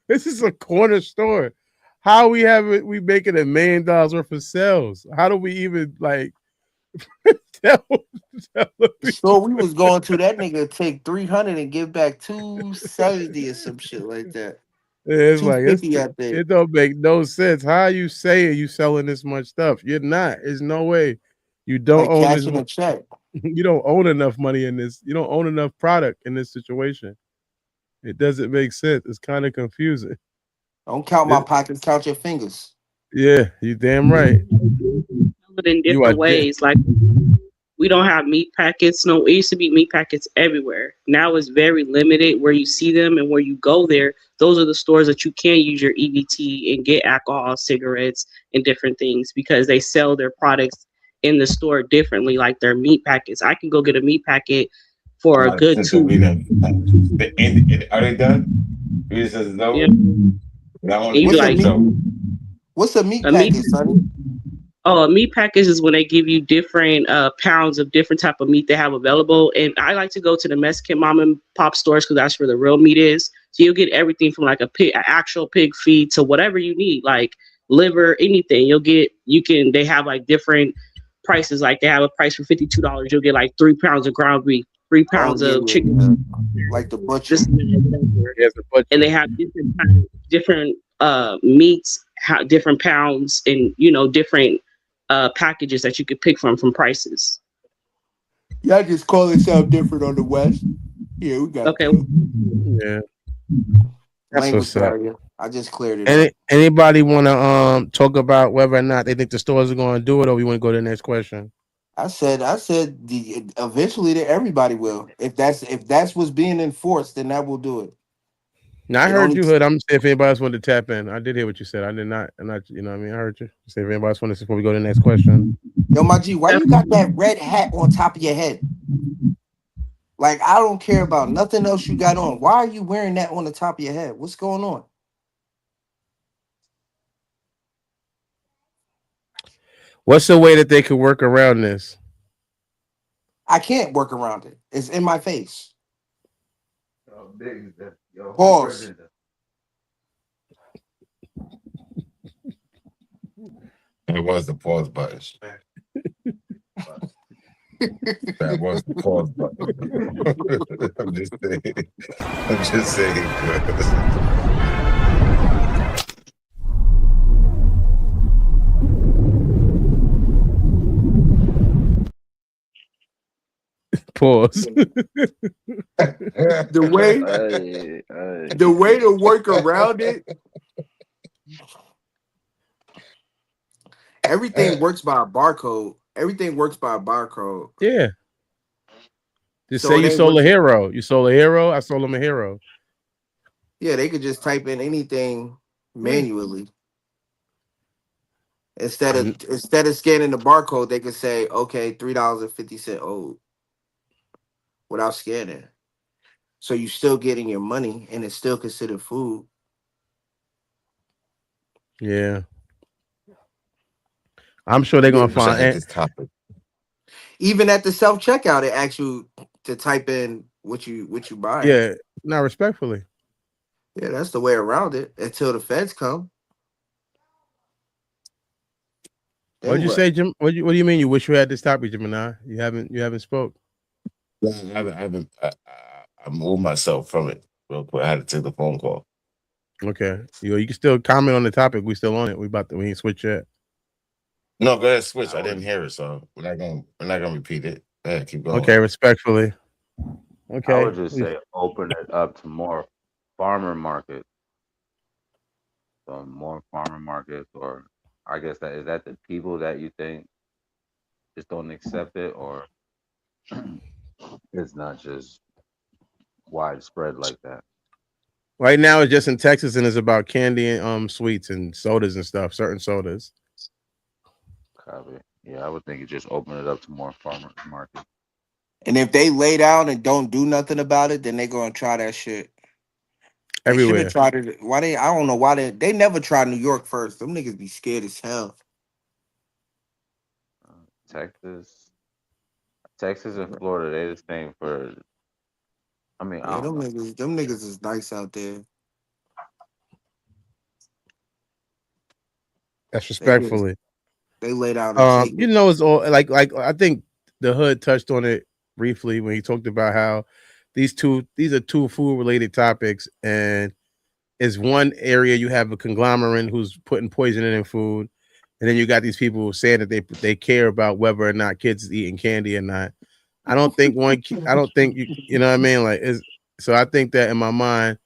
S4: This is a corner store. How we making $1 million worth of sales? How do we even like tell
S16: So we was going to that nigga take 300 and give back 270 or some shit like that.
S4: Yeah, it's like
S16: 250, I think.
S4: it don't make no sense. How are you saying you selling this much stuff? You're not. There's no way. You don't
S16: Like
S4: own
S16: cashing
S4: this.
S16: a check.
S4: You don't own enough money in this. You don't own enough product in this situation. It doesn't make sense. It's kind of confusing.
S16: Don't count my pockets, count your fingers.
S4: Yeah, you damn right.
S11: But in different ways, like we don't have meat packets. No, it used to be meat packets everywhere. Now it's very limited where you see them, and where you go there, those are the stores that you can use your EBT and get alcohol, cigarettes, and different things because they sell their products in the store differently, like their meat packets. I can go get a meat packet for a good
S6: Are they done? He says no.
S11: Yeah.
S16: What's a meat packet, Sonny?
S11: Oh, a meat package is when they give you different pounds of different type of meat they have available. And I like to go to the Mexican mom and pop stores because that's where the real meat is. So you'll get everything from like an actual pig feed to whatever you need, like liver, anything. They have like different prices. Like they have a price for $52. You'll get like 3 pounds of ground beef, 3 pounds of chicken.
S16: Like the butcher.
S11: And they have different meats, different pounds, and different packages that you could pick from prices.
S16: Y'all just call it something different on the West. Yeah, we got
S11: Okay.
S4: Yeah, that's
S16: language
S4: what's up.
S16: barrier. I just cleared it up.
S4: Anybody want to talk about whether or not they think the stores are going to do it, or we want to go to the next question?
S16: I said eventually that everybody will. If that's what's being enforced, then that will do it.
S4: Now I
S16: It
S4: heard
S16: only
S4: you, Hood. I'm saying if anybody else wanted to tap in, I did hear what you said. I did not. I'm not. You know what I mean? I heard you. Say if anybody else wanted to, before we go to the next question.
S16: Yo, my G, why you got that red hat on top of your head? Like, I don't care about nothing else you got on. Why are you wearing that on the top of your head? What's going on?
S4: What's the way that they could work around this?
S16: I can't work around it. It's in my face.
S1: Yo, big, yo,
S16: Pause.
S6: It was the pause button. That was the pause button. I'm just saying. I'm just saying.
S4: Pause.
S16: The way to work around it. Everything works by a barcode. Everything works by a barcode.
S4: Yeah. Just
S16: So
S4: say
S16: it
S4: you
S16: ain't
S4: sold a
S16: working.
S4: hero. You sold a hero. I sold him a hero.
S16: Yeah, they could just type in anything manually. Instead of scanning the barcode, they could say, okay, $3.50 owed without scanning. So you still getting your money and it's still considered food.
S4: Yeah. I'm sure they're gonna find it.
S6: This topic.
S16: Even at the self-checkout, it asks you to type in what you buy.
S4: Yeah, not respectfully.
S16: Yeah, that's the way around it until the feds come.
S4: What'd you say, Jim? What do you mean? You wish you had this topic, Gemini? You haven't spoke.
S6: I moved myself from it real quick. I had to take the phone call.
S4: Okay, you can still comment on the topic. We still on it. We ain't switch yet.
S6: No, go ahead, switch. I didn't hear it, so we're not gonna repeat it. Go ahead, keep going.
S4: Okay, respectfully. Okay.
S1: I would just say open it up to more farmer markets. So more farmer markets, or I guess that is that the people that you think just don't accept it, or it's not just widespread like that.
S4: Right now, it's just in Texas, and it's about candy and sweets and sodas and stuff. Certain sodas.
S1: Copy. Yeah, I would think you just open it up to more farmers markets.
S16: And if they lay down and don't do nothing about it, then they're gonna try that shit. They should
S4: Everywhere.
S16: have tried it. Why they? I don't know why they never tried New York first. Them niggas be scared as hell.
S1: Texas and Florida, they the same for. I mean, I
S16: Yeah,
S1: don't know.
S16: them niggas is nice out there.
S4: That's respectfully.
S16: They lay down and take
S4: you know, it's all like I think the Hood touched on it briefly when he talked about how these are two food related topics, and is one area you have a conglomerate who's putting poison in food, and then you got these people saying that they care about whether or not kids is eating candy or not. I don't think you know what I mean, like so I think that in my mind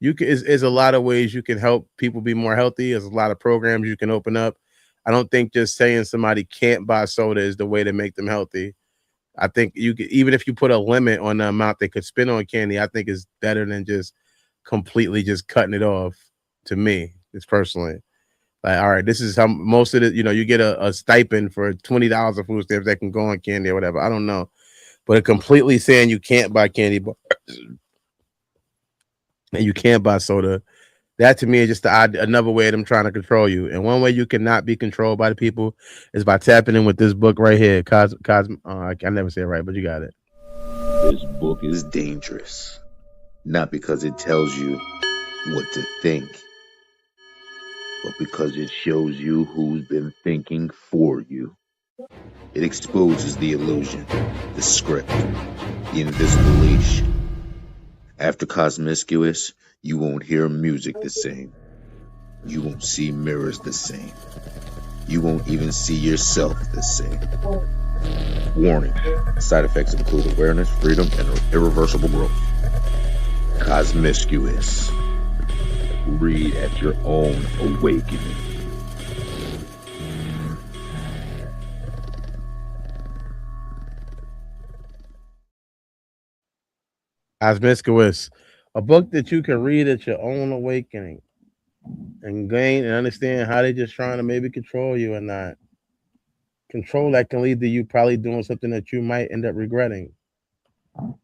S4: is a lot of ways you can help people be more healthy. There's a lot of programs you can open up. I don't think just saying somebody can't buy soda is the way to make them healthy. I think you could, even if you put a limit on the amount they could spend on candy, I think is better than just completely just cutting it off. To me, just personally, like, all right, this is how most of it. You know, you get a stipend for $20 of food stamps that can go on candy or whatever. I don't know, but completely saying you can't buy candy and you can't buy soda. That to me is just another way of them trying to control you. And one way you cannot be controlled by the people is by tapping in with this book right here. I never say it right, but you got it.
S7: This book is dangerous, not because it tells you what to think, but because it shows you who's been thinking for you. It exposes the illusion, the script, the invisible leash. After Cosmiscuous, you won't hear music the same. You won't see mirrors the same. You won't even see yourself the same. Warning. Side effects include awareness, freedom, and irreversible growth. Cosmiscuous. Read at your own awakening.
S4: Cosmiscuous, a book that you can read at your own awakening and gain and understand how they're just trying to maybe control you and not. Control that can lead to you probably doing something that you might end up regretting. I'm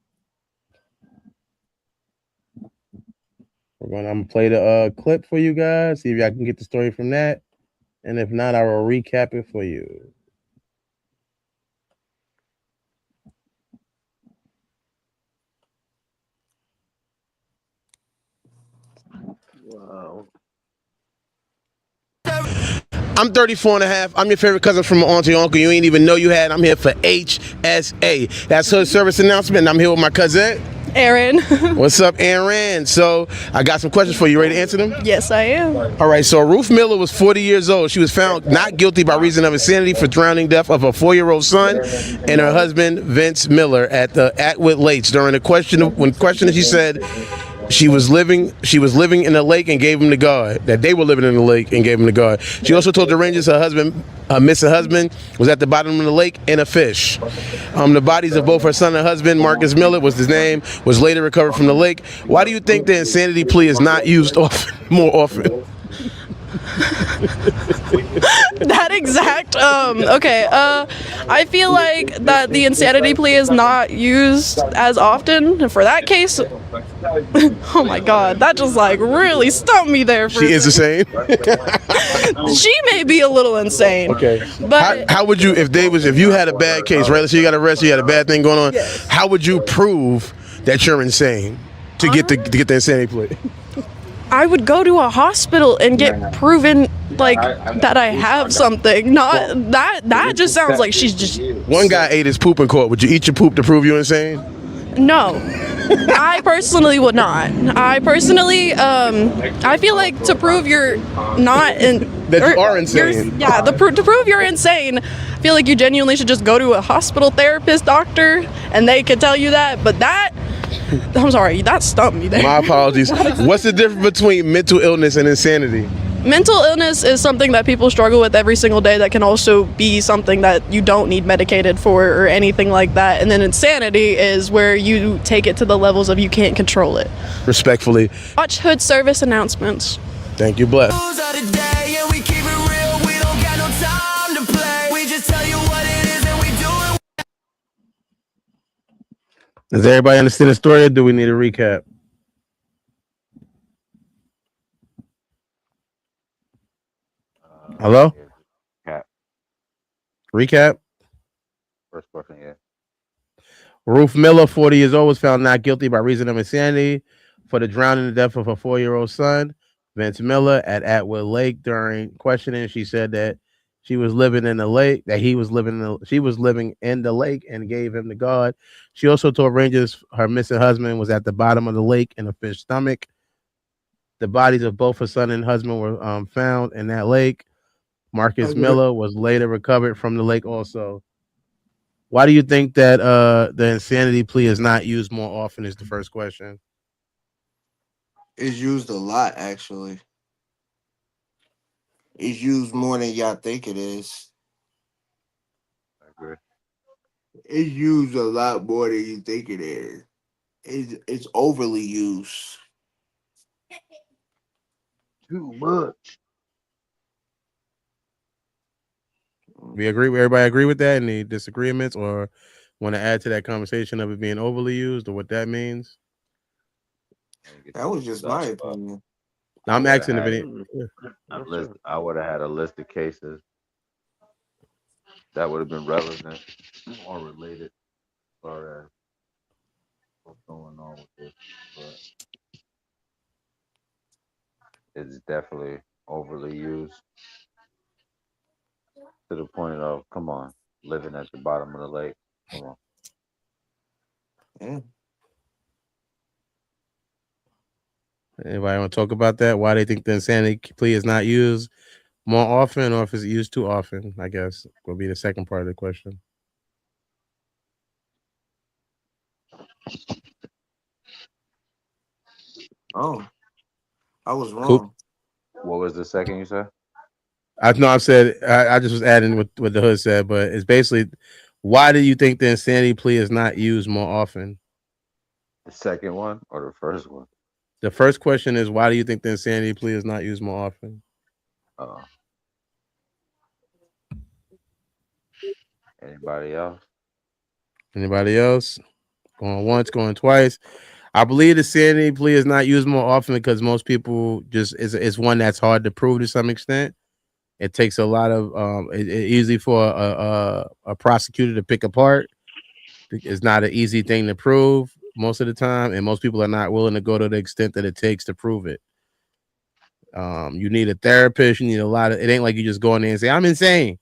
S4: gonna play the clip for you guys, see if y'all can get the story from that. And if not, I will recap it for you.
S5: Wow.
S4: I'm 34 and a half. I'm your favorite cousin from my auntie uncle. You ain't even know you had. I'm here for HSA. That's her service announcement. And I'm here with my cousin,
S8: Aaron.
S4: What's up, Aaron? So I got some questions for you. Ready to answer them?
S8: Yes, I am.
S4: All right. So Ruth Miller was 40 years old. She was found not guilty by reason of insanity for drowning death of her 4-year-old son and her husband Vince Miller at the Atwood Lakes. During the question, she said she was living in the lake and gave him to God. That they were living in the lake and gave him to God. She also told the Rangers her missing husband was at the bottom of the lake in a fish. The bodies of both her son and husband, Marcus Miller was his name, was later recovered from the lake. Why do you think the insanity plea is not used more often?
S8: That exact okay, I feel like that the insanity plea is not used as often, and for that case, oh my god, that just like really stumped me there.
S4: She is insane.
S8: She may be a little insane.
S4: Okay,
S8: but
S4: how would you if you had a bad case, right? So you got arrested, you had a bad thing going on.
S8: Yes.
S4: How would you prove that you're insane to get the insanity plea?
S8: I would go to a hospital and get proven like that I have something. Not that just sounds like she's just.
S4: One guy ate his poop in court. Would you eat your poop to prove you're insane?
S8: No. I personally would not. I personally, I feel like to prove you're not
S4: that you are insane.
S8: To prove you're insane, I feel like you genuinely should just go to a hospital therapist, doctor, and they could tell you that. But I'm sorry, that stumped me there.
S4: My apologies. What's the difference between mental illness and insanity?
S8: Mental illness is something that people struggle with every single day that can also be something that you don't need medicated for or anything like that. And then insanity is where you take it to the levels of you can't control it.
S4: Respectfully.
S8: Watch Hood service announcements.
S4: Thank you, bless. Does everybody understand the story, or do we need a recap? Hello? Recap?
S1: First question, yeah.
S4: Ruth Miller, 40 years old, was found not guilty by reason of insanity for the drowning and death of her 4-year-old son, Vince Miller, at Atwood Lake. During questioning, she said that she was living in the lake, she was living in the lake and gave him to God. She also told Rangers her missing husband was at the bottom of the lake in a fish stomach. The bodies of both her son and husband were found in that lake. Marcus Miller was later recovered from the lake also. Why do you think that the insanity plea is not used more often is the first question.
S16: It's used a lot, actually. It's used more than y'all think it is.
S1: I agree.
S16: It's used a lot more than you think it is. It's overly used.
S1: Too much.
S4: Everybody agree with that? Any disagreements or want to add to that conversation of it being overly used or what that means?
S16: That was just my opinion.
S4: I'm asking if any.
S1: I would have had a list of cases that would have been relevant or related as far as what's going on with this, but it's definitely overly used to the point of, come on, living at the bottom of the lake. Come on.
S16: Yeah.
S4: Anybody want to talk about that? Why they think the insanity plea is not used more often, or if it's used too often? I guess will be the second part of the question.
S16: Oh, I was
S4: Cool.
S16: wrong.
S1: What was the second you said?
S4: I know I said I just was adding what the hood said, but it's basically why do you think the insanity plea is not used more often?
S1: The second one or the first one?
S4: The first question is why do you think the insanity plea is not used more often?
S1: Uh, Anybody else?
S4: Anybody else? Going once, going twice. I believe the sanity plea is not used more often because most people just is one that's hard to prove to some extent. It takes a lot of easy for a prosecutor to pick apart. It's not an easy thing to prove most of the time, and most people are not willing to go to the extent that it takes to prove it. You need a therapist. You need a lot of. It ain't like you just go in there and say I'm insane.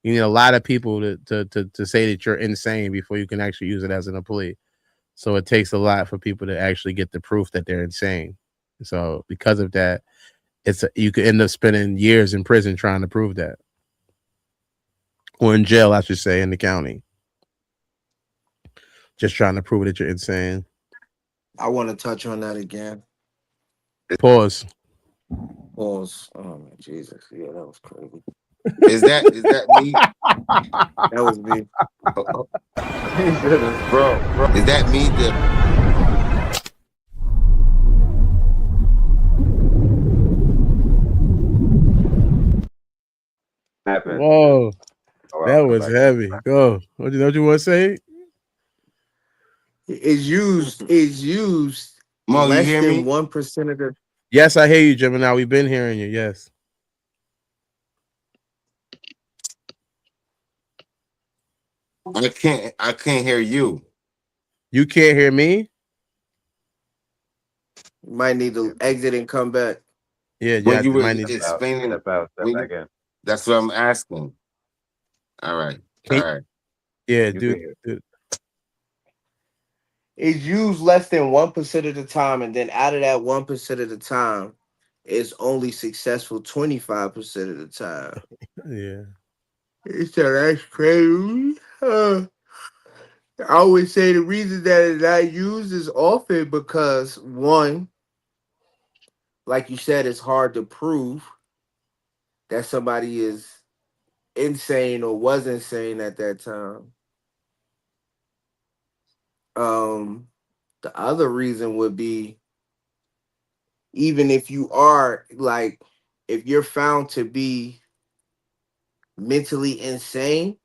S4: You need a lot of people to say that you're insane before you can actually use it as a plea. So it takes a lot for people to actually get the proof that they're insane. So because of that, you could end up spending years in prison trying to prove that, or in jail, I should say, in the county, just trying to prove that you're insane.
S16: I want to touch on that again.
S4: Pause.
S16: Pause. Oh my Jesus! Yeah, that was crazy.
S6: Is that me?
S16: That was me.
S1: Bro.
S6: Is that me?
S1: Happened.
S4: Whoa,
S1: Oh,
S4: that was heavy. Go. What you want to say?
S16: Is used
S6: Mo, you
S16: less
S6: hear
S16: than
S6: me?
S16: 1% of the.
S4: Yes, I hear you, Gemini. We've been hearing you. Yes.
S6: I can't hear you.
S4: You can't hear me?
S16: You might need to exit and come back.
S4: Yeah,
S6: When you were
S4: might need to
S6: explaining,
S1: step out,
S6: when
S1: back in.
S6: that's what I'm asking. All right.
S4: Yeah,
S1: You
S4: dude.
S16: It's used less than 1% of the time, and then out of that 1% of the time, it's only successful 25% of the time.
S4: Yeah.
S16: It's that's crazy. I always say the reason that it's not used is often because one, like you said, it's hard to prove that somebody is insane or was insane at that time. The other reason would be even if you are like if you're found to be mentally insane,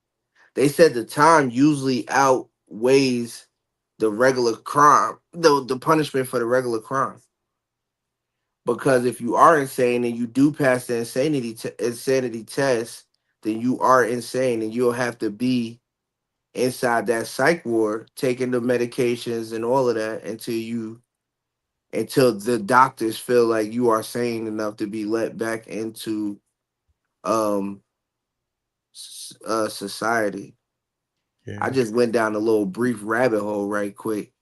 S16: they said the time usually outweighs the regular crime, the punishment for the regular crime. Because if you are insane and you do pass the insanity test, then you are insane and you'll have to be inside that psych ward taking the medications and all of that until the doctors feel like you are sane enough to be let back into um society.
S4: Yeah.
S16: I just went down a little brief rabbit hole right quick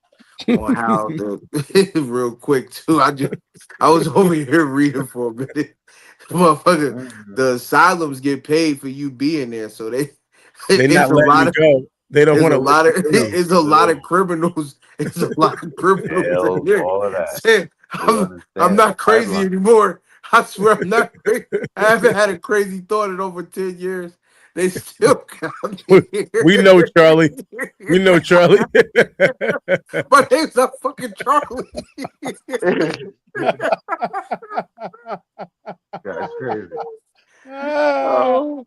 S16: on how the real quick too. I was over here reading for a minute. Motherfucker, the asylums get paid for you being there, so
S4: They're
S16: it's
S4: not
S16: a
S4: letting
S16: lot
S4: you
S16: of
S4: go. They don't
S16: it's
S4: want
S16: a
S4: to let
S16: lot
S4: you
S16: of
S4: free.
S16: it's a lot of criminals. It's a lot of criminals in
S1: Hell,
S16: here.
S1: all of that.
S16: Saying,
S1: We
S16: I'm
S1: understand the
S16: not crazy
S1: pipeline.
S16: anymore. I swear I'm not crazy. I haven't had a crazy thought in over 10 years. They still got me here.
S4: We know, Charlie. We know, Charlie.
S16: My name's not fucking Charlie.
S1: That's crazy.
S16: Oh,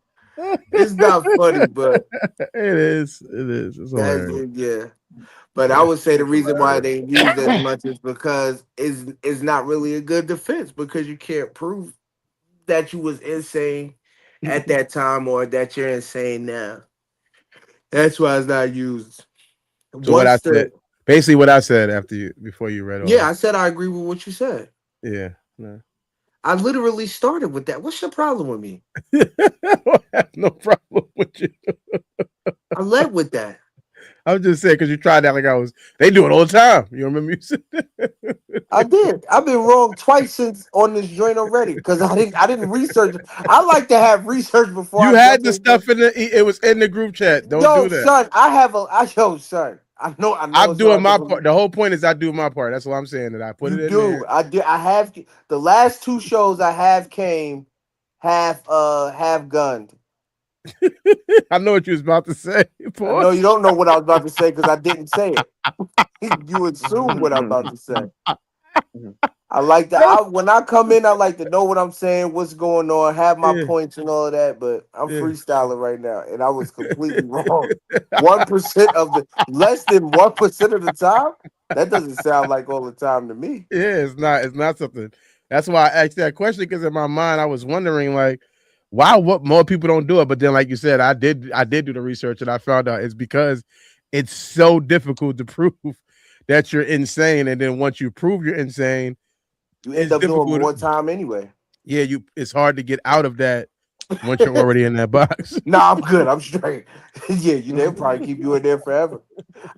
S16: it's not funny, but
S4: it is. It is. It's
S16: that's
S4: hilarious.
S16: it, yeah. But I would say the
S1: It's
S16: reason why
S1: hilarious.
S16: they use as much is because is not really a good defense because you can't prove that you was insane at that time or that you're insane now. That's why it's not used.
S4: So what I
S16: Once
S4: said,
S16: the
S4: basically what I said before you read all
S16: Yeah,
S4: that.
S16: I said I agree with what you said.
S4: Yeah. No.
S16: I literally started with that. What's your problem with me?
S4: I have no problem with you.
S16: I led with that.
S4: I was just saying because you tried that like they do it all the time. You remember you said
S16: I did. I've been wrong twice since on this joint already because I didn't research. I like to have research before
S4: you
S16: I
S4: had
S16: jump
S4: the
S16: in.
S4: stuff it was in the group chat. Don't
S16: Yo,
S4: do that.
S16: son, yo, son, I know.
S4: I'm
S16: It's
S4: doing
S16: hard to
S4: my
S16: believe.
S4: part. The whole point is I do my part. That's what I'm saying. That I put
S16: You
S4: it in
S16: do.
S4: there.
S16: I did. I have the last 2 shows I have came half gunned.
S4: I know what you was about to say.
S16: I know you
S4: Pause.
S16: don't know what I was about to say because I didn't say it. You assume what I'm about to say. I like that. When I come in, I like to know what I'm saying, what's going on, have my
S4: Yeah.
S16: points and all of that. But I'm
S4: Yeah.
S16: freestyling right now, and I was completely wrong. 1% of the less than 1% of the time. That doesn't sound like all the time to me.
S4: Yeah, it's not. It's not something. That's why I asked that question because in my mind I was wondering like, why what more people don't do it. But then, like you said, I did. I did do the research and I found out it's because it's so difficult to prove that you're insane. And then once you prove you're insane,
S16: You end
S4: it's
S16: up doing
S4: difficult.
S16: more time anyway.
S4: Yeah, it's hard to get out of that once you're already in that box.
S16: Nah, I'm good. I'm straight. Yeah, they'll probably keep you in there forever.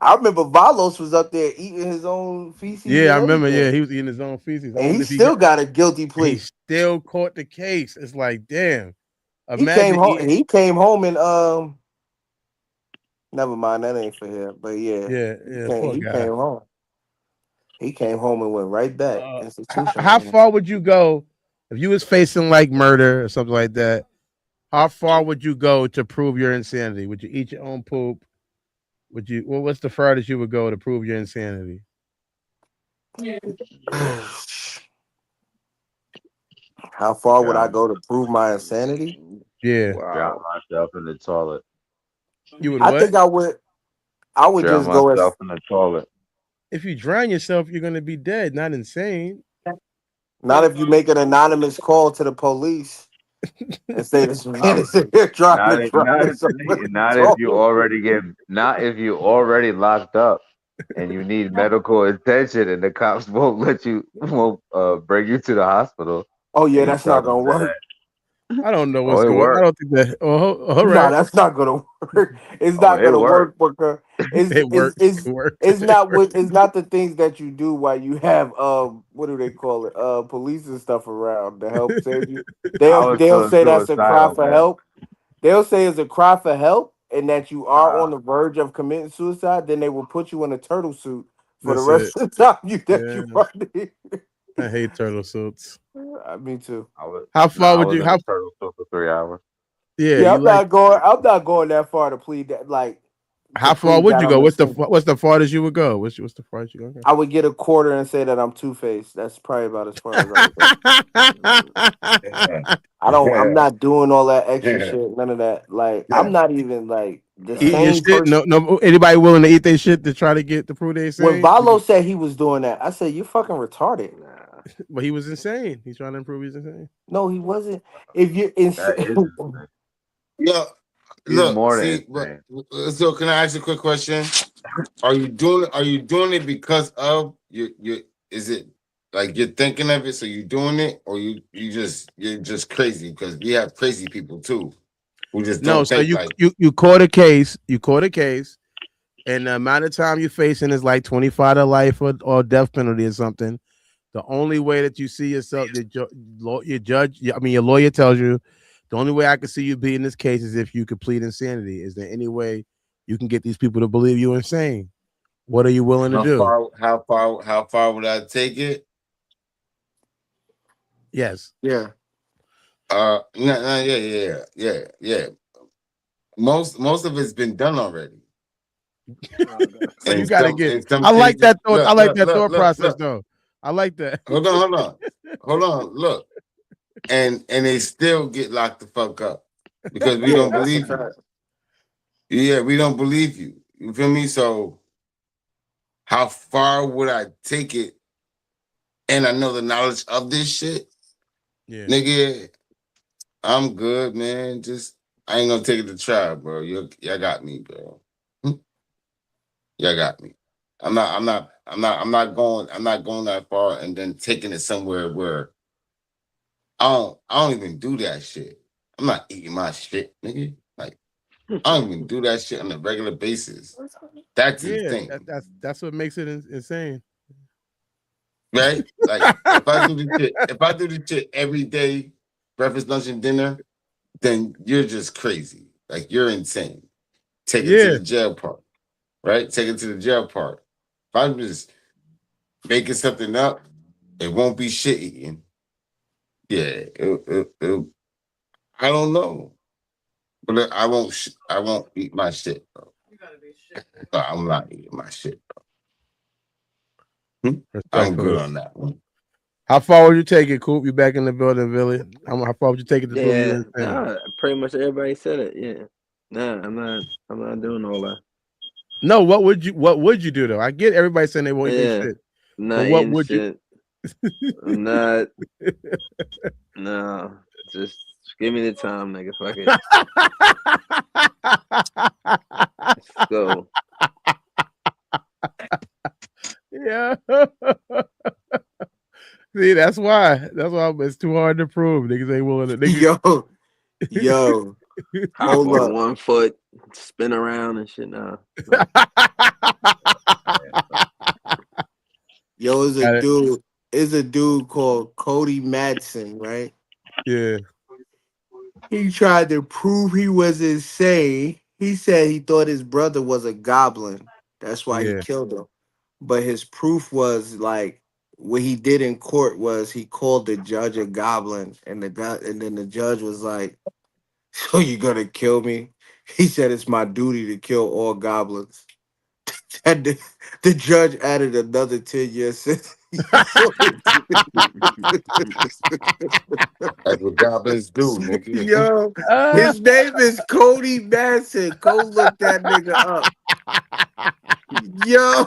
S16: I remember Valos was up there eating his own feces
S4: Yeah, I
S16: and
S4: remember. Yeah,
S16: everything,
S4: he was eating his own feces. I
S16: and he
S4: wonder if he got.
S16: still got a guilty
S4: He
S16: plea.
S4: still caught the case. It's like, damn.
S16: He came
S4: Imagine
S16: home.
S4: eating.
S16: He came home and never mind, that ain't for him. But yeah,
S4: Yeah,
S16: he
S4: yeah.
S16: came.
S4: Poor
S16: He
S4: guy.
S16: came home. He came home and went right back
S4: How
S16: institutionalized.
S4: far would you go if you was facing like murder or something like that? How far would you go to prove your insanity? Would you eat your own poop? Would you? Well, what's the farthest you would go to prove your insanity?
S16: How far would I
S1: Drown,
S16: go to prove my insanity?
S4: Yeah,
S1: drown
S5: Wow.
S1: myself in the toilet.
S4: you would
S16: I
S4: what?
S16: think I would. I would
S1: Drown
S16: just go
S1: myself
S16: as
S1: in the toilet.
S4: If you drown yourself, you're gonna be dead, not insane.
S16: not if you make an anonymous call to the police and say this man
S1: Oh,
S16: is here trying to drown himself in the
S1: not if you
S16: toilet.
S1: already get not if you already locked up and you need medical attention and the cops won't bring you to the hospital
S16: Oh
S1: and
S16: yeah,
S1: you
S16: that's
S1: tell
S16: not
S1: them
S16: gonna
S1: that
S16: work.
S4: I don't know
S1: oh
S4: what's
S1: it
S4: going. I
S1: worked.
S4: don't think that. Oh, all
S16: No,
S4: right.
S16: that's not gonna work. It's
S1: Oh
S16: not
S1: it
S16: gonna
S1: worked.
S16: work because
S4: It worked. It worked.
S16: it's
S4: It
S16: not what
S4: worked.
S16: it's not the things that you do while you have what do they call it? Police and stuff around to help save you.
S1: I was
S16: They'll
S1: feeling
S16: say that's a cry
S1: suicidal,
S16: for
S1: man.
S16: help. They'll say it's a cry for help and that you are
S1: Nah,
S16: on the verge of committing suicide, then they will put you in a turtle suit for the
S4: That's it.
S16: rest of the time
S4: Yeah,
S16: you are there.
S4: I hate turtle suits.
S16: Me too.
S4: How far
S1: I
S4: would
S1: was
S4: you?
S1: in a
S4: How?
S1: turtle suit for 3 hours.
S4: Yeah,
S16: Yeah,
S4: you like.
S16: I'm not going that far to plead that like to
S4: How far
S16: prove
S4: would
S16: that
S4: you
S16: I'm
S4: go?
S16: insane.
S4: What's the farthest you would go? What's the farthest you go?
S16: I would get a quarter and say that I'm Two Faced. That's probably about as far as I would go. I don't. I'm not doing all that extra shit. None of that. Like I'm not even like the
S4: Eating your
S16: same
S4: shit?
S16: person.
S4: No, no. Anybody willing to eat their shit to try to get to prove they
S16: When
S4: insane?
S16: Valo said he was doing that, I said, "You fucking retarded."
S4: But he was insane. He's trying to prove he's insane.
S16: No, he wasn't. If you're insane,
S1: That is insane.
S6: Yo,
S1: He's
S6: look,
S1: more than
S6: see, but
S1: insane.
S6: so can I ask you a quick question? Are you doing it because of you? Is it like you're thinking of it, so you're doing it, or you're just crazy? Because we have crazy people too who just
S4: No,
S6: don't
S4: so
S6: think like.
S4: you caught a case. You caught a case, and the amount of time you're facing is like 25 to life or death penalty or something. The only way that you see yourself, your judge, I mean, your lawyer tells you, the only way I can see you be in this case is if you could plead insanity. Is there any way you can get these people to believe you're insane? What are you willing to
S6: How
S4: do?
S6: far? How far would I take it?
S4: Yes.
S16: Yeah.
S6: Yeah. Most of it's been done already.
S4: So you
S6: And
S4: got to get.
S6: in some
S4: I like
S6: cases,
S4: that thought. I like that thought process,
S6: look.
S4: though. I like that.
S6: Hold on, look. And they still get locked the fuck up because we
S16: Yeah,
S6: don't
S16: that's a
S6: believe you.
S16: fact.
S6: Yeah, we don't believe you. You feel me? So how far would I take it? And I know the knowledge of this shit,
S4: Yeah.
S6: nigga. I'm good, man. Just I ain't gonna take it to trial, bro. Y'all got me, bro. Y'all got me. I'm not going that far and then taking it somewhere where I don't even do that shit. I'm not eating my shit, nigga. Like I don't even do that shit on a regular basis. That's
S4: Yeah,
S6: insane,
S4: that's what makes it insane.
S6: right? Like if I do the shit every day, breakfast, lunch, and dinner, then you're just crazy. Like you're insane. Take it to
S4: Yeah.
S6: the jail part. right? Take it to the jail part. If I'm just making something up, it won't be shit eating. Yeah, I don't know, but I won't. I won't eat my shit, bro. I'm not eating my shit, bro. I'm good
S4: Respectfully.
S6: on that one.
S4: How far would you take it, Coop? You back in the building, Billy? How far would you take it to prove you
S5: Yeah,
S4: insane?
S5: nah, pretty much everybody said it. Yeah, nah, I'm not doing all that.
S4: No, what would you do though? I get everybody saying they won't eat their
S5: Yeah,
S4: shit, but
S5: not
S4: what
S5: eating
S4: would you?
S5: shit. I'm not. No, just give me the time, nigga. Fuck it. Let's go.
S4: Yeah. See, that's why. That's why it's too hard to prove. Niggas ain't willing to. Niggas.
S16: Yo,
S5: Hop
S16: hold
S5: on
S16: up.
S5: 1 foot, spin around and shit. Nah.
S16: Yo, is a
S4: Got it.
S16: dude. Is a dude called Cody Madsen, right?
S4: Yeah.
S16: He tried to prove he was insane. He said he thought his brother was a goblin. That's why he
S4: Yeah.
S16: killed him. But his proof was like what he did in court was he called the judge a goblin, and and then the judge was like, "So you gonna kill me?" He said, "It's my duty to kill all goblins." And the judge added another 10 years sentence.
S6: That's what goblins do, nigga.
S16: Yo, his name is Cody Madsen. Go look that nigga up. Yo,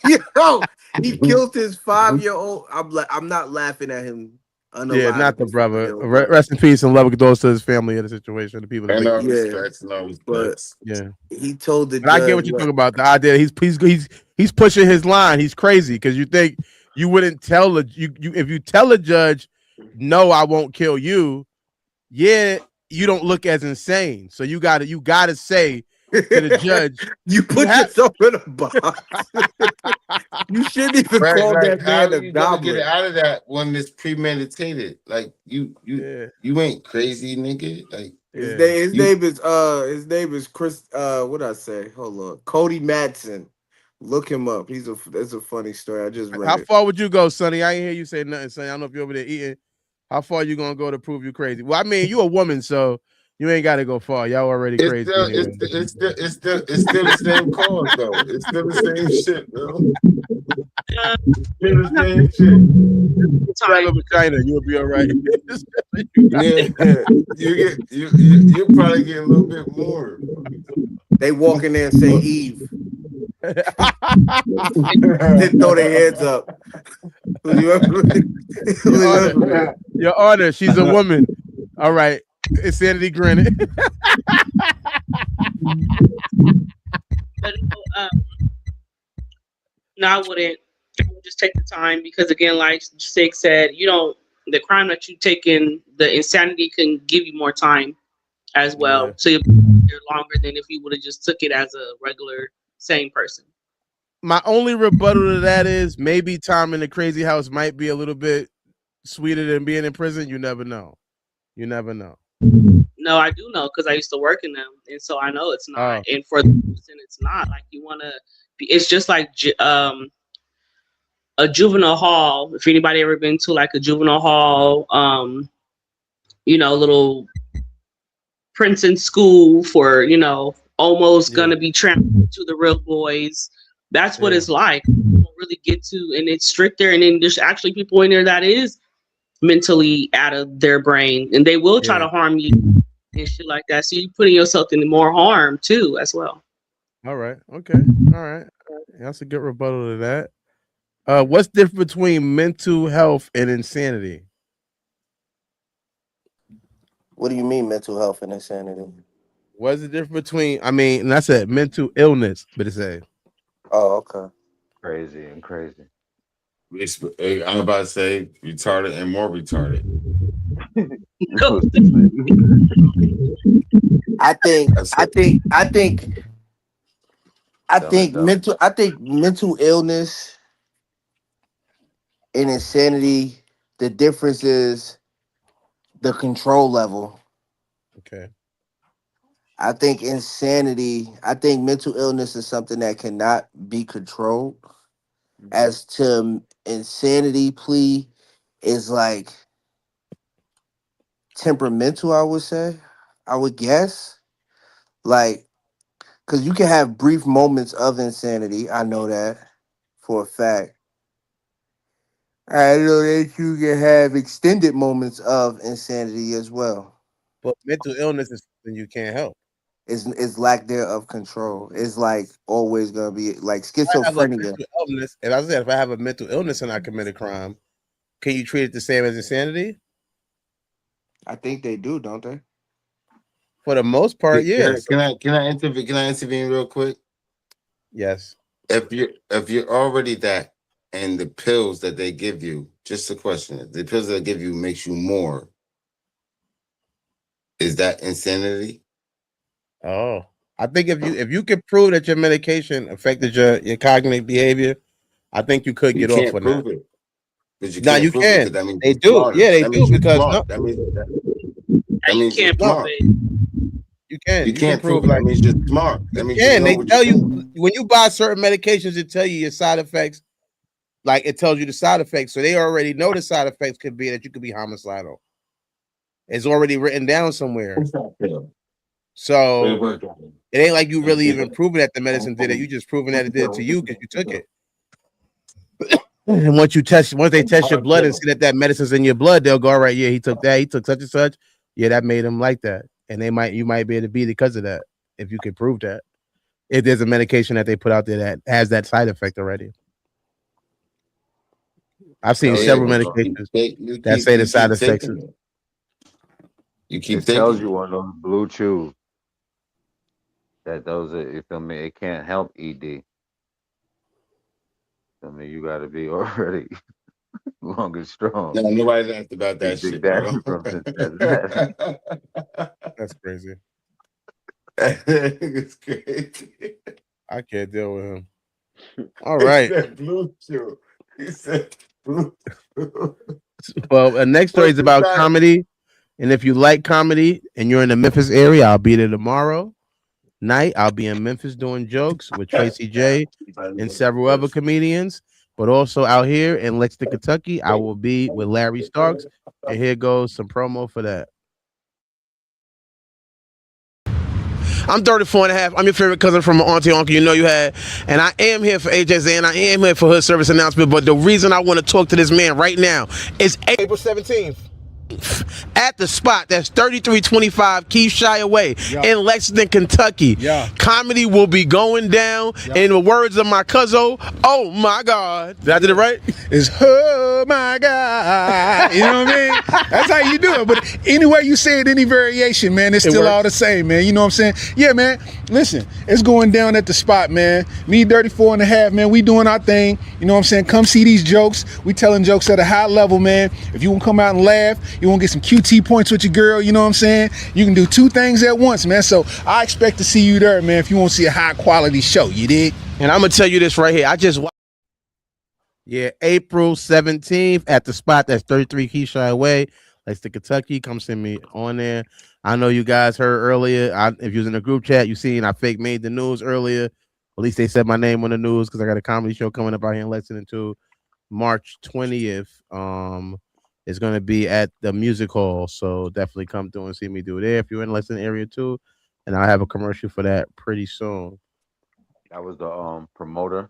S16: yo, he killed his 5-year-old. I'm not laughing at him
S4: Yeah, not
S16: unalive
S4: the
S16: his
S4: brother.
S16: 5-year-old, but
S4: Rest in peace and love goes to his family and the situation, the people that
S6: And
S4: witnessed.
S6: no
S16: yeah,
S6: respects, no
S16: but
S6: respects.
S4: Yeah.
S16: he told the
S4: But I get
S16: judge
S4: what you're
S16: what.
S4: talking about. The idea he's pushing his line. He's crazy because you think you wouldn't tell you if you tell a judge, no, I won't kill you. Yeah, you don't look as insane. So you gotta say to the judge,
S16: You
S4: you
S16: put
S4: have
S16: yourself in a box. You shouldn't even
S6: Right,
S16: call
S6: like
S16: that
S6: how
S16: man
S6: are
S16: a
S6: you gonna get it
S16: goblin.
S6: out of that when it's premeditated? Like
S4: yeah,
S6: you ain't crazy, nigga. Like
S16: His
S4: yeah.
S16: name, his
S6: you
S16: name is his name is Chris. What did I say? Hold on, Cody Madsen. Look him up. That's a funny story. I just read
S4: How
S16: it.
S4: far would you go, Sonny? I ain't hear you say nothing, Sonny. I don't know if you're over there eating. How far you gonna go to prove you crazy? Well, I mean, you a woman, so you ain't gotta go far. Y'all already
S6: it's
S4: crazy
S6: still
S4: anyway.
S6: it's still the same cause though. It's still the same shit, bro. Still the same shit.
S4: Grab a vagina, you'll be all right.
S6: Yeah, you probably get a little bit more.
S16: They walk in there and say Eve. Then throw their heads up.
S4: Your Honor, Your Honor, she's a woman. All right, insanity granted.
S11: But no, I wouldn't. I would just take the time because again, like Sig said, you don't the crime that you take in, the insanity can give you more time as well.
S4: Yeah.
S11: So you'll be there longer than if you would have just took it as a regular sane person.
S4: My only rebuttal to that is maybe time in the crazy house might be a little bit sweeter than being in prison. You never know. You never know.
S11: No, I do know because I used to work in them, and so I know it's not.
S4: Oh,
S11: And for the person, it's not like you want to. It's just like a juvenile hall. If anybody ever been to like a juvenile hall, little Princeton school for almost
S4: yeah,
S11: gonna be transferred to the real boys. That's what
S4: yeah,
S11: it's like. You don't really get to, and it's stricter. And then there's actually people in there that is mentally out of their brain, and they will try
S4: yeah.
S11: to harm you and shit like that. So you're putting yourself in more harm too, as well.
S4: All right. Okay. All right. That's a good rebuttal to that. What's different between mental health and insanity?
S16: What do you mean mental health and insanity?
S4: What's the difference between? I mean, and I said mental illness, but it's a
S16: Oh, okay.
S1: Crazy and crazy.
S6: I'm about to say retarded and more retarded.
S16: I think
S6: That's
S16: I
S6: it.
S16: think I think I
S1: Dumb and
S16: think
S1: dumber.
S16: mental illness and insanity, the difference is the control level.
S4: okay.
S16: I think insanity. I think mental illness is something that cannot be controlled. As to insanity plea is like temperamental. I would say. I would guess like because you can have brief moments of insanity. I know that for a fact. I know that you can have extended moments of insanity as well.
S4: But mental illness is something you can't help.
S16: It's lack there of control. It's like always gonna be like
S4: I have a
S16: schizophrenia.
S4: mental illness, and I said if I have a mental illness and I commit a crime, can you treat it the same as insanity?
S16: I think they do, don't they?
S4: For the most part, yes.
S6: Can I intervene real quick?
S4: Yes.
S6: If you're already that, and the pills that they give you, just a question, the pills that they give you makes you more. Is that insanity?
S4: Oh, I think if you can prove that your medication affected your cognitive behavior, I think you could
S6: You
S4: get off
S6: can't
S4: on that.
S6: prove it. But you
S4: Now
S6: can't
S4: you
S6: prove it because
S4: can.
S6: that means
S4: They
S6: you're
S4: do.
S6: smarter.
S4: Yeah, they
S6: That
S4: do
S6: means you're
S4: because
S6: smart.
S4: no,
S6: That means
S11: You
S6: you're
S11: can't prove
S6: smart.
S11: it.
S4: you can.
S6: You
S4: You can
S6: can't prove
S4: prove
S6: it. That
S4: like
S6: means you're smart. That
S4: you
S6: means you
S4: can.
S6: know
S4: They
S6: what you're
S4: tell you
S6: doing.
S4: when you buy certain medications, it tell you your side effects. Like it tells you the side effects, so they already know the side effects could be that you could be homicidal. It's already written down somewhere.
S6: What's that pill? Where it
S4: So
S6: work at?
S4: it ain't like you really even proving that the medicine did it. You just proving that it did it to you because you took it. And once they test your blood and see that medicine's in your blood, they'll go, all right, yeah, he took that, he took such and such. Yeah, that made him like that. And you might be able to beat it because of that, if you can prove that. If there's a medication that they put out there that has that side effect already. I've seen
S1: Tells you
S4: several
S1: on the
S4: medications that say the
S6: You
S4: side
S6: keep
S4: effects
S6: taking
S4: is
S6: it. You keep
S1: it tells
S6: taking
S1: you
S6: it.
S1: on those blue chews that those are, you feel me, it can't help ED. I mean, you got to be already long and strong.
S6: No, nobody's asked about that
S1: Big
S6: shit, bro.
S1: Daddy from Cincinnati.
S4: that's crazy.
S6: It's crazy.
S4: I can't deal with him. All
S6: He
S4: right.
S6: said blue chew. He said blue chew.
S4: Well, the next story is
S6: What's the
S4: about
S6: matter?
S4: comedy. And if you like comedy and you're in the Memphis area, I'll be there tomorrow night. I'll be in Memphis doing jokes with Tracy J and several other comedians. But also out here in Lexington, Kentucky, I will be with Larry Starks. And here goes some promo for that. I'm 34 and a half. I'm your favorite cousin from my auntie uncle you know you had. And I am here for HSA and I am here for Hood Service Announcement. But the reason I want to talk to this man right now is April 17th. At the spot that's 3325 Keithshire Way in Lexington, Kentucky. Comedy will be going down. In the words of my cousin, oh my God. Did I do it right?
S9: It's oh my God. You know what I mean? That's how you do it. But anyway you say it, any variation, man, it's still all the same, man. You know what I'm saying? Yeah, man. Listen, it's going down at the spot, man. Me, 34 and a half, man. We doing our thing. You know what I'm saying? Come see these jokes. We telling jokes at a high level, man. If you want to come out and laugh, you want to get some QT points with your girl, you know what I'm saying? You can do two things at once, man. So I expect to see you there, man, if you want to see a high quality show, you dig?
S4: And I'm going to tell you this right here. April 17th at the spot that's 33 Keithshire Way, Lexington, Kentucky. Come send me on there. I know you guys heard earlier. If you was in the group chat, you seen I fake made the news earlier. At least they said my name on the news because I got a comedy show coming up out here in Lexington too. March 20th. It's gonna be at the music hall. So definitely come through and see me do it there if you're in the Lexington area too. And I'll have a commercial for that pretty soon.
S1: That was the promoter.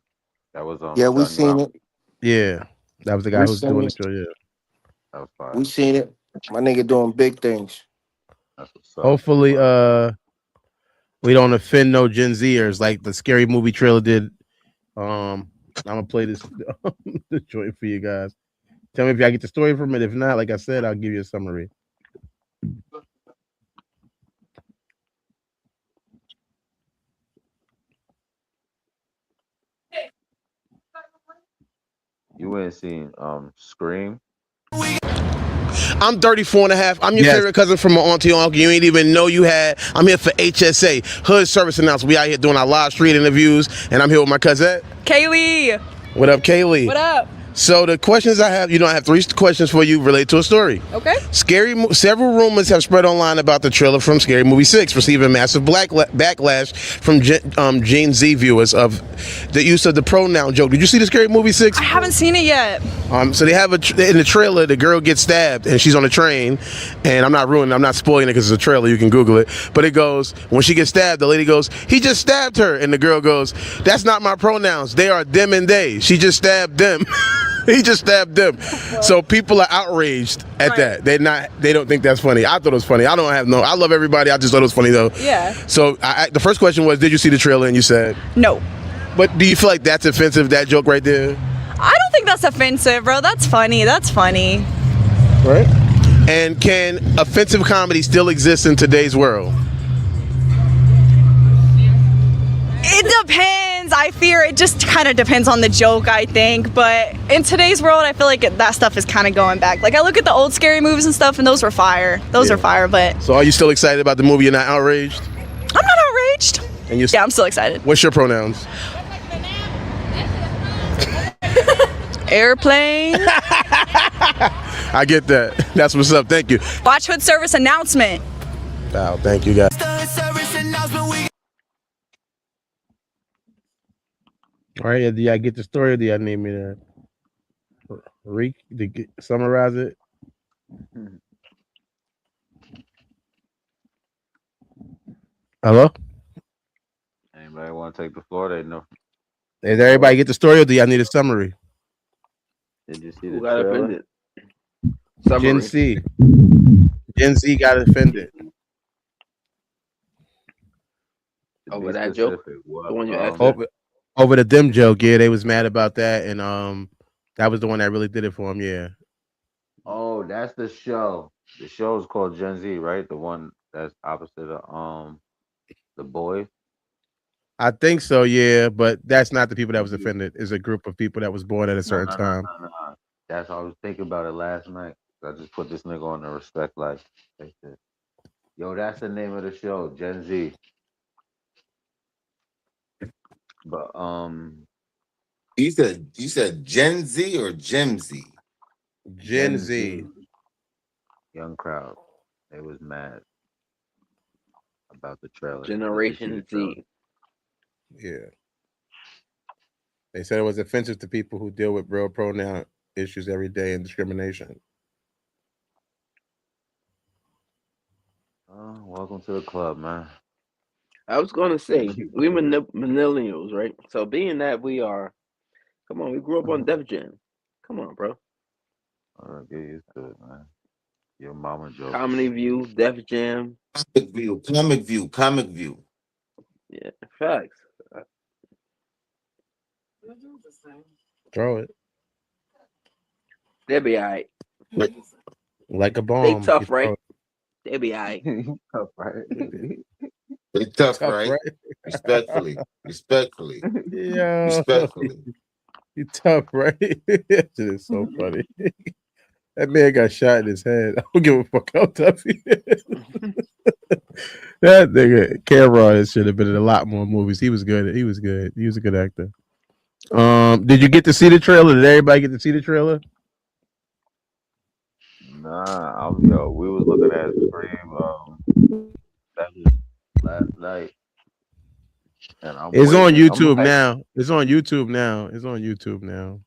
S1: That was
S16: Yeah, we
S1: shutting you
S16: seen
S1: out.
S16: it.
S4: Yeah. That was the guy who's doing the show. Yeah.
S1: That was fire.
S16: We seen it. My nigga doing big things.
S1: That's what's up.
S4: Hopefully, we don't offend no Gen Zers like the Scary Movie trailer did. I'm gonna play this the joint for you guys. Tell me if I get the story from it. If not, like I said, I'll give you a summary.
S1: You ain't seen Scream?
S4: I'm 34 and a half. I'm your favorite cousin from my auntie uncle you ain't even know you had. I'm here for HSA, Hood Service Announcement. We out here doing our live street interviews, and I'm here with my cousin.
S8: Kaylee.
S4: What up, Kaylee?
S8: What up?
S4: So the questions I have, I have 3 questions for you related to a story.
S8: Okay.
S4: Several rumors have spread online about the trailer from Scary Movie 6 receiving massive backlash from Gen Z viewers of the use of the pronoun joke. Did you see the Scary Movie 6?
S8: I haven't seen it yet.
S4: So they have in the trailer, the girl gets stabbed and she's on a train, and I'm not spoiling it because it's a trailer. You can Google it. But it goes, when she gets stabbed, the lady goes, "He just stabbed her," and the girl goes, "That's not my pronouns. They are them and they. She just stabbed them." He just stabbed them. So people are outraged at that. They don't think that's funny. I thought it was funny. I love everybody. I just thought it was funny though.
S8: Yeah.
S4: So the first question was, did you see the trailer? And you said
S8: no.
S4: But do you feel like that's offensive, that joke right there?
S8: I don't think that's offensive, bro. That's funny.
S4: Right. And can offensive comedy still exist in today's world?
S8: It depends. I fear it just kind of depends on the joke, I think. But in today's world, I feel like that stuff is kind of going back. Like, I look at the old scary movies and stuff, and those were fire. Those are fire, but...
S4: So are you still excited about the movie? You're not outraged?
S8: I'm not outraged.
S4: And you?
S8: Yeah, I'm still excited.
S4: What's your pronouns?
S8: Airplane.
S4: I get that. That's what's up. Thank you.
S8: Watch Hood Service announcement.
S4: Wow, thank you, guys. All right, do y'all get the story, or do y'all need me to summarize it? Hello?
S1: Anybody want to take the floor? They know.
S4: Did everybody get the story, or do y'all need a summary?
S1: Did you see the
S5: Who got
S1: trailer?
S5: offended?
S4: Gen Z. Gen Z got offended.
S5: Over that joke? The one you asked?
S4: Over the them joke, yeah, they was mad about that, and that was the one that really did it for them, yeah.
S1: Oh, that's the show. The show is called Gen Z, right? The one that's opposite of The Boys.
S4: I think so, yeah, but that's not the people that was offended. It's a group of people that was born at a certain time.
S1: No. That's I was thinking about it last night. I just put this nigga on the respect like they said. Yo, that's the name of the show, Gen Z. But
S6: you said Gen Z or Gem Z?
S4: Gen Z.
S1: Young crowd. They was mad about the trailer.
S5: Generation Z.
S4: Yeah. They said it was offensive to people who deal with real pronoun issues every day and discrimination.
S1: Welcome to the club, man.
S5: I was gonna say we millennials, right? So being that we grew up on Def Jam. Come on, bro.
S1: Get used to it, man. Your mama joke.
S5: Comedy View, Def Jam.
S6: Comic View.
S5: Yeah, facts.
S4: Throw it.
S5: They'll be all right.
S4: Like a bomb.
S5: They tough, right? They'll be all right.
S1: Tough, right?
S6: They tough, right? Respectfully.
S4: Yeah.
S6: Respectfully.
S4: You tough, right? That shit is so funny. That man got shot in his head. I don't give a fuck how tough he is. That nigga, Cameron, should have been in a lot more movies. He was good. He was a good actor. Did you get to see the trailer? Did everybody get to see the trailer?
S1: Nah, we was looking at Scream. That was last night. And
S4: It's on YouTube now. It's on YouTube now.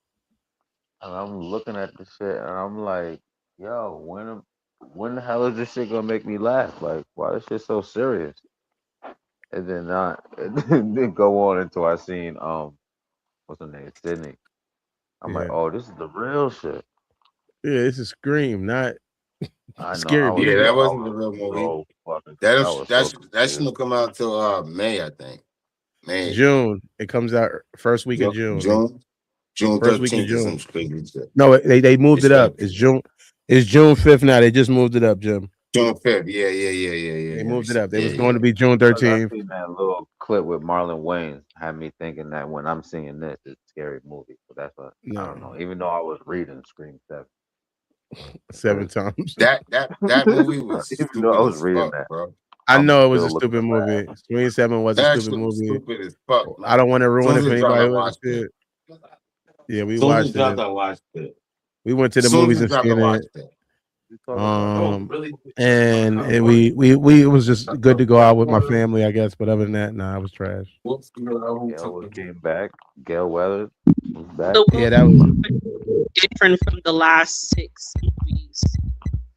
S1: And I'm looking at the shit, and I'm like, yo, when the hell is this shit gonna make me laugh? Like, why this shit so serious? And then didn't go on until I seen what's her name, Sydney. I'm like, oh, this is the real shit.
S4: Yeah, this is Scream, not
S1: Scary
S6: Movie. Yeah, that wasn't the real movie. That shouldn't come out till May, I think. May.
S4: June. It comes out first week of June.
S6: June
S4: first week of
S6: 13th
S4: June.
S6: Or some crazy shit.
S4: No, they moved it up. It's June 5th now. They just moved it up, Jim.
S6: June 5th. Yeah.
S4: They moved it up. It was going to be June 13th.
S1: I seen that little clip with Marlon Wayans had me thinking that when I'm seeing this, it's a scary movie. So that's what I don't know. Even though I was reading Scream
S4: 7 times.
S6: That movie was stupid
S1: I was reading
S6: fuck, bro.
S4: I know it was a stupid movie. Scream 7 was a stupid movie.
S6: Stupid as fuck.
S4: I don't want to ruin it for anybody who hasn't seen it. Yeah, we
S6: Soon as
S4: watched
S6: it dropped,
S4: it.
S6: I watched it.
S4: We went to the
S6: Soon as
S4: movies
S6: it
S4: and
S6: dropped, I
S4: seen it.
S6: watched it. Really?
S4: And we it was just good to go out with my family, I guess. But other than that, nah, it was trash.
S1: Gail came back. Gail Weathers was back.
S11: So
S4: Yeah,
S11: what
S4: that
S11: was
S4: was
S11: different from the last 6 movies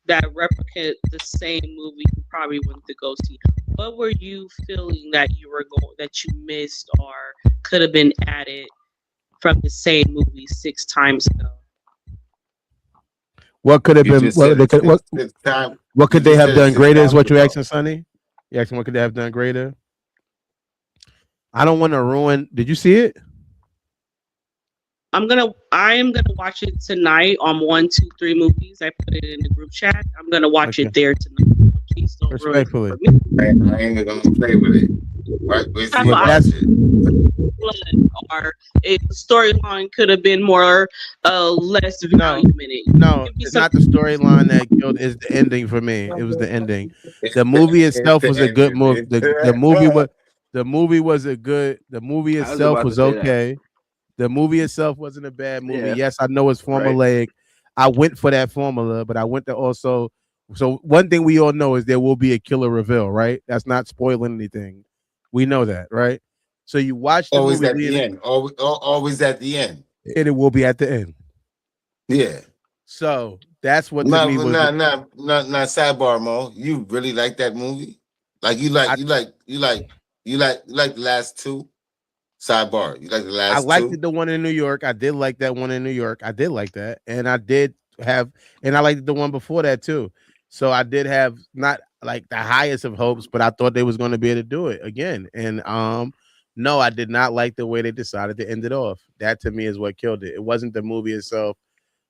S11: that replicate the same movie you probably went to go see? What were you feeling that you were going that you missed or could have been added from the same movie 6 times ago?
S4: what could have
S6: You
S4: been
S6: just said it six times.
S4: what
S6: You
S4: could they
S6: just
S4: have
S6: said it
S4: done
S6: six
S4: greater is
S6: times
S4: what you're
S6: ago.
S4: asking, Sonny? You asking what could they have done greater? I don't want to ruin. Did you see it?
S11: I am gonna watch it tonight on 1, 2, 3 movies. I put it in the group chat. I'm gonna watch
S4: Okay.
S11: it there tonight. Please don't ruin it
S4: Respectfully.
S11: for me.
S6: I ain't gonna play with it. Right? Wait till you
S4: But
S6: watch
S4: that's
S6: it.
S11: Blood, or if the storyline could have been more less
S4: no,
S11: volume in it.
S4: no,
S11: Give me
S4: it's not the
S11: something.
S4: storyline that killed. Is the ending for me? It was the ending. The movie
S6: It's
S4: itself
S6: the
S4: was a good
S6: ending.
S4: movie. The movie was the movie was a good. The movie
S5: I was
S4: itself
S5: about to
S4: was
S5: say that.
S4: okay. The movie itself wasn't a bad movie.
S5: Yeah.
S4: Yes, I know it's
S5: Right.
S4: formulaic. I went for that formula, but I went to also. So one thing we all know is there will be a killer reveal, right? That's not spoiling anything. We know that, right? So you watch the
S6: Always
S4: movie,
S6: at the end. Always at the end.
S4: and it will be at the end.
S6: Yeah.
S4: So that's what to
S6: No,
S4: me was.
S6: not sidebar, Mo. You really like that movie? Like you like the last two? Sidebar. You like the
S4: I
S6: last
S4: liked
S6: two?
S4: it, the one in New York. I did like that one in New York. I did like that, and I did have, and I liked the one before that too. So I did have not like the highest of hopes, but I thought they was going to be able to do it again. And no, I did not like the way they decided to end it off. That to me is what killed it. It wasn't the movie itself.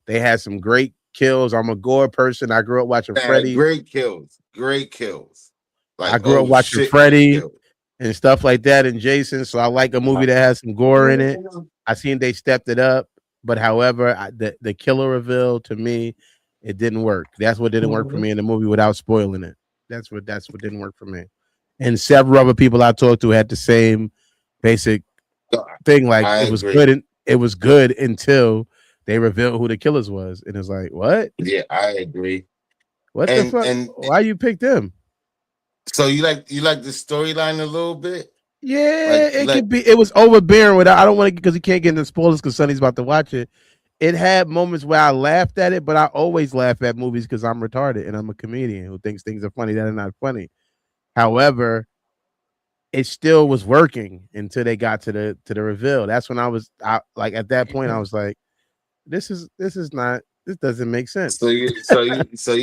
S4: They had some great kills. I'm a gore person. I grew up watching Freddy.
S6: Great kills. Great kills.
S4: I
S6: Like,
S4: grew up
S6: oh
S4: watching
S6: shit, great
S4: Freddy
S6: kills.
S4: and stuff like that and Jason. So I like a movie that has some gore in it. I seen they stepped it up, but however, the killer reveal to me, it didn't work. That's what didn't work for me in the movie without spoiling it. That's what didn't work for me. And several other people I talked to had the same basic thing. Like
S6: I
S4: it was
S6: agree.
S4: good, and it was good until they revealed who the killers was, and it's like, what?
S6: Yeah, I agree.
S4: What the
S6: And
S4: fuck?
S6: and
S4: Why you picked them?
S6: so you like the storyline a little bit?
S4: Yeah, it could be. It was overbearing. Without, I don't want to because you can't get into spoilers because Sonny's about to watch it. It had moments where I laughed at it, but I always laugh at movies because I'm retarded and I'm a comedian who thinks things are funny that are not funny. However, it still was working until they got to the reveal. That's when like at that point I was like, this doesn't make sense.
S6: So you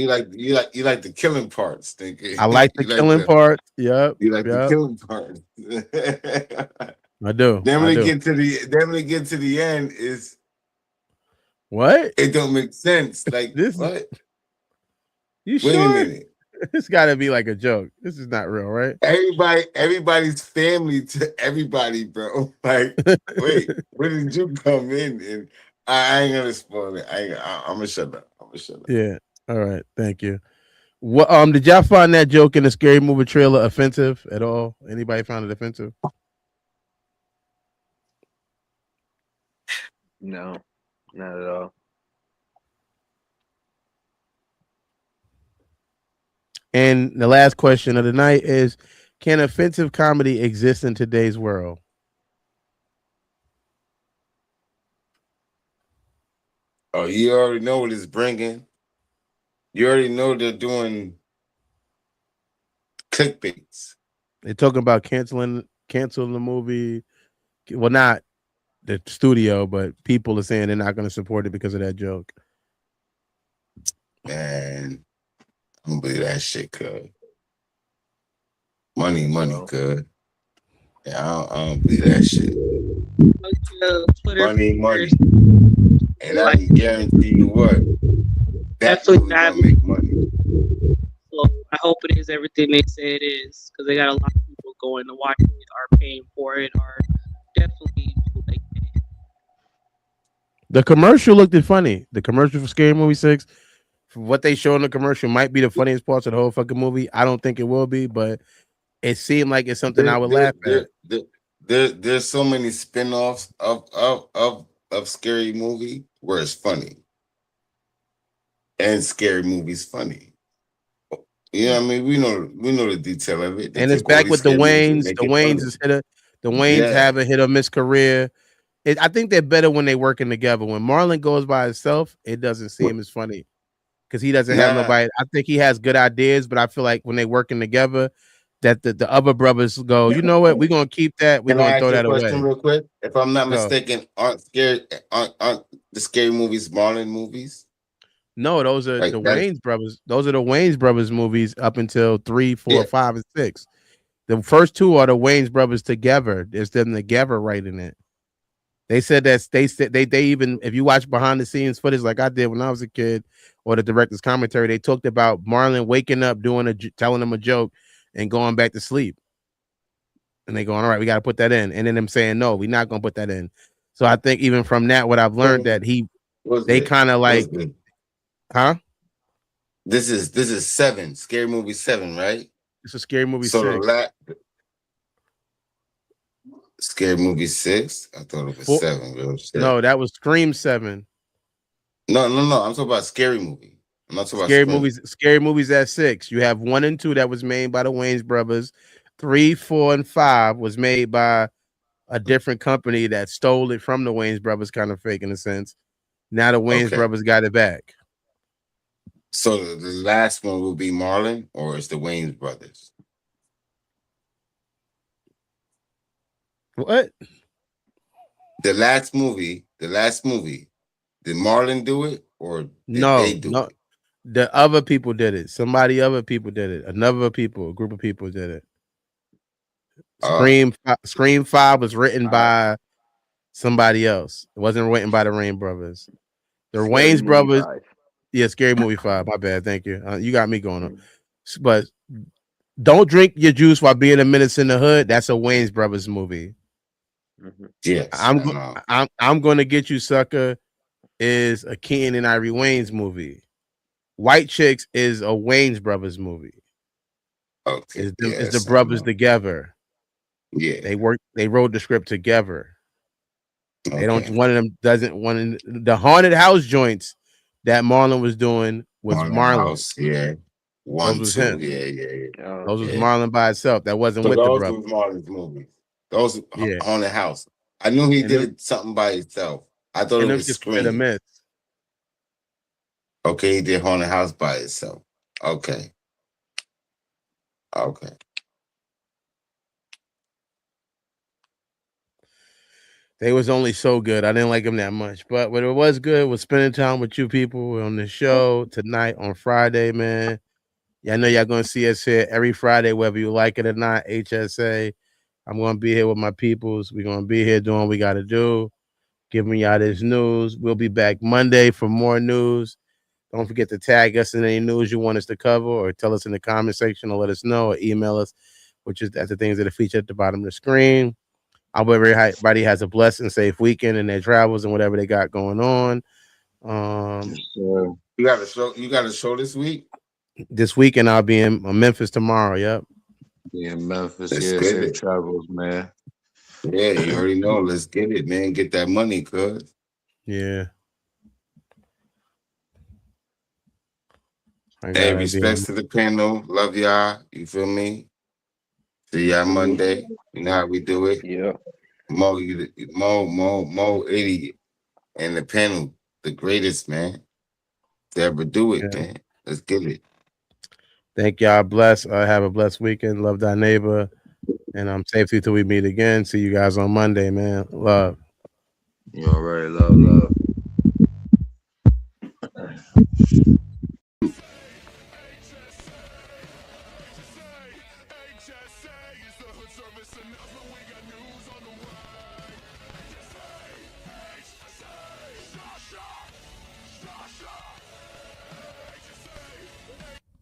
S6: like the killing parts. Thinking
S4: I like the killing part. Yep.
S6: You like the
S4: yep.
S6: killing part.
S4: I do.
S6: Then
S4: I
S6: when
S4: do.
S6: they get to the end, is
S4: what?
S6: It don't make sense. Like
S4: this.
S6: What?
S4: You
S6: Wait
S4: sure?
S6: a minute.
S4: It's got to be like a joke. This is not real, right?
S6: Everybody's family to everybody, bro. Like, wait, where did you come in? And I ain't gonna spoil it. I'm gonna shut up.
S4: Yeah. All right. Thank you. What did y'all find that joke in the Scary Movie trailer offensive at all? Anybody found it offensive?
S5: No, not at all.
S4: And the last question of the night is, can offensive comedy exist in today's world?
S6: Oh, you already know what it's bringing. You already know they're doing clickbaits.
S4: They're talking about canceling the movie. Well, not the studio, but people are saying they're not going to support it because of that joke.
S6: Man, I don't believe that shit, cuz. Money, cuz. Yeah, I don't believe that shit. Money. And I can guarantee you what. That's
S11: Definitely
S6: gonna make money.
S11: So I hope it is everything they say it is, because they got a lot of people going to watch it, are paying for it, are definitely like it.
S4: The commercial looked funny. The commercial for Scary Movie 6, from what they show in the commercial, might be the funniest parts of the whole fucking movie. I don't think it will be, but it seemed like it's something I would laugh at.
S6: There's so many spin-offs of of scary movie where it's funny. And scary movies funny. You know what I mean? We know the detail of it. They
S4: And it's
S6: take all
S4: back
S6: these
S4: with the
S6: scary movies and
S4: Waynes.
S6: make
S4: The
S6: it
S4: Waynes
S6: funny.
S4: is hit a, the Waynes
S6: Yeah.
S4: have a hit or miss career. I think they're better when they working together. When Marlon goes by himself, it doesn't seem as funny because he doesn't have
S6: Nah.
S4: nobody. I think he has good ideas, but I feel like when they working together, that the other brothers go, you know what? We're gonna keep that. We're
S6: Can I
S4: gonna
S6: ask
S4: throw
S6: you a
S4: that
S6: question
S4: away.
S6: real quick? If I'm not
S4: Go.
S6: mistaken, aren't the scary movies Marlon movies?
S4: No, those are
S6: Like
S4: the
S6: that's
S4: Waynes brothers. Those are the Waynes brothers movies up until 3, 4,
S6: yeah.
S4: 5, and 6. The first two are the Waynes brothers together. It's them together writing it. They said that they said they even if you watch behind the scenes footage like I did when I was a kid, or the director's commentary, they talked about Marlon waking up, telling them a joke, and going back to sleep. And they going, all right, we got to put that in, and then them saying no, we're not gonna put that in. So I think even from that, what I've learned that
S6: What's
S4: they
S6: good?
S4: kind of
S6: What's
S4: like,
S6: good?
S4: huh?
S6: This is 7, Scary Movie 7, right?
S4: It's a Scary Movie
S6: So
S4: 6.
S6: Scary Movie 6? I thought it was 7, real shit.
S4: No, that was Scream 7.
S6: No. I'm talking about Scary Movie. I'm not talking about Scream.
S4: Scary movies at 6. You have 1 and 2 that was made by the Wayans brothers. 3, 4, and 5 was made by a different company that stole it from the Wayans brothers, kind of fake in a sense. Now the Wayans
S6: Okay.
S4: brothers got it back.
S6: So the last one will be Marlon, or it's the Wayans brothers?
S4: What?
S6: The last movie, did Marlon do it, or did they do it?
S4: The other people did it. Other people did it. A group of people did it. Scream 5 was written by somebody else. It wasn't written by the Wayans brothers. The Wayans brothers.
S5: 5.
S4: Yeah, Scary Movie 5. My bad. Thank you. You got me going on. But Don't Drink Your Juice While Being a Menace in the Hood. That's a Wayans brothers movie.
S6: Yes.
S4: I'm going to Get You, Sucker is a Ken and Ivory Wayans movie. White Chicks is a Wayans brothers movie.
S6: Okay.
S4: It's the brothers together.
S6: Yeah.
S4: They wrote the script together. Okay. They don't. One of them doesn't. The haunted house joints that Marlon was doing was Marlon.
S6: House, yeah. One,
S4: was
S6: 2,
S4: him.
S6: Yeah.
S4: Those was Marlon by itself. That wasn't
S6: So
S4: with the
S6: those
S4: brothers.
S6: was Marlon's movies. Those
S4: Yeah.
S6: Haunted House. I knew he did something by himself. I thought it was Scream. Okay, he did Haunted House by itself. Okay.
S4: They was only so good. I didn't like them that much. But what it was good was spending time with you people on the show tonight on Friday, man. Yeah, I know y'all gonna see us here every Friday, whether you like it or not. HSA. I'm gonna be here with my peoples. We're gonna be here doing what we gotta do, giving y'all this news. We'll be back Monday for more news. Don't forget to tag us in any news you want us to cover, or tell us in the comment section, or let us know, or email us, which is at the things that are featured at the bottom of the screen. I hope everybody has a blessed and safe weekend in their travels and whatever they got going on.
S6: You got a show this week?
S4: This weekend I'll be in Memphis tomorrow. Yep.
S1: Yeah, Memphis.
S6: Let's
S1: Yeah,
S6: get
S1: safe
S6: it.
S1: travels, man.
S6: Yeah, you already know. Let's get it, man. Get that money, cuz.
S4: Yeah.
S6: Hey, respects to the panel. Love y'all. You feel me? See y'all Monday. You know how we do it.
S5: Yeah.
S6: Mo 80 and the panel, the greatest, man, to ever do it, man. Let's get it.
S4: Thank y'all. Bless. Have a blessed weekend. Love thy neighbor. And I'm safety till we meet again. See you guys on Monday, man. Love.
S1: You all right? Love.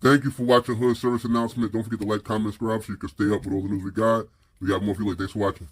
S10: Thank you for watching Hood Service Announcement. Don't forget to like, comment, subscribe so you can stay up with all the news we got. We got more if you like. Thanks for watching.